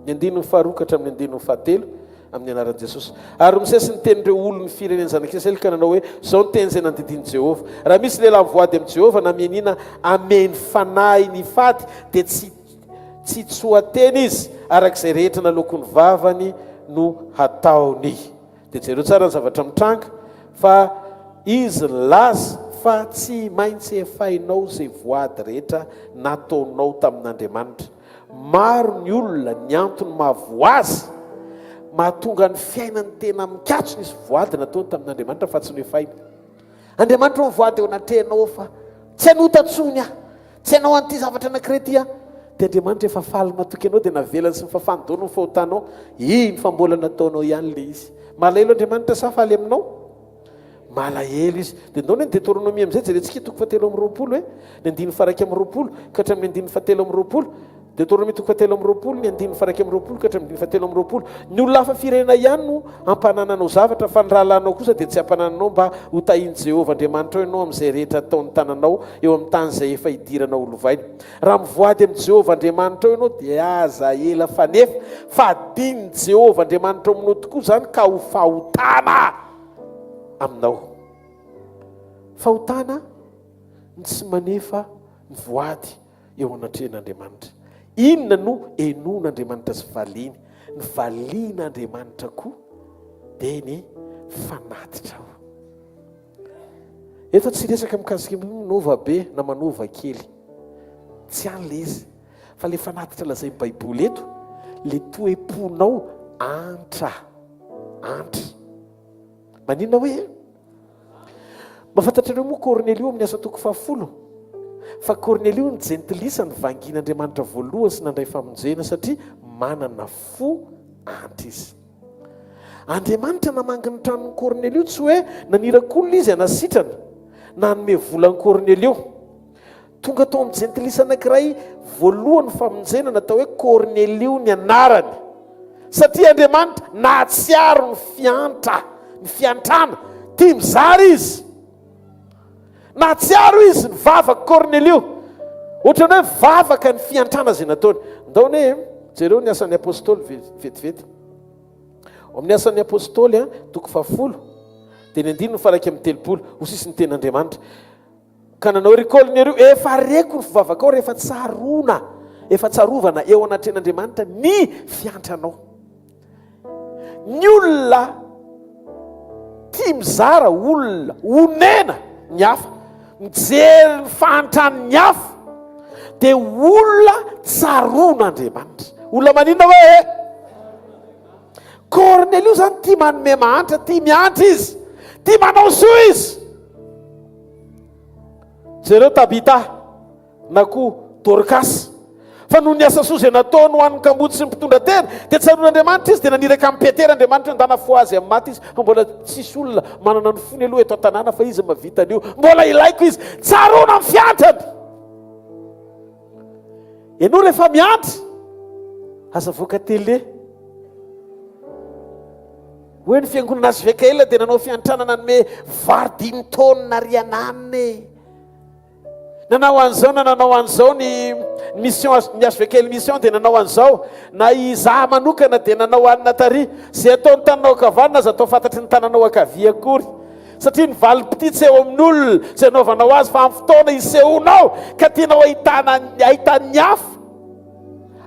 ny andino faharokatra amin'ny andino fahatelo amin'ny anaran'i Jesosy. Ary misesy ny tenin'ireo olony fireneny zanak'Israely ka nanao hoe zao ny teny izay nandidiny Jehova. Raha misy lehilahy mivoady amin'i Jehova na mianina ameny fanahy ny fady dia tsy tsoateny izy arak'izay rehetra naloko ny vavany no hataony. Dia jereo tsara ny zavatra mitranga fa izy laza fa tsy maintsy efainao zay voady rehetra nataonao tamin'Andriamanitra. Maro ny olona ny antony mahavoazy mahatonga ny fiainany tena mikatso nisy voady nataony tamin'Andriamanitra fa tsy no efaina. Andriamanitra mivoady eo anatrehanao fa tsy anotatsony aho, tsy hanao an'ity zavatra anankiray aho. Dia Andriamanitra efa faly matoky anao dia navelany sy mifafandono ny fahotanao. Iny fa mbola nataonao ihany le izy. Malahelo Andriamanitra sa faly aminao? Malahelo izy. Dia ndao ny Deutéronomie amin'izay jerentsika 7:20 ny andiny faraiky amin'ny roapolo ka hatramin'ny andiny fahatelo amin'ny roapolo. Deutéronomie 7:20 ny andiny faraiky amin'ny roapolo ka hatramin'ny andiny fahatelo amin'ny roapolo. Ny olona hafa firenena ihany no ampanananao zavatra fa ny rahalanao kosa dia tsy ampanananao mba ho tahiany Jehova Andriamanitra ianao amin'izay rehetra ataony tananao eo amin'ny tany izay efa hidirana olovaina. Raha mivoady amin'ny Jehova Andriamanitra ianao dia aza ela fanefa fa adiny Jehova Andriamanitra aminao tokoa izany ka ho fahotana aminao. Fahotana ny tsy manefa ny voady eo anatrehan'Andriamanitra. Inona no enon'Andriamanitra sy valiany? Ny valian'Andriamanitra koa dia ny fanatitra ao. Eto tsy resaka mikasika manova be na manova kely, tsy an'le izy fa le fanatitra lazay Baiboly eto, le toe-ponao antra. Maninona hoe mafantatrareo moa Cornelio amin'ny asa toko 10 fa Cornelio ny jentilisa ny vangin'Andriamanitra voalohany sy nandray famonjena satria manana fo antra izy. Andriamanitra namanginy tranon'ny Cornelio tsy hoe nanirakolona izy anasitrana na hanome vola ny Cornelio. Tonga tao amin'ny jentilisa anankiray voalohany famonjena natao hoe Cornelio ny anarany satria Andriamanitra nahatsiaro ny fiantrana tia mizary izy. Nahatsiaro izy ny vavaka Cornelio ohatrany hoe vavaka ny fiantrana izay nataony. Ndaony hoe jereo ny asan'ny apôstôly vetivety amin'ny asan'ny apôstôly toko 10 dia ny andiny faraiky amin'ny telopolo ho sisy ny ten'Andriamanitra ka nanao ry Cornelio efa reko ny fivavaka ao rehefa tsarovana eo anatrehan'Andriamanitra ny fiantranao. Ny olona tia mizara olona onena ny hafa mijery ny fahantrany ny hafa dia olona tsaron'Andriamanitra. Olona maninona hoe Cornelio zany tia manome mahantra, tia miantra izy, tia manao soa izy. Jereo Tabita na koa Dorcas fa noho ny asa soa izay nataony ho an'ny kambody sy ny mpitondra tena dia tsaron'Andriamanitra izy dia naniraka amin'ny Petera Andriamanitra handana fo azy amin'ny maty izy fa mbola tsisy olona manana ny fony aloha eto an-tanàna fa izy mavita an'io. Mbola ilaiko izy tsarona amin'ny fiantrany. Ianao rehefa miantra aza voaka tele hoe ny fiangonana azy veka ela dia nanao fiantrana nanome vary 5 taona riananiny. Nanao an'izao na nanao an'izao ny mission ny asvekely mission dia nanao an'izao na izaha manokana dia nanao anina tary zay atao ny tananao akavanana aza atao fantatry ny tananao akavia akory satria ny valim-pititsy eo amin'ny olona zay anaovanao azy fa amin'ny fotoana isehonao ka tianao ahitany hafa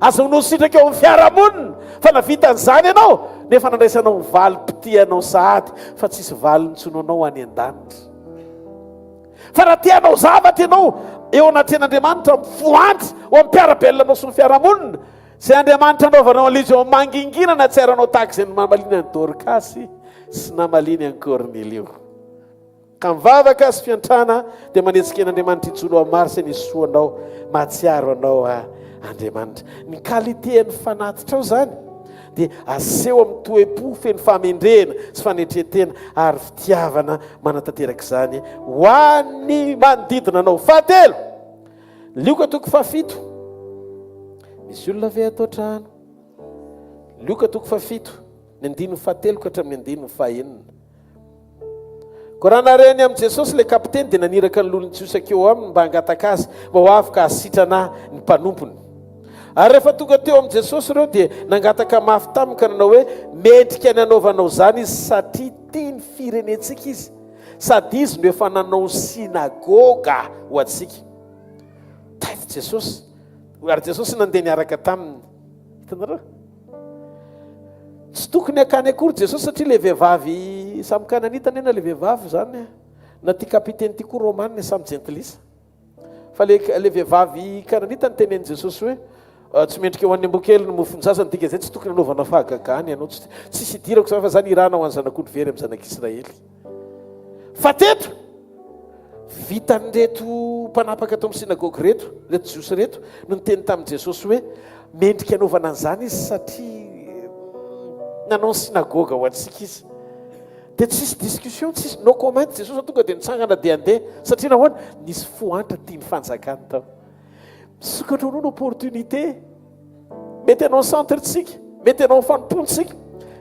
azonao sitraka eo amin'ny fiarahamonina fa navita an'izany ianao nefa nandraisanao ny valim-pitianao sahady fa tsisy valy nitsononao any an-danitra. Fa raha tianao zavatra ianao eo anatrehan'Andriamanitra mifoantry ho amin'ny mpiara-belinanao sy ny fiarahamonina zay Andriamanitra anaovanao an'izy eo manginginana tsy aranao tahaka izay namaliny an'i Dorcasy sy namaliny an'i Cornelio. Ka mivavaka sy fiantrana dia manetsika an'Andriamanitra hitsolo amin'ny maro sy ny soanao mahatsiaro anao Andriamanitra. Ny kalitean'ny fanatitra ao zany dia aseho amin'ny toe-po feno famendrena sy fanetretena ary fitiavana manatanteraka izany ho an'ny manodidina anao. Fahatelo, lioka toko 7 misy olona ve atao trano. Lioka toko 7 ny andininy fahatelo ka hatramin'ny andininy fahaenina. ko raha nareny amin'i jesosy le kapiteny dia naniraka ny lolontsosakeo aminy mba hangataka azy mba ho afaka hasitrana ny mpanompony. Ary rehefa tonga teo amin'i jesosy ireo dia nangataka mafy taminy ka nanao hoe mendrika ny anaovanao zany izy satria tia ny firenentsika izy, sady izy no efa nanao sinagoga ho antsika. Taity jesosy, ary jesosy nandeha niaraka taminy. Hitanareo? Tsy tokony akany akory jesosy satria le vehivavy samy kananitany ena le vehivavy zany na tia kapiteny tia koa romanina samy jentilisa. Fa le vehivavy kananitany teneny jesosy hoe tsy mendrika ho an'ny ambokely ny mofonjazany dika zay tsy tokony anaovana fahagagany ianao tsisy idirako zany fa zany irana ho any zanak'ondry very amin'ny zanak'Israely. Fa teto vitan'reto mpanapaka atao amin'ny sinagogy reto, reto jiosy reto no niteny tamin'i jesosy hoe mendrika anaovana an'izany izy satria nanao ny sinagoga ho antsika izy. Dia tsisy discussion, tsisy no comment. Jesosy tonga dia nitsangana dia andeha satria nahoana nisy foantra tia ny fanjakany tao. Misokatra anao n'opportunité, mety anao ny centretsika, mety anao ny fanompontsika.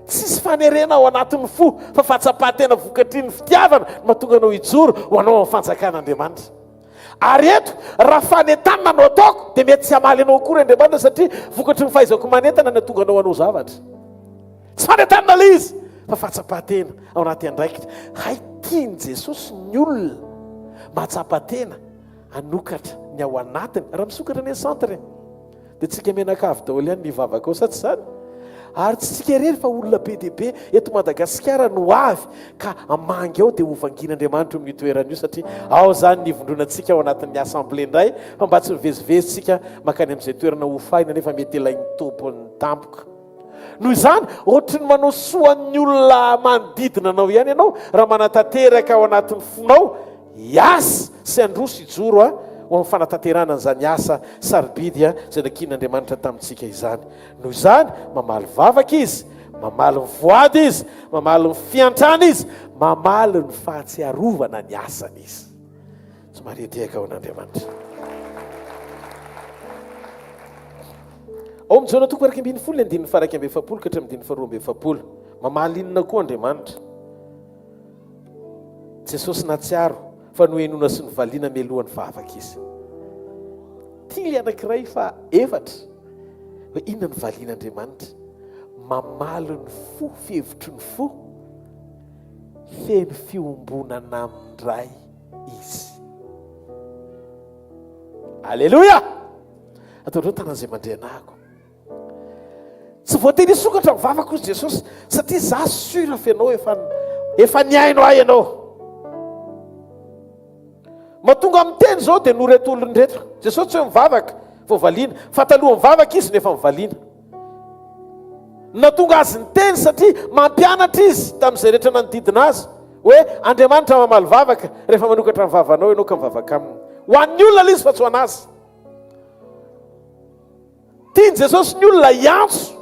Tsisy fanerena ao anatin'ny fo fa fahatsapatena vokatry ny fitiavana mahatonga anao hijoro ho anao amin'ny fanjakan'Andriamanitra. Ary eto raha fanentanana no ataoko dia mety tsy hamaly anao akory Andriamanitra satria vokatry ny fahaizako manentana no tonga anao zavatra. Tsy fanentanana ilay izy fa fahatsapatena ao anaty andraikitra. Hay tiany Jesosy ny olona mahatsapatena hanokatra ny ao anatiny raha misokatra ny centre dia tsika menakavy daholo ihany ny vavaka ao sa tsy zany. Ary tsy tsika irery fa olona be dia be eto Madagasikara no avy ka amangy ao dia ovangin'Andriamanitra amin'ny toerana io satria ao zany ny vondronantsika ao anatin'ny assemblée indray fa mba tsy mivezivezitsika makany amin'izay toerana ho faina nefa mety ilain'ny tompony tampoka. Noho izany ohatry ny manao soan'ny olona manodidina anao ihany ianao raha manatanteraka ao anatin'ny fonao hiasa sy androso hijoro ho amin'ny fanatanterana an'izany asa sarobidy izay nakin'Andriamanitra tamintsika izany. Noho izany mamaly vavaka izy, mamaly ny voady izy, mamaly ny fiantrana izy, mamaly ny fahatsiarovana ny asany izy. Tsy maredeka ao an'Andriamanitra. Ao amin'ny Jona toko farak ambin'ny folo, andininy farak amby efapolo ka hatramin'ny andininy faharoa amby efapolo. Mamaly inona koa Andriamanitra? Jesosy natsiaro fa noenona sy novaliana melohan'ny vavaka izy. Tily anankiray fa efatra hoe inona ny valian'Andriamanitra? Mamaly ny fo, fihevitry ny fo, feno fiombonana amin'ray izy. Alleluia! Ataonao tanan'izay mandreanahako. Tsy voatery hisokatra ny vavaka ozy Jesosy satria za sura fenao efa niaino ahy ianao. Mahatonga amin'ny teny zao dia noreto olony reto. Jesosy tsy hoe mivavaka vao valiana fa taloha mivavaka izy nefa mivaliana. Nahatonga azy ny teny satria mampianatra izy tamin'izay rehetra nanodidina azy hoe Andriamanitra mamaly vavaka rehefa manokatra ny vavanao ianao ka mivavaka aminy. Ho an'ny olona ilay izy fa tsy ho anazy. Tiany Jesosy ny olona hiantso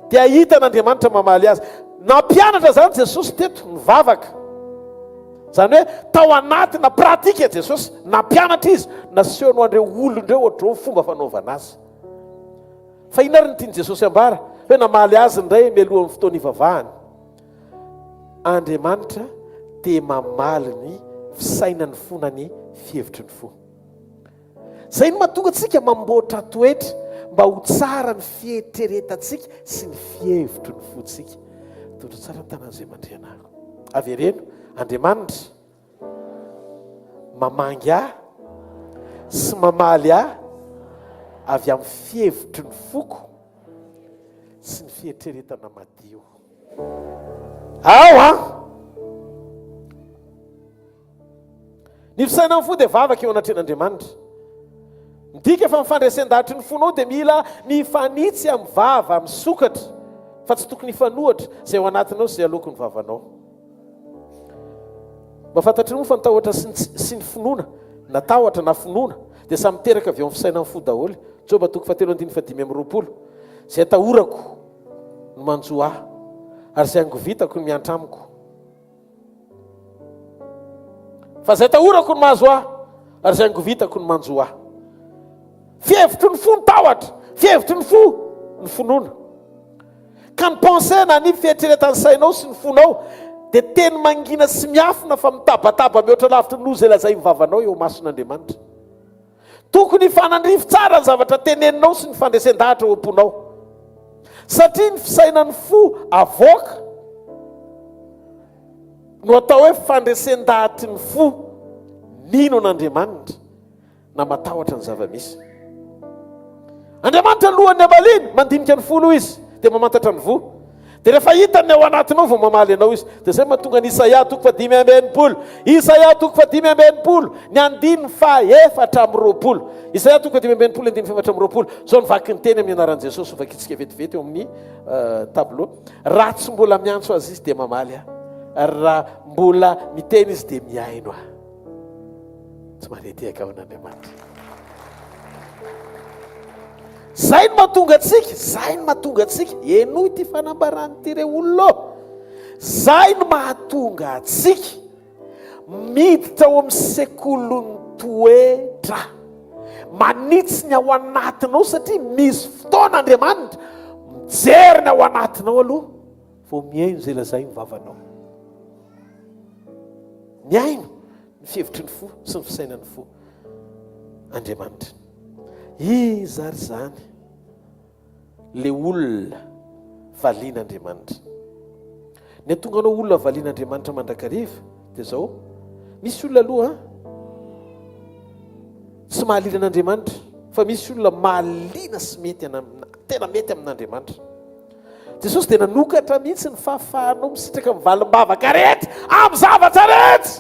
dia hitan'Andriamanitra mamaly azy. Nampianatra zany Jesosy teto mivavaka. Zany hoe tao anatina pratika Jesosy nampianatra izy naseho an'ireo olondreo ohatr'izao fomba fanaovana azy. Fa inona ary ny tiany Jesosy ambara hoe namaly azy indray mialohan'ny fotoana hivavahany. Andriamanitra dia mamaly ny fisainany fona ny fihevitry ny fo. Zay no mahatonga antsika mamboatra toetra mba ho tsara ny fieritreretantsika sy ny fihevitry ny fontsika. Tondro tsara ny tanan'izay mandrianako. Avereno Andriamanitra mamangy ahy sy mamaly ahy avy amin'ny fihevitry ny foko sy ny fieritreretana madio. Ny fisainan'ny fo dia vavaka eo anatren'Andriamanitra. Midika fa mifandresen-dahatry ny fonao dia mila mifanitsy amin'ny vava, misokatra fa tsy tokony hifanohatra izay ao anatinao sy aloky ny vavanao. Mahafantatry moa fa nitahotra sy ny finoana, natahotra na finoana dia samy miteraka avy ao amin'ny fisainan'ny fo daholo. Joba toko 7:5-20. Zay atahorako no manjo ahy ary zay angovitako no miantra amiko. Fa zay atahorako no mahazo ahy ary zay angovitako no manjo ahy. Fihevitry ny fo ny tahotra, fihevitry ny fo ny finoana. Ka ny pensée na ny fieritreretan'ny sainao sy ny fonao dia teny mangina sy miafina fa mitabataba mihoatra lavitra no zay lazay mivavanao eo mason'Andriamanitra. Tokony fanandrify tsara ny zavatra teneninao sy ny fandresen-dahatra eo am-ponao, satria ny fisainan'ny fo avoaka no atao hoe fandresen-dahatry ny fo nino an'Andriamanitra na matahotra ny zava-misy. Andriamanitra alohan'ny amaliny mandinika ny folo izy dia mamantatra ny vo, dia rehefa hitany ao anatinao vao mamaly anao izy. Dia zay mahatonga ny Isaia 5:5, Isaia 5:5, ny andiny fa 4:20, Isaia 5:5, andiny 4:20. Zao nivaky ny teny amin'ny anaran'i Jesosy, ovakitsika vetivety eo amin'ny tableau. Raha tsy mbola miantso azy izy dia mamaly raha mbola miteny izy dia miaino tsy manetiaka ao n'Andriamanitra. Zay no mahatonga antsika, zay no mahatonga antsika eno ity fanambarany ity reo olona. Zay no mahatonga antsika miditra ao amin'ny sekolon'ny toetra, manitsy ny ao anatinao, satria misy fotoan'Andriamanitra mijery ny ao anatinao aloha vao miaino zay lazay mivavanao, miaino ny fihevitry ny fo sy ny fisainan'ny fo Andriamanitra. Izy ary zany le olona valian'Andriamanitra. Ny atonga anao olona valian'Andriamanitra mandrakariva dia zao, misy olona aloha tsy mahaliana an'Andriamanitra, fa misy olona mahaliana sy mety tena mety amin'Andriamanitra. Jesosy dia nanokatra mihitsy ny fahafahanao misitraka mivalim-bavaka rehetra amin'ny zavatra rehetra,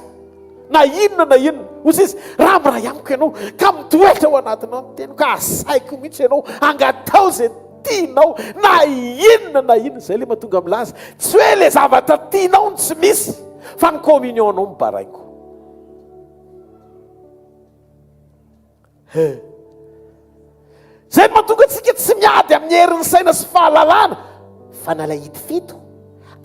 na inona na inona. Ozy izy raha miray amiko ianao ka mitoetra ao anatinao ny teny ka asaiko mihitsy ianao angatao zay tianao na inona na inona. Zay le mahatonga milaza tsy hoe le zavatra tianao ny tsy misy, fa ny communion anao mibaraingo. Zay mahatonga antsika tsy miady amin'ny herin'ny saina sy fahalalana, fa nalahidy fito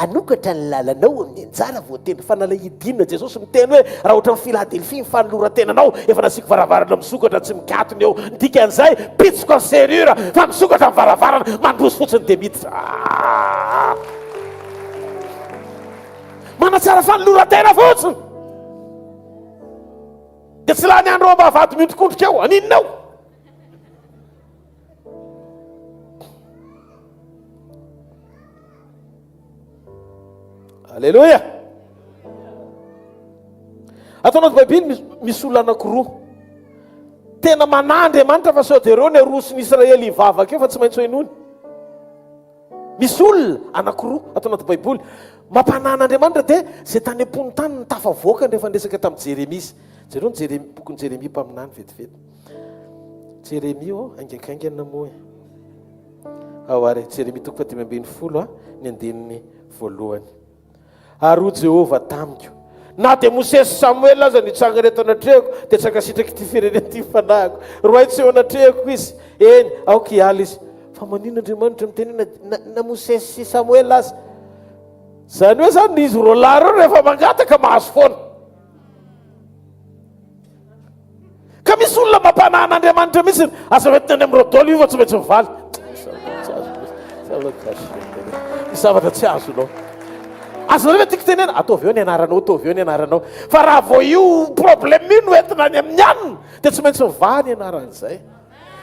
anokatra ny lalanao amin'ny anjara voateny fa nalahidy inona. Jesosy miteny hoe raha ohatra ny Filadelfia ny fanoloran-tenanao efa nasiko varavarana misokatra tsy mikatony eo, ndika an'izay pitsiko ny serura fa misokatra ny varavarana mandroso fotsiny dia miditra. Manatsara fanoloran-tena fotsiny dia tsy laha ny andro ambavady miondrikondrika eo aninonao. Alleluia. Atao anaty Baibily misy olona anankiroa tena manandriamanitra fa sao dia ireo ny arosony Israely hivavaka eo fa tsy maintsy hoenony. Misy olona anankiroa atao anaty Baiboly mampanan'Andriamanitra dia zay tany am-pony tany ny tafavoaka rehefa ndresaka tamin'ny Jeremia. Jereo ny boky ny Jeremia mpaminany vetivety. Jeremia aingaikaingana moa ao ary Jeremia 5:10 ny andininy voalohany. Ary ho Jehovah tamiko, na dia Mose sy Samuel aza nitsanga reto anatrehako dia tsy ankasitraka ity firenena ity fanahiko, roay tsy eo anatrehako izy, eny aoka hiala izy. Fa manino Andriamanitra miteny na Mose sy Samuel aza, zany hoe zany izy roa lahy reo rehefa mangataka mahazo foana. Ka misy olona mampanan'Andriamanitra mihitsy, asa hoentina any amin'ny rodolo io fa tsy maintsy mivaly. Zavatra tsy azonao. Azo rehefa tiako tenena ataovy eo ny anaranao, ataovy eo ny anaranao, fa raha vao io problème io no entina any amin'ny anina dia tsy maintsy mivaha ny anaran'izay,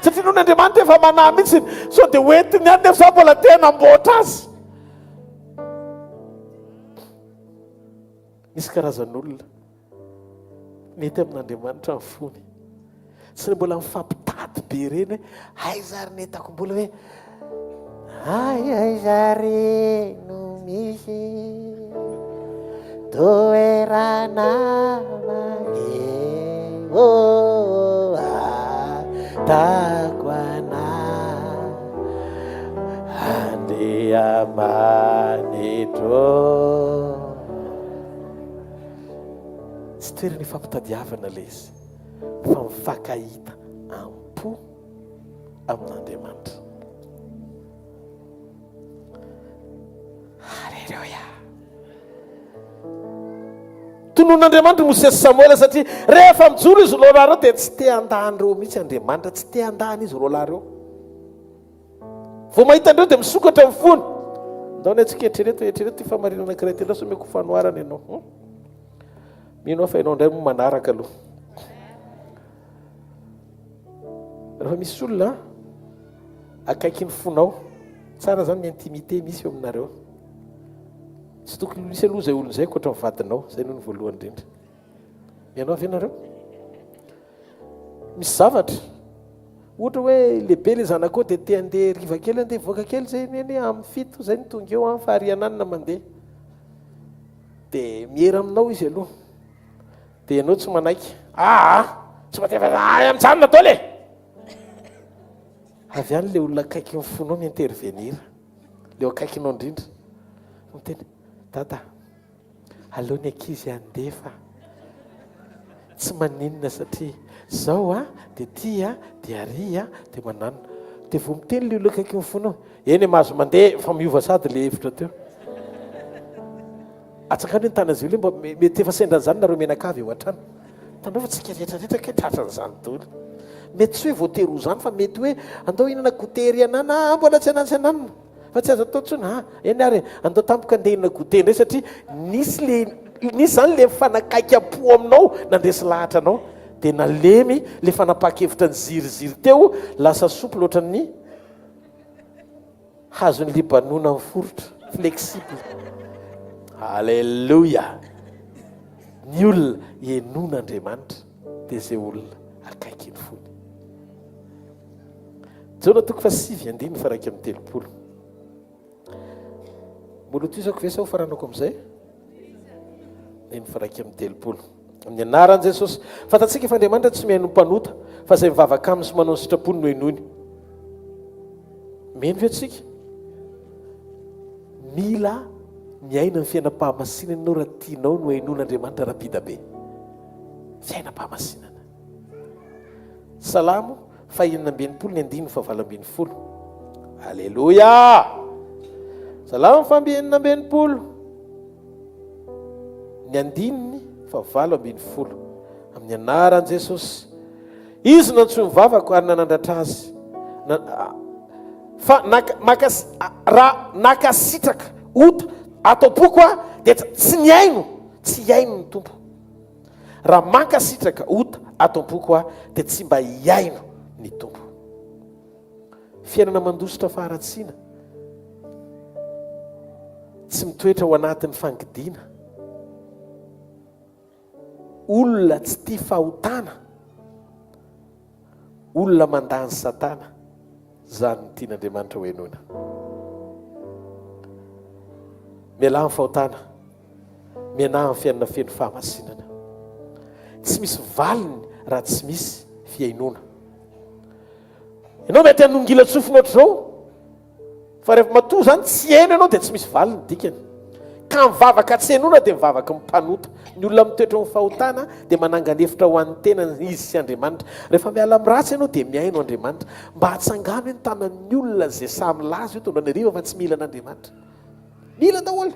satria noho ny Andriamanitra efa manahy mihitsy sao dia hoentiny any nefa mbola tena amboatra azy. Misy karazan'olona mety amin'Andriamanitra ny fony, tsy mbola mifampitady be reny hoe ay zary netako mbola hoe ay zary no misy toerana magnevo atako ana andeha manitro. Tsy toerana fampitadiavana le izy fa mifankahita ampo amin'Andriamanitra. Halleluja. Tonon'Andriamanitra Mose sy Samuel satria rehefa mijoro izy roa lahy reo dia tsy te handahany reo mihitsy Andriamanitra, tsy te handahany izy roa lahy reo. Vao mahita andreo dia misokatra amin'ny fony ndao ny atsika eritrereto famarinana anankiray ty laso meko fanoarana ianao mino fa ianao indray mo manaraka aloha rehefa misy olona akaiky ny fonao tsara zany ny intimité misy eo aminareo tsy tokony misy aloha zay olona zay koatra mivadinao zay noho ny voalohany indrindra mianao avy ianareo misy zavatra ohatra hoe lehibe le zanakao dia te andeha riva kely andeha voaka kely zay neny amin'ny fito zay ny tonga eo a fa ariananina mandeha dia miera aminao izy aloha dia ianao tsy manaiky tsy matefa aminjanona tao le avy any le olona akaiky mifonao miintervenir leo akaikinao indrindra miteny dada aleo ny ankizy andefa tsy maninona satria zao dia tia dia aria dia mananona dia vo miteny le olona akaiky mifonao eny mahazo mandeha fa miova sady le hevitra teo atsakany hoe nytana azy le mba mety efa sendran'izany nareo menakavy eo an-trano tanao fa tsika rehetrarehetra ke tratran'izany dolo mety tsy hoe voatery ho zany fa mety hoe andao hinana gotery anana mbola tsy anantsy ananina fa tsy azo atao ntsony eny ary andao tampoka andeha hinana gote indray satria nisy zany le mifanakaiky-po aminao nandresy lahatra anao dia nalemy le fanapa-kevitra ny ziriziry teo lasa sopo loatra ny hazony libanona amin'ny forotra flexible alleloia ny olona enon'Andriamanitra dia zay olona akaiky ny fony jaona toko fa 9 fa raiky amin'ny 3 mbola toizako ve sa ho faranako amin'izay iny fa raiky amin'ny 3 amin'ny anaran' Jesosy fantatsika fa Andriamanitra tsy mihaino mpanota fa zay mivavaka aminy sy manao ny sitrapony no enony meno ve atsika mila miaina ny fiainam-pahamasinana anao raha tianao no hainon'Andriamanitra rapida be fiainam-pahamasinana salamo fa 9:20 alleluia salamo fa 9:20 ny 9:20 amin'ny anaran' Jesosy izy nantsoy mivavaka ary nanandratra azy fa raha nakasitraka ota atao boko dia tsy miaino ny tompo raha mankasitraka ota atao boko dia tsy mba hiaino ny tompo fiainana mandositra faharatsiana tsy mitoetra ho anatin'ny fangidiana olona tsy tia fahotana olona mandany satana zany ny tian'Andriamanitra ho hainoana miala amin'ny fahotana miana amin'ny fiainana feno fahamasinana tsy misy valiny raha tsy misy fiainona ianao mety hanongila tsofina ohatr'izao fa rehefa matoa zany tsy haino ianao dia tsy misy valiny dikany ka mivavaka tsy hainona dia mivavaka mimpanota ny olona mitoetra amin'ny fahotana dia mananganefitra ho an'ny tena izy sy Andriamanitra rehefa miala amin'ny ratsy ianao dia miaino Andriamanitra mba hatsangano hoe ny tanan'ny olona zay samy lazy io tondra nyariva fa tsy mila an'Andriamanitra mila daholo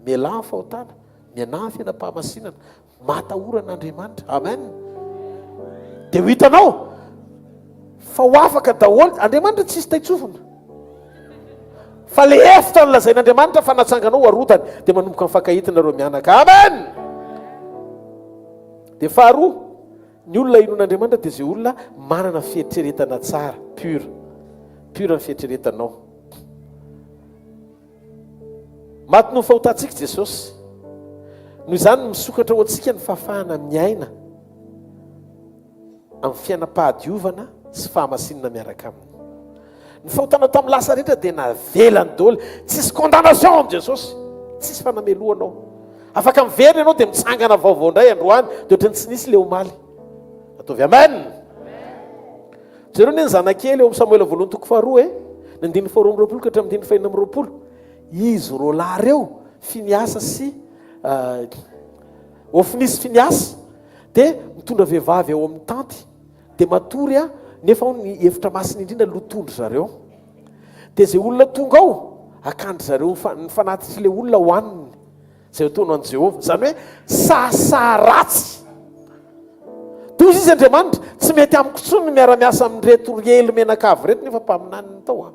miala amin'ny fahotana miana amin'ny fiainam-pahamasinana matahoran'Andriamanitra amen dia ho hitanao fa ho afaka daholo Andriamanitra tsisy taitsofina fa le efitra nylazain'Andriamanitra fa natsanganao arotany dia manomboka mifankahitana reo mianaka amen dia faharoa ny olona inon'Andriamanitra dia zay olona manana fietreretana tsara pura ny fietreretanao maty no fahotantsika Jesosy noho izany misokatra ho antsika ny fahafahana miaina amin'ny fiainam-pahadiovana sy fahamasinana miaraka aminy ny fahotana tamin'ny lasa rehetra dia navelany daholo tsisy condamnation Jesosy tsisy fanameloanao afaka miverina ianao dia mitsangana vaovao indray androany dia ohatrany tsy nisy le omaly ataovy amen jereo ny zanakely eo amin'ny Samuela 2:2 ny 9:20 ka hatramin'ny 9:20 izy ro lahy reo Finiasa sy Ofnisy Finiasa dia mitondra vehivavy ao amin'ny tanty dia matory nefa ny hevitra masina indrindra lotondry zareo dia zay olona tonga ao akandry zareo ny fanatitry le olona hoaniny zay ataonao an' Jehova zany hoe sasaratsy toy izy Andriamanitra tsy mety amiko tsony ny miara-miasa amin'ny reto ely menakavy reto nefa mpaminaniny tao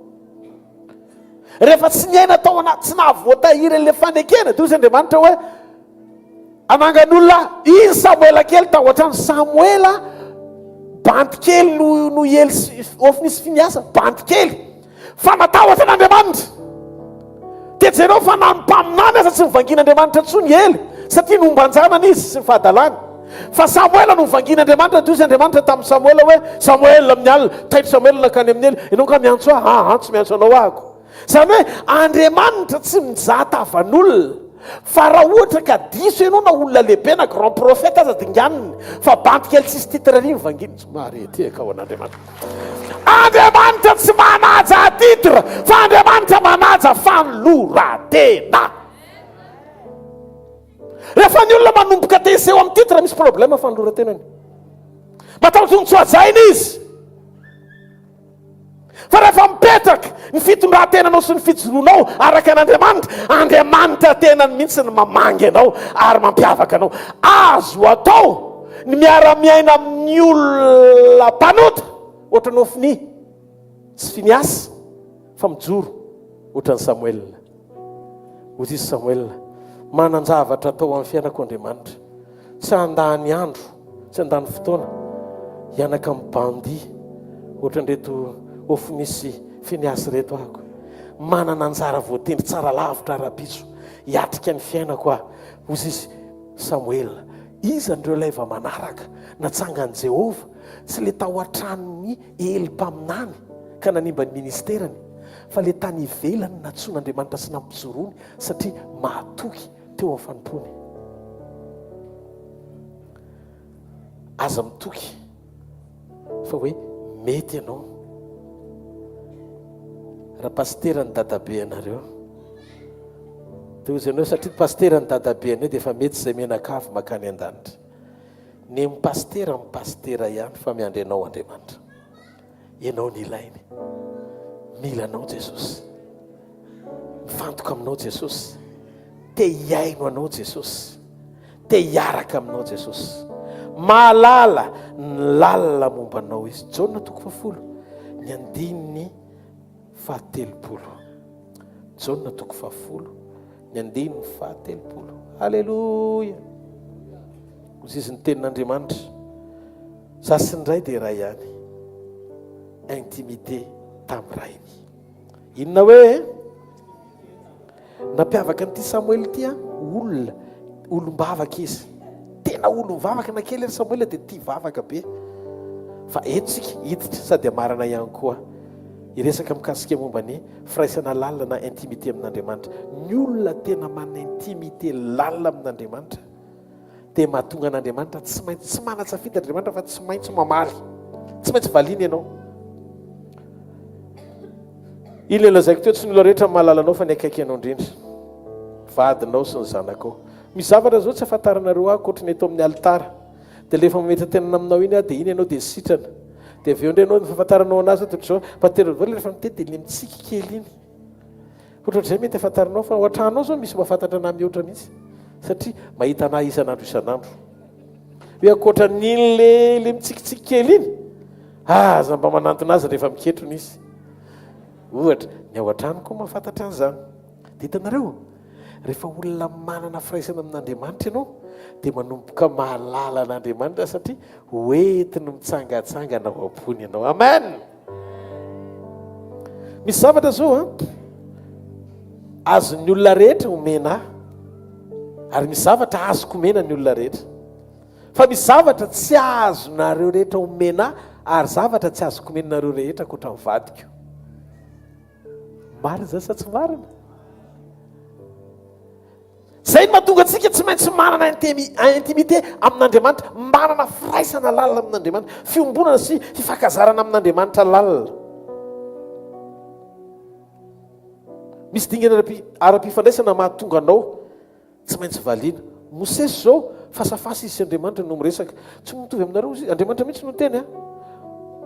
rehefa tsy niaina tao anaty tsy nahavoatahiry an'le fanekena de ozy Andriamanitra hoe anangan'olona izy Samoela kely tao ohatrany Samoela banty kely no ely ofinisy finiasa banty kely fa matahotra an'Andriamanitra de jereo fa nanompaminany aza tsy mivangin'Andriamanitra tsony ely satria nombanjanana izy sy fahadalana fa Samoela no mivangin'Andriamanitra de ozy Andriamanitra tamin'ny Samoela hoe Samoela amin'ny alina taitra Samoela nakany amin'ny ely ianao ka miantso tsy miantso anao ahako zany hoe Andriamanitra tsy mijata avan'olona fa raha ohatra ka diso ianao na olona lehibe na grand prophète aza dinganiny fa banty kely tsisy titre ry mivanginy tsy mahareteka ao an'Andriamanitra Andriamanitra tsy manaja titre fa Andriamanitra manaja fanoloratena rehefa ny olona manomboka te iseho amin'ny titre misy problème fanoloratenany matahotra ny tsoajaina izy fa rehefa mipetraka ny fitondran-tenanao sy ny fijoroanao araka an'Andriamanitra Andriamanitra tenany mihitsy ny mamangy anao ary mampiavaka anao azo atao ny miara-miaina amin'ny olona mpanota ohatra ny ofiny tsy finiasa fa mijoro ohatran'ny Samoela ozy izy Samoela manan-javatra atao amin'ny fiainako Andriamanitra tsy handany andro tsy handany fotoana hianaka amin'ny bandi ohatran'reto ofinisy finiasy reto ahako manana anjara voatendry tsara lavitra ara-pitso hiatrika ny fiainako ozy izy Samoela izy andreo laiva manaraka natsangan'i Jehova tsy le tao an-tranony eli-mpaminany ka nanimba ny ministerany fa le tany ivelany natson'Andriamanitra sy nampizorony satria mahatoky teo amin'ny fanompony aza mitoky fa hoe mety ianao raha pastera ny dadabe anareo dia ozy ianao satria pastera ny dadabe anao dia efa mety izay menakavy makany an-danitra ny mipastera ihany fa miandry anao Andriamanitra ianao ny ilainy mila anao Jesosy mifantoka aminao Jesosy te hiaino anao Jesosy te hiaraka aminao Jesosy mahalala ny lalina momba anao izy Jaona 10 ny andininy 17 Jaona 10 ny andininy 17 Alleluia ozy izy ny tenin'Andriamanitra zasindray dia raha ihany intimité tamin'ny rainy inona hoe nampiavaka n'ity Samoely ity olona olombavaka izy tena olombavaka na kely Samoela dia tia vavaka be fa etsika hiditra sady amarana ihany koa iresaka mikasika momba ny firaisana lalina na intimité amin'Andriamanitra ny olona tena mana intimité lalina amin'Andriamanitra dia mahatonga an'Andriamanitra tsy maintsy tsy manatsafidy Andriamanitra fa tsy maintsy mamaly tsy maintsy valiana ianao ilay lazaiko teo tsy ny olona rehetra mahalalanao fa ny akaiky ianao indrindra vadinao sy ny zanakao misy zavatra zao tsy afantaranareo ako ohatry ny eto amin'ny altara dia lefa mametra tenana aminao iny dia iny ianao dia sitrana dia avy eo indray ianao fafantaranao anazy ohatr'izao patera vola rehefa mitety dia ny mitsika kely iny ohatr'izay mety afantaranao fa ohatranao zao misy mahafantatra anahy mihoatra mihitsy satria mahita anahy isan'andro isan'andro hoe akoatra n'iny le mitsikitsiky kely iny aza mba manantona azy rehefa miketrony izy ohatra ny ao an-trano koa mahafantatra an'izany dia hitanareo rehefa olona manana firaisana amin'Andriamanitra ianao dia manomboka mahalala an'Andriamanitra satria hoentiny mitsangatsangana ao am-pony ianao amen misy zavatra zao azon'ny olona rehetra omena ary misy zavatra azoko omena ny olona rehetra fa misy zavatra tsy azonareo rehetra omena ary zavatra tsy azoko omenareo rehetra akoatra mivadiko marina zany sa tsy marina zay ny mahatonga antsika tsy maintsy manana intimité amin'Andriamanitra manana firaisana lalina amin'Andriamanitra fiombonana sy fifankazarana amin'Andriamanitra lalina misy dingana ara-pifandraisana mahatonga anao tsy maintsy valiana Mosesy zao fasafasy izy sy Andriamanitra no miresaka tsy mitovy aminareo izy Andriamanitra mihitsy no teny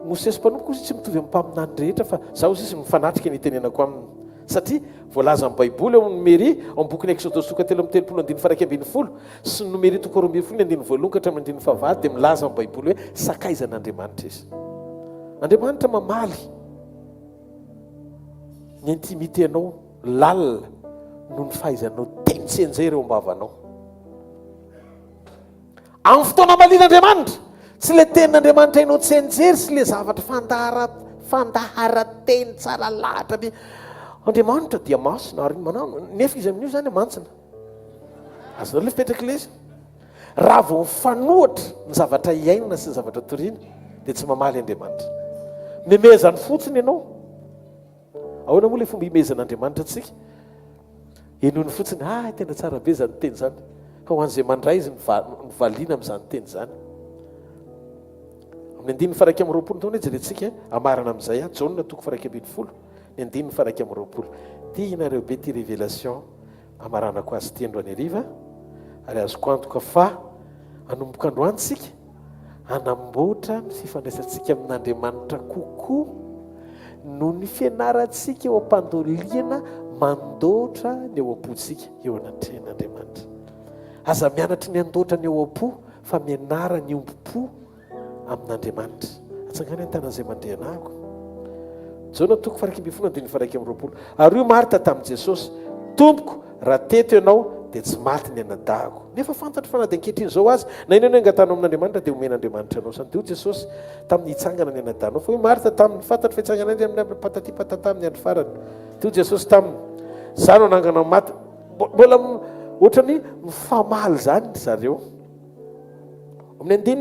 Mosesy mpanompo izy tsy mitovy amin'ny mpaminany rehetra fa zaho izy mifanatrika ny tenenako aminy satria voalaza amin'ny baiboly ao numéri ao boky ny Exodus 3:30 sy numéri 2:20 ka hatramin'ny 9 dia milaza amin'ny baiboly hoe sakaizan'Andriamanitra izy Andriamanitra mamaly ny intimité-nao lalina noho ny fahaizanao teny tsy enjery eo am-bavanao. Amin'ny fotoana malian'Andriamanitra tsy le tenin'Andriamanitra hainao tsy enjery sy le zavatra fandaharan-teny tsara lahatra be. Andriamanitra dia masina ary manao nefa izy amin'io zany amantsina. Azonao le fipetraka le izy. Raha vao mifanohitra ny zavatra iainana sy ny zavatra toriana dia tsy mamaly Andriamanitra. Memezany fotsiny ianao. Ahoana moa le fomba imezan'Andriamanitra antsika? Enoiny fotsiny, tena tsara be zany teny zany. Fa ho an'izay mandray izy mivaliana amin'izany teny zany. Amin'ny 9:20 taona jerentsika amarana amin'izay Jaona 9:20. Ny 9:20. Tia ianareo be ty révélation amaranako azy ty androany hariva ary azoko antoka fa hanomboka androany tsika hanamboatra ny fifandraisantsika amin'Andriamanitra kokoa noho ny fianarantsika eo am-pandoliana mandoatra ny eo am-pontsika eo anatrehan'Andriamanitra. Aza mianatra ny andoatra ny eo am-po fa mianara ny ombom-po amin'Andriamanitra. Atsangany an-tanan'izay mandeha anahako. Jaona 9:20. Ary io marita tamin'i Jesosy, tompoko raha teto ianao dia tsy maty ny anadahako. Nefa fantatra fa na dia ankehitriny izao azy na inona angatano amin'Andriamanitra dia omen'Andriamanitra anao. Sany dia Jesosy tamin'ny hitsangana ny anadahanao. Fa io marita tamin'ny fantatra fa hitsangana izy amin'ny patati patata amin'ny andro farany. Dia Jesosy taminy zany anangana maty. Mbola ohatrany mifamaly zany zareo. Amin'ny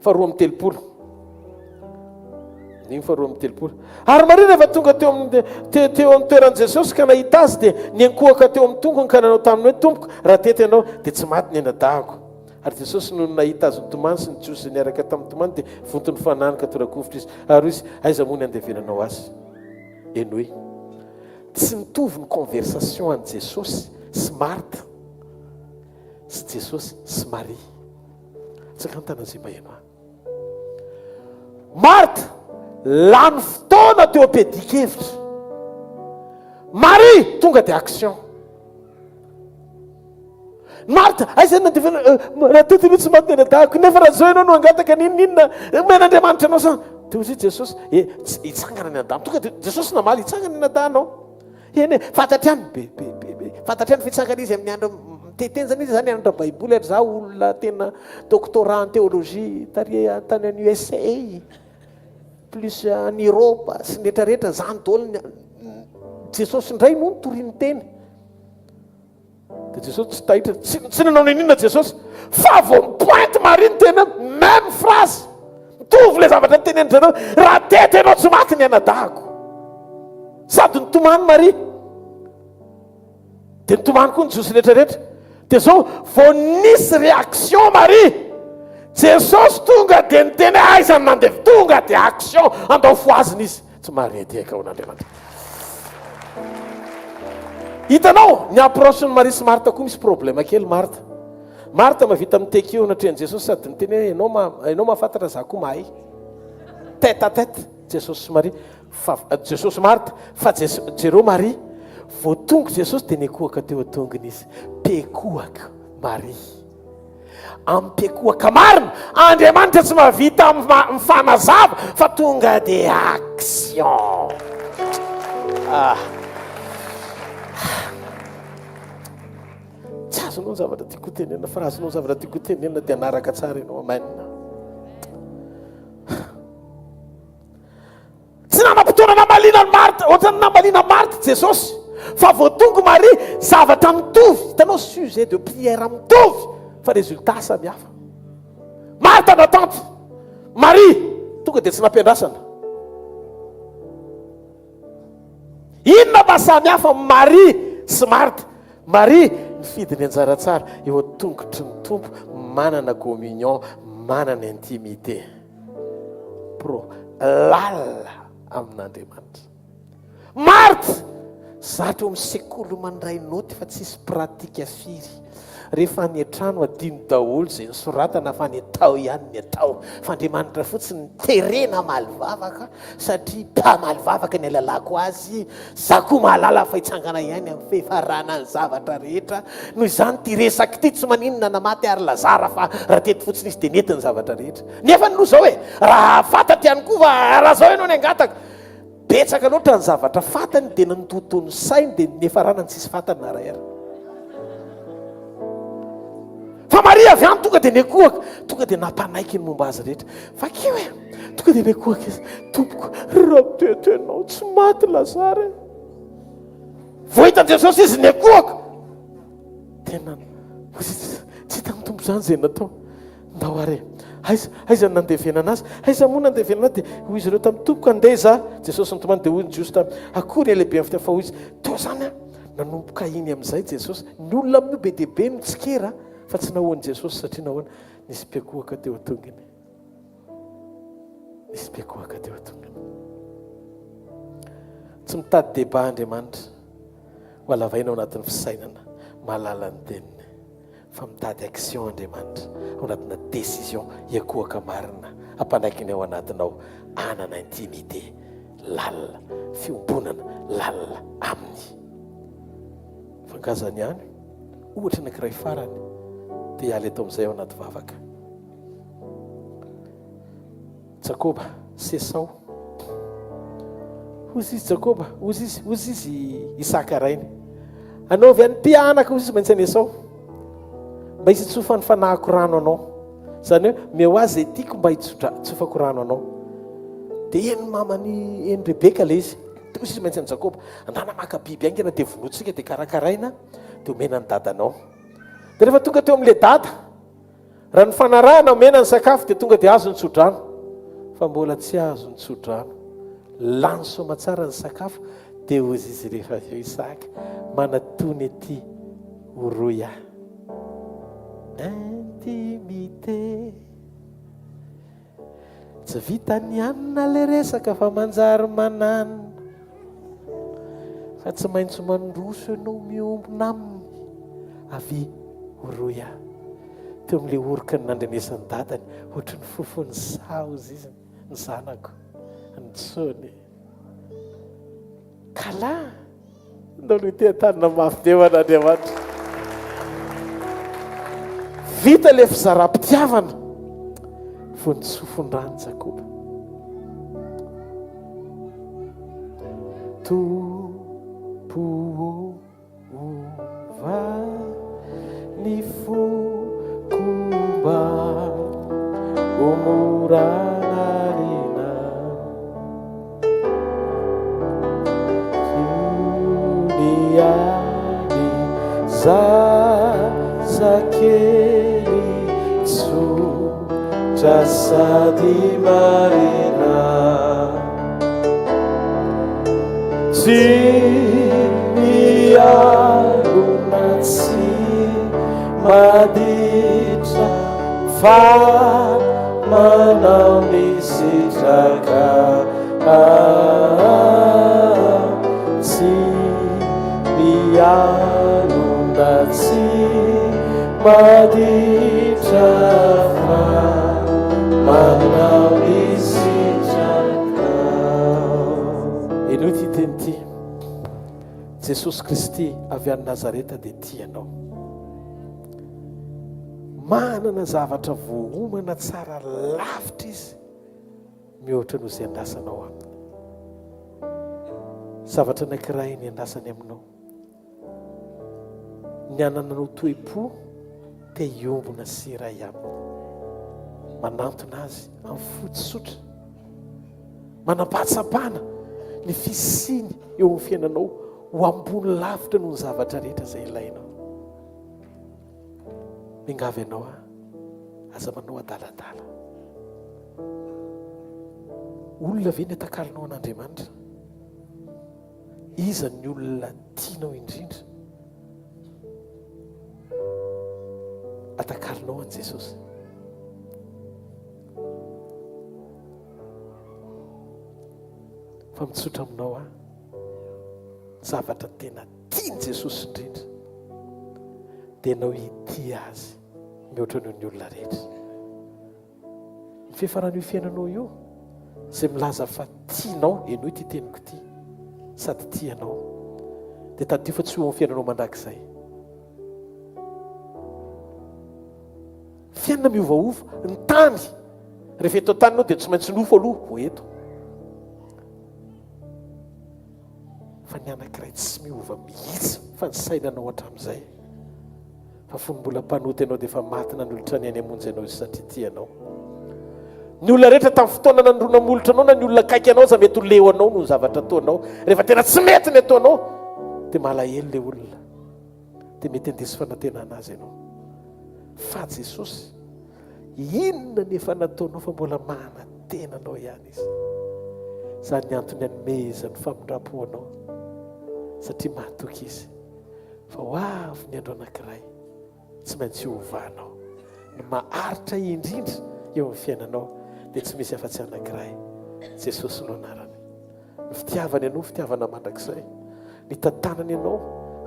9:30. Ary Maria rehefa tonga teo amin'ny toeran'i Jesosy ka nahita azy dia niankohaka teo amin'ny tongony ka nanao taminy hoe tompoko raha teto ianao dia tsy maty ny anadahako. Ary Jesosy no nahita azy nitomany sy nijosy niaraka tamin'ny tomany dia vontony fanany ka torakovitra izy. Ary izy aiza moa ny andevenanao azy? Eny hoe tsy mitovy ny conversation an'i Jesosy sy Marta sy Jesosy sy Maria. Tsaka an-tanan'izay maheno ahy. Marta lany fotoana teo am-piadian-kevitra. Marie tonga dia action. Marta aiza raha tetiny tsy maty ny anadahako nefa raha zao ianao no angataka ninina men'Andriamanitra anao sa teo izy Jesosy hitsangana ny anadahanao. Tonga dia Jesosy namaly hitsangana ny anadahanao. Eny fantatra ihany be fantatra ihany fitsangana izy amin'ny andro teteny zany izy zany andro baiboly ary za olona tena doctorat en théologie tany any USA plus en Europe sy rehetrarehetra zany daholo Jesosy indray moa nitoriany teny. Dia Jesosy tsy tahitra tsy nanao ninona Jesosy fa vao mipointe Marie ny tena même phrase mitovy le zavatra ny tenen'ny zareo raha teto ianao tsy maty ny anadahako. Sady nitomany Marie dia nitomany koa ny Jesosy rehetrarehetra. Dia zao vao nisy réaction Marie Jesosy tonga dia niteny aiza ny nandeha tonga dia action andao foaziny izy tsy Marie diaka ao n'Andriamanitra. Hitanao ny approche ny Marie sy Marta koa misy problème kely. Marta mavita miteka eo natrehan'i Jesosy sady niteny hoe ianao mahafantatra za koa mahay tête à tête Jesosy sy Marie Jesosy Marta fa jereo Marie vao tonga Jesosy dia niakohaka teo atongony izy pekohaka Marie ampekohaka marina Andriamanitra tsy mavita mifanazava fa tonga dia action. Tsy azonao ny zavatra tiako tenena fa raha azonao ny zavatra tiako tenena dia anaraka tsara ianao. Amen. Tsy nanam-potoana namaliana Marta ohatrany namaliana Marta Jesosy fa vao tonga Marie zavatra mitovy. Hitanao sujet de prière mitovy fa résultat samihafa. Marta natante Marie tonga dia tsy nampiandrasana. Inona mba samihafa Marie sy Marta? Marie mifidy ny anjara tsara eo an-tongotry ny tompo, manana communion, manana intimité lalina amin'Andriamanitra. Marta zatra eo amin'ny sekolo mandray noty fa tsisy pratika firy. Rehefa ny an-trano adino daholo izay nisoratana fa ny atao ihany ny atao fa Andriamanitra fotsiny terena malivavaka satria mpamalivavaka ny alalako azy za koa mahalala fa hitsangana ihany amin'ny fifarana ny zavatra rehetra. Noho izany ty resaka ty tsy maninona namaty ary Lazara fa raha teto fotsiny izy dia nety ny zavatra rehetra. Nefa no zao hoe raha fantatry ihany koa fa raha zao ianao ny angataka betsaka loatra ny zavatra fatany dia nantotony sainy dia nefaranany tsisy fatany narahera. Fa Maria avy any tonga dia nekoaka, tonga dia nampanaiky ny momba azy rehetra. Fa keo e, tonga dia nekoaka izy, tompoko, raha toetoenao tsy maty Lazara. Vao hitan Jesosy izy nekoaka. Tena tsy hitany tompo zany zay natao. Ndao are, aiza nandevena anazy, aiza moa nandevena anazy, dia hoy izy ireo tamin'ny tompoko andeha za. Jesosy nytomany dia hoy ny jiosy tamin'ny akory lehibe amin'ny fitafao izy. Teo zany a, nanomboka iny amin'izay Jesosy. Ny olona amin'io be dia be mitsikera, fa tsy nahoan'i Jesosy satria nahoana nisy mpiakohaka teo atongany. Nisy mpiakohaka teo atongany. Tsy mitady débat Andriamanitra ho alavaina ao anatin'ny fisainana mahalala ny teniny, fa mitady action Andriamanitra ao anatina décision hiakohaka marina hampanaikiny ao anatinao, anana intimité, lalina fiombonana, lalina aminy. Fankazany ihany ohatra anankiray farany dia hialy eto amin'izay ao anaty vavaka. Jakoba sy Esau, ozy izy Jakoba, ozy izy Isaka rainy. Anao avy any mpianaka ozy izy maintsy any Esau, mba hisy tsofany fanahako rano anao. Zany hoe meo azy zay tiako mba hitsofako rano anao. Dia eny mamany eny Rebeka le izy, ozy izy maintsy any Jakoba, andana maka biby aingana dia vonotsika dia karakaraina dia omena ny dadanao. Dia rehefa tonga teo amin'ilay dada, raha ny fanarahana omena ny sakafo dia tonga dia azo ny tsodrano. Fa mbola tsy azo ny tsodrano, lany soma tsara ny sakafo. Dia ozy izy rehefa avy eo Isaka, manatony ety oroy aho, intimité. Tsy vitany anina le resaka fa manjary manana, fa tsy maintsy mandroso ianao miombona aminy. Avy oroy aho. Teo amin'ilay oroka ny nandrenesany dadany, ohatry ny fofony saozy izy, ny zanako, ny tsony. Kala, ndao no te-tanina mafy be ho an'Andriamanitra. Vita le fizaram-pitiavana, vo ny sofon-drano Jakoba. Tompo ova ny fokomba omoranarina kiuniani zazakely tsotra sady marina tsy mialona tsy maditra fa manao ny sitraka tsy mialona tsy maditra fa manao ny sitraka. Eno ty teny ty, Jesosy Kristy avy any Nazareta dia tianao, manana zavatra voahomana tsara lavitra izy mihoatra no izay andasanao aminy. Zavatra anankiray ny andasany aminao, ny anananao toe-po te hiombona sy iray aminy, manantona azy amin'ny fotosotra, manampahatsapana ny fisiny eo amin'ny fiainanao ho ambony lavitra noho ny zavatra rehetra izay ilainao. Mingavy ianao aza manao adaladala. Olona ve ny atakalinao an'Andriamanitra? Iza ny olona tianao indrindra? Atakalinao an' Jesosy. Fa mitsotra aminao zavatra tena tiany Jesosy indrindra dia nao hity azy mihoatra noho ny olona rehetra. Ny fiafaran'io fiainanao io izay milaza fa tianao, eno ity teniko ity, sady tianao, dia tadio fa tsy ho amin'ny fiainanao mandrakizay. Fiainana miovaova, ny tany rehefa eto an-taninao dia tsy maintsy nofo aloha vo eto. fa ny anankiray tsy miova mihitsy fa ny sainanao hatramin'izay fa fony mbola mpanoty ianao dia efa maty nanolotra ny any amonjy ianao izy satria tianao. Ny olona rehetra tamin'ny fotoana nandrona molotra anao na ny olona kaiky anao za mety ho leo anao no ny zavatra ataonao rehefa tena tsy mety ny ataonao dia malahelo ilay olona dia mety handesy fanantenana azy ianao. Fa Jesosy inona nefa nataonao fa mbola manan-tenanao ihany izy. Izany ny antony hanomezany famindram-poanao satria mahatoky izy fa ho avy ny andro anankiray tsy maintsy hovanao ny maharitra indrindra eo amin'ny fiainanao dia tsy misy afa-tsy anankiray Jesosy no anarany. Ny fitiavany ianao fitiavana mandrakizay, ny tantanany ianao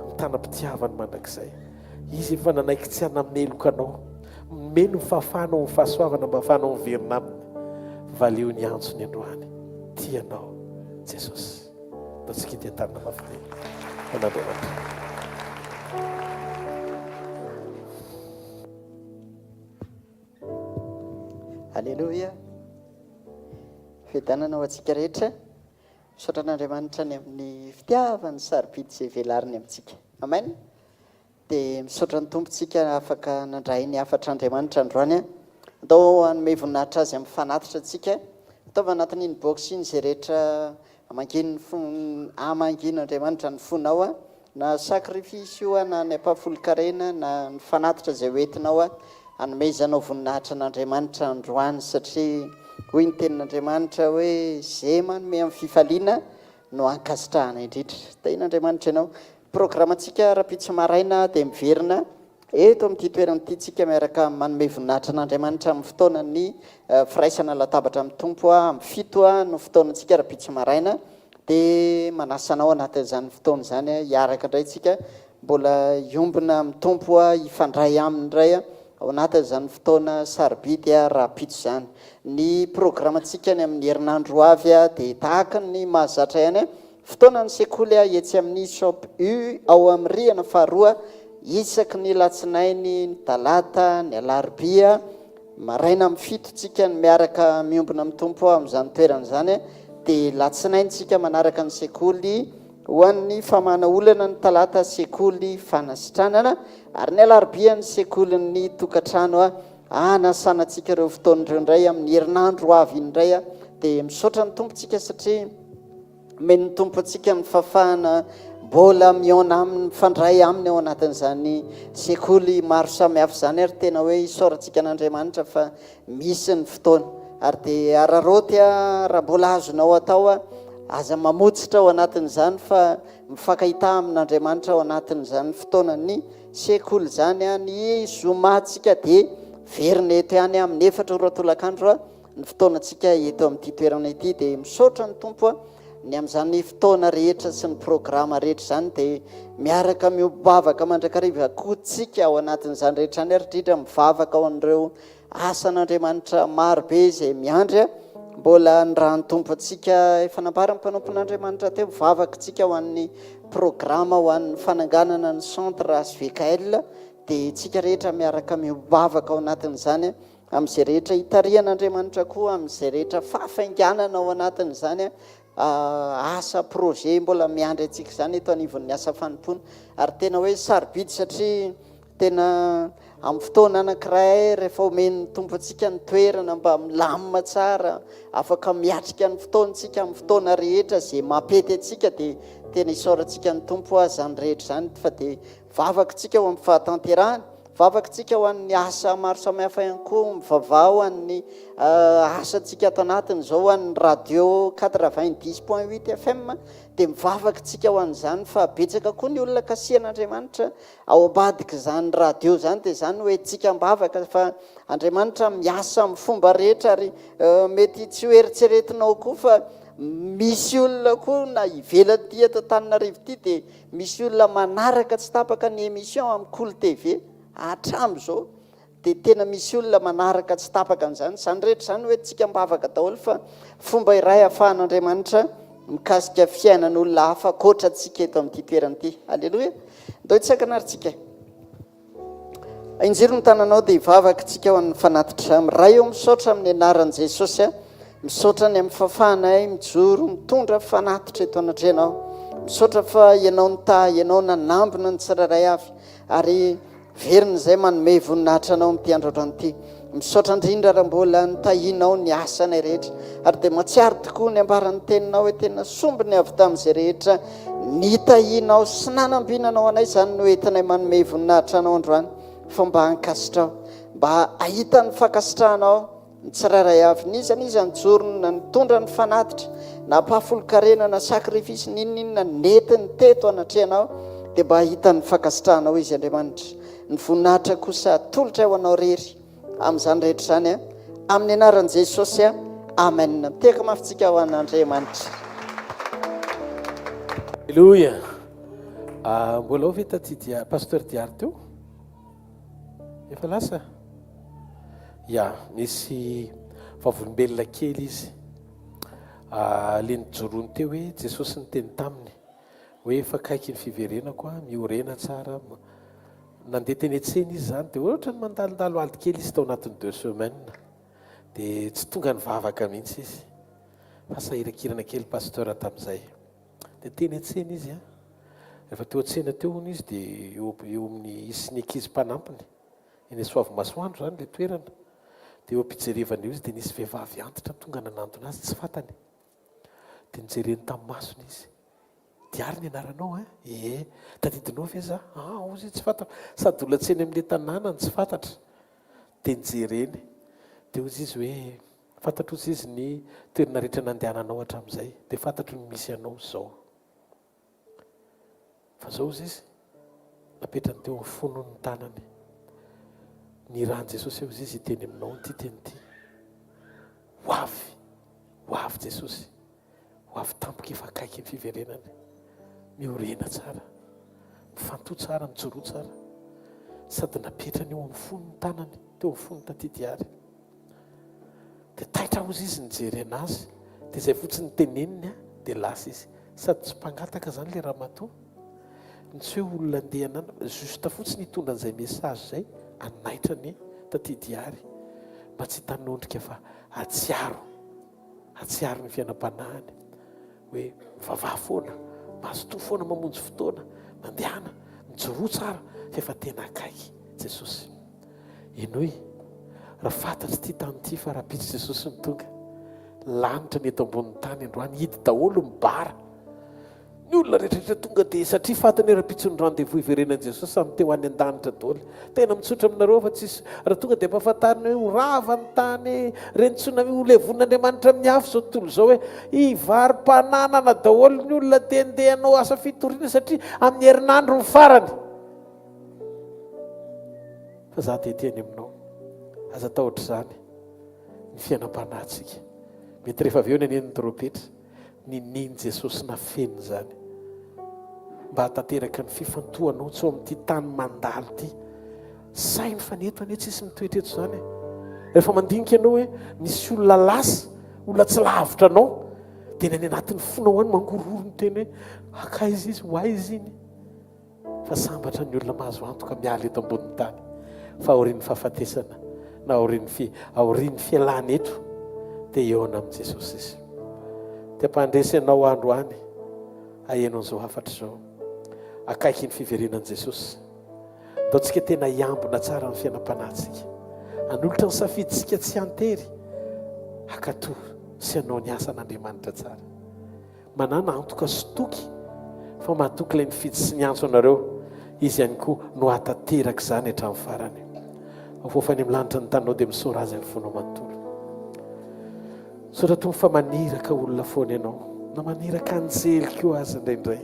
ny tanam-pitiavany mandrakizay. Izy efa nanaiky tsy hanameloka anao, meno ny fahafahanao ny fahasoavana mba ahafahanao miverina aminy. Valeo ny antsony androany tianao Jesosy. Ataontsika dia tanana mafy an'Andriamanitra. Alleluia. Fiadanana ho antsika rehetra misaotra an'Andriamanitra ny amin'ny fitiavany sarobidy izay velariny amintsika. Amen. Dia misaotra ny tompontsika afaka nandray ny afatra Andriamanitra androany. Atao hanome voninahitra azy amin'ny fanatitra antsika. Ataova anatin'iny box iny izay rehetra amangin'Andriamanitra ny fonao na sakrifisy io na ny ampahafolo-karena na ny fanatitra izay hoentinao hanomezanao voninahitra an'Andriamanitra androany satria hoy ny tenin'Andriamanitra hoe zay manome amin'ny fifaliana no ankasitrahana indrindra. Tain'Andriamanitra ianao. Programantsika rapitsy maraina dia miverina eto amin'ity toeran'ity tsika miaraka manome voninahitra an'Andriamanitra amin'ny fotoana ny firaisana latabatra amin'ny tompo amin'ny 7 no fotoanantsika rapitsy maraina dia manasanao anatin'izany fotoana izany hiaraka indray tsika mbola iombona amin'ny tompo ifandray aminy indray ao anatin'izany fotoana sarobidy rapitsy izany. Ny programantsika ny amin'ny herinandro avy dia tahaka ny mahazatra ihany fotoana ny sekoly etsy amin'ny shop U ao amin'ny rihana faharoa isaky ny latsinainy ny talata ny alarobia maraina amin'ny 7 tsika ny miaraka miombona amin'ny tompo amin'izany toerana izany dia latsinainy tsika manaraka ny sekoly ho an'ny famana olana ny talata sekoly fanasitranana ary ny alarobia ny sekoly ny tokantrano anasanantsika ireo fotoan'ireo indray amin'ny herinandro avy indray dia misaotra ny tompontsika satria meny ny tompontsika ny fafahana mbola miona amin'ny fandray aminy ao anatin'izany sekoly maro samihafa izany ary tena hoe isaorantsika an'Andriamanitra fa misy ny fotoana ary dia araroty raha mbola azonao atao aza mamotsitra ao anatin'izany fa mifankahita amin'Andriamanitra ao anatin'izany fotoana ny sekoly izany ny zomatsika dia verina eto ihany amin'ny 4 oratolakandro ny fotoanantsika eto amin'ity toerana ity dia misaotra ny tompo ny amin'izany fotoana rehetra sy ny programa rehetra izany dia miaraka miobavaka mandrakariva kotsika ao anatin'izany rehetra any ary indrindra mivavaka ao an'ireo asan'Andriamanitra marobe izay miandry mbola ny raha ny tompo atsika efa nambara ny mpanompon'Andriamanitra teo mivavaka tsika ho an'ny programa ho an'ny fananganana ny centre SVKL dia tsika rehetra miaraka miobavaka ao anatin'izany amin'izay rehetra hitarian'Andriamanitra koa amin'izay rehetra fahafainganana ao anatin'izany asa projet mbola miandry atsika izany eto anivon'ny asa fanompona ary tena hoe sarobidy satria tena amin'ny fotoana anankiray rehefa omeny tompo atsika ny toerana mba milamina tsara afaka miatrika ny fotoantsika amin'ny fotoana rehetra zay mampety atsika dia tena isaorantsika ny tompo zany rehetra zany fa dia vavakantsika ho amin'ny fahatanterahany vavakantsika ho an'ny asa maro samihafa ihany koa mivavah ho an'ny asantsika ato anatiny izao an'ny radio 90.8 FM dia mivavakantsika ho an'izany fa betsaka koa ny olona kasihan'Andriamanitra ao ambadika izany radio izany dia izany hoe tsika mbavaka fa Andriamanitra miasa amin'ny fomba rehetra ary mety tsy ho eritseretinao koa fa misy olona koa na ivelan'ity eto Antananarivo ity dia misy olona manaraka tsy tapaka ny émission amin'ny Cool TV hatramo izao dia tena misy olona manaraka tsy tapaka an'izany izany rehetra izany hoe tsika mbavaka daholo fa fomba iray ahafahan'Andriamanitra mikasika fiainan'olona hafa koatra atsika eto amin'ity toerana ity. Alleloia. Ndao itsakanaritsika injiro ny tananao dia hivavaka tsika ho an'ny fanatitra miray eo misaotra amin'ny anaran'i Jesosy misaotra ny amin'ny fafahanay mijoro mitondra fanatitra eto anatrenao misaotra fa ianao ny ta ianao nanambona ny tsirairay avy ary verina izay manome voninahitra anao mity androandroanyity. Misaotra indrindra raha mbola nitahinao ny asanay rehetra ary dia matsiaro tokoa ny ambaran'ny teninao hoe tena sombiny avy tamin'izay rehetra nitahinao sy nanambinanao anay izany no entinay manome voninahitra anao androany fa mba hankasitrao mba ahita ny fankasitrahanao ny tsirairay avy nizanizy anjorona nitondra ny fanatitra na mpahafolo-karena na sakrifisy ninninona netiny teto anatrehanao dia mba ahita ny fankasitrahanao izy Andriamanitra. Ny voninahitra kosa atolotra ao anao rery amin'izany rehetra izany a amin'ny anaran'i Jesosy a amen. Miteka mafitsika ho an'Andriamanitra. Alleluia. Mbola ho vita ty pasteur Diary teo efa lasa ya misy vavolombelona kely izy le nijoroany teo hoe Jesosy niteny taminy hoe efa kaiky ny fiverenako a miorena tsara nandeha teny an-tsena izy zany dia ohatra ny mandalondalo aldy kely izy tao anatin'ny 2 semaines dia tsy tonga ny vavaka mihitsy izy fa sahirakirana kely pasteur tamin'izay dia teny an-tsena izy a rehefa teo an-tsena teo hono izy dia eo amin'ny isiny ankizy mpanampiny eny Soavy Masoandro zany le toerana dia eo ampijerevana eo izy dia nisy vehivavy antitra tonga nanantona azy tsy fantany dia nijereny tamin'ny masony izy Diary ny anaranao tadidinao ve za ozy tsy fantatra sady olona tseny amin'le tanànany tsy fantatra dia nijereny dia ozy izy hoe fantatra ozy izy ny toerana rehetra nandehananao hatramin'izay dia fantatro ny misy anao zao fa zao ozy izy napetrany teo amin'ny fonony tanany ny rahan'i Jesosy ozy izy hiteny aminao ty teny ty ho avy Jesosy ho avy tampoka efa akaiky ny fiverenany miorena tsara mifanto tsara mijoro tsara sady napetrany eo amin'ny fonony tanany teo amin'ny fonony taty Diary dia taitra ozy izy nijery anazy dia izay fotsiny teneniny a dia lasa izy sady tsy mpangataka zany le raha matoa ny tsy hoe olona andeha anana justa fotsiny hitondra an'izay message zay anaitrany taty Diary mba tsy hitanondrika fa atsiaro ny fiainam-panahiny hoe mivavaha foana mahazotoa foana mamonjy fotoana mandehana mijoro tsara fa efa tena akaiky Jesosy enoy raha fantatry ty tany ty fa raha pitry Jesosy ny tonga lanitra ny eto ambonin'ny tany androany hidy daholo mibara ny olona rehetrarehetra tonga dia satria fantany raha pitry ny rendez-vous iverenan'i Jesosy samy teo any an-danitra daholo tena mitsotra aminareo fa tsisy raha tonga dia mpahafantarina hoe ho rava ny tany reny tsunami ho levon'Andriamanitra amin'ny afo zao tontolo zao hoe hivarim-pananana daholo ny olona tendehanao asa fitoriana satria amin'ny herinandro ny farany fa za teteny aminao aza atao ohatr'izany ny fiainam-panahintsika mety rehefa avy eo ny anen'ny trompetra nininy Jesosy nafeniny zany mba hatateraka ny fifantohanao tsy ao amin'ity tany mandalo ty sainy faneto ane tsisy mitoetra eto zany rehefa mandinika ianao hoe misy olona lasa olona tsy lavitra anao dia ny any anatin'ny fonao any mangororo ny teny hoe akaiza izy ho aiza iny fa sambatra ny olona mahazo antoka miala eto ambonin'ny tany fa aorian'ny fahafatesana na aorian'ny fialana eto dia eo ana amin'i Jesosy izy te-pandresy ianao androany ahenao an'izao hafatra izao akaiky ny fiverenan'i Jesosy ataontsika tena hiambona tsara ny fiainam-panahintsika anolotra ny safiditsika tsy antery hakatoa sy anao ny asan'Andriamanitra tsara manana antoka sotoky fa mahatoky ilay nifidy sy ny antso anareo izy ihany koa no hatateraka izany hatramin'ny farany afofany amin'ny lanitra ny tanao dia misaora azy amin'ny fonao manontolo saotra tompo fa maniraka olona foana ianao na maniraka anjely koa azy indraindray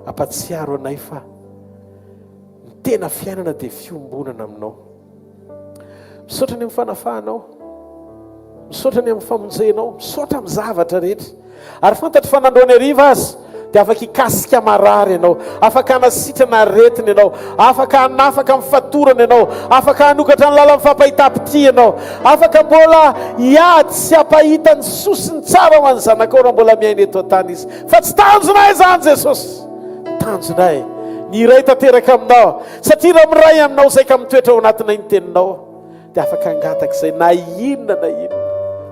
ampatsiaro anay fa ny tena fiainana dia fiombonana aminao misaotra ny amin'ny fanafahanao misaotra ny amin'ny famonjenao misaotra amin'ny zavatra rehetra ary fantatra fa nandroany ariva azy dia afaka hikasika marary ianao afaka hanasitrana aretina ianao afaka hanafaka amin'ny fatorana ianao afaka hanokatra ny lala mifampahitapity ianao afaka mbola hiady sy hampahita ny sosiny tsara ho an'ny zanakao raha mbola miaina eto an-tany izy fa tsy tanjonay zany Jesosy tanjonay ny iray tanteraka aminao satria raha miray aminao zay ka mitoetra ao anatinay ny teninao dia afaka hangataka izay na inona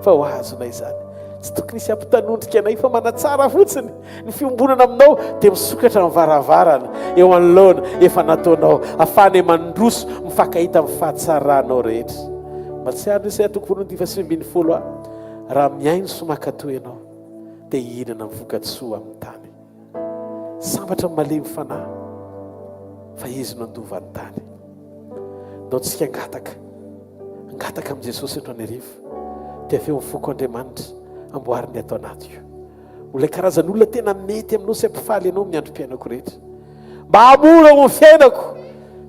fa ho azonay zany tsy tokony isy ampitanondrika anay fa manatsara fotsiny ny fiombonana aminao dia misokatra amin'ny varavarana eo anoloana efa nataonao afahany mandroso mifankahita amin'ny fahatsaranao rehetra. Matsiary ny Isaia toko voalohany 10:20 raha miaino somakatoa ianao dia hihinana mivoka-tsoa amin'ny tany. Sambatra malemy fanahy fa izy no andovan'ny tany. Ndao tsika angataka amin'i Jesosy androany hariva dia avy eo mifoko Andriamanitra amboariny atao anaty io. Olay karazan'olona tena mety aminao sy ampifaly ianao amin'ny androm-piainako rehetra. Mba hamora amin'ny fiainako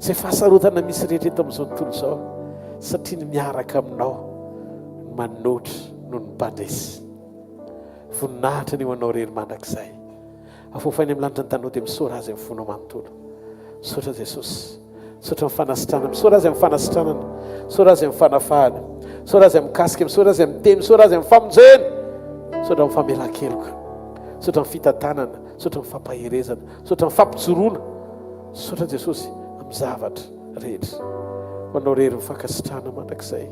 izay fahasarotana misy rehetra eto amin'izao tontolo izao satria ny miaraka aminao manoatra noho ny mpandresy. Voninahitra ny ho anao rery mandrakizay. Afofainy amin'ny lanitra ny tanao dia misaora azy amin'ny fonao manontolo. Misaotra Jesosy. Misaotra amin'ny fanasitranana. Misaora azy amin'ny fanasitranana. Misaora azy amin'ny fanafahana. Misaora azy amin'ny kasika. Misaora azy amin'ny teny. Misaora azy amin'ny famonjena. Misaotra amin'ny famelan-keloka. Misaotra amin'ny fitantanana. Misaotra amin'ny fampaherezana. Misaotra amin'ny fampijoroana. Misaotra Jesosy amin'ny zavatra rehetra. Ho anao rery mifankasitrana mandrakizay.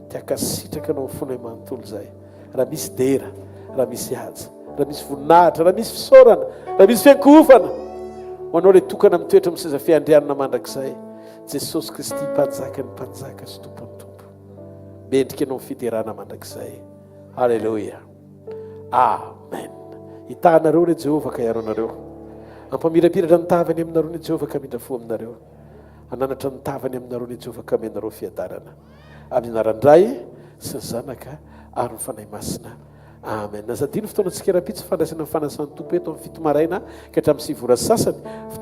Tiakasitraka anao amin'ny fonao manontolo izay. Raha misy dera, raha misy haja, raha misy voninahitra, raha misy fisaorana, raha misy fiankofana, ho anao ilay tokana mitoetra amin'ny seza fiandrianana mandrakizay. Jesosy Kristy mpanjaka ny mpanjaka sy tompony tompo. Mendrika anao amin'ny fiterana mandrakizay. Halleluja. Amen. Hitanareo re Jehovah ka iaro anareo. Ampamirapiratra ny tavany aminareo ny Jehovah ka mindra fo aminareo. Ananatra ny tavany aminareo ny Jehovah ka menareo fiadarana. Amin'ny anarandray sy ny zanaka ary ny fanahy masina. Amen. Nazadino fotoanantsika rapitsy fandraisana ny fanasana tompo eto amin'ny fito maraina ka hatramin'ny sivy ora sasany.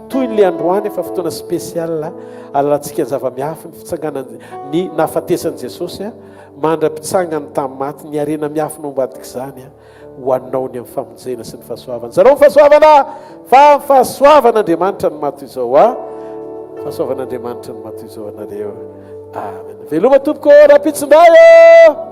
Toy ny androany efa fotoana spesiala alalantsika ny zava-miafy ny fitsanganany ny nahafatesan'i Jesosy mandra-pitsangany tamin'ny maty ny arena miafy no ambadika izany ho anao ny amin'ny famonjena sy ny fahasoavana. Zareo ny fahasoavana fa fahasoavan'Andriamanitra ny maty izao fahasoavan'Andriamanitra ny maty izao anareo. Amen. Veloma tompoko rapitsim-bayo.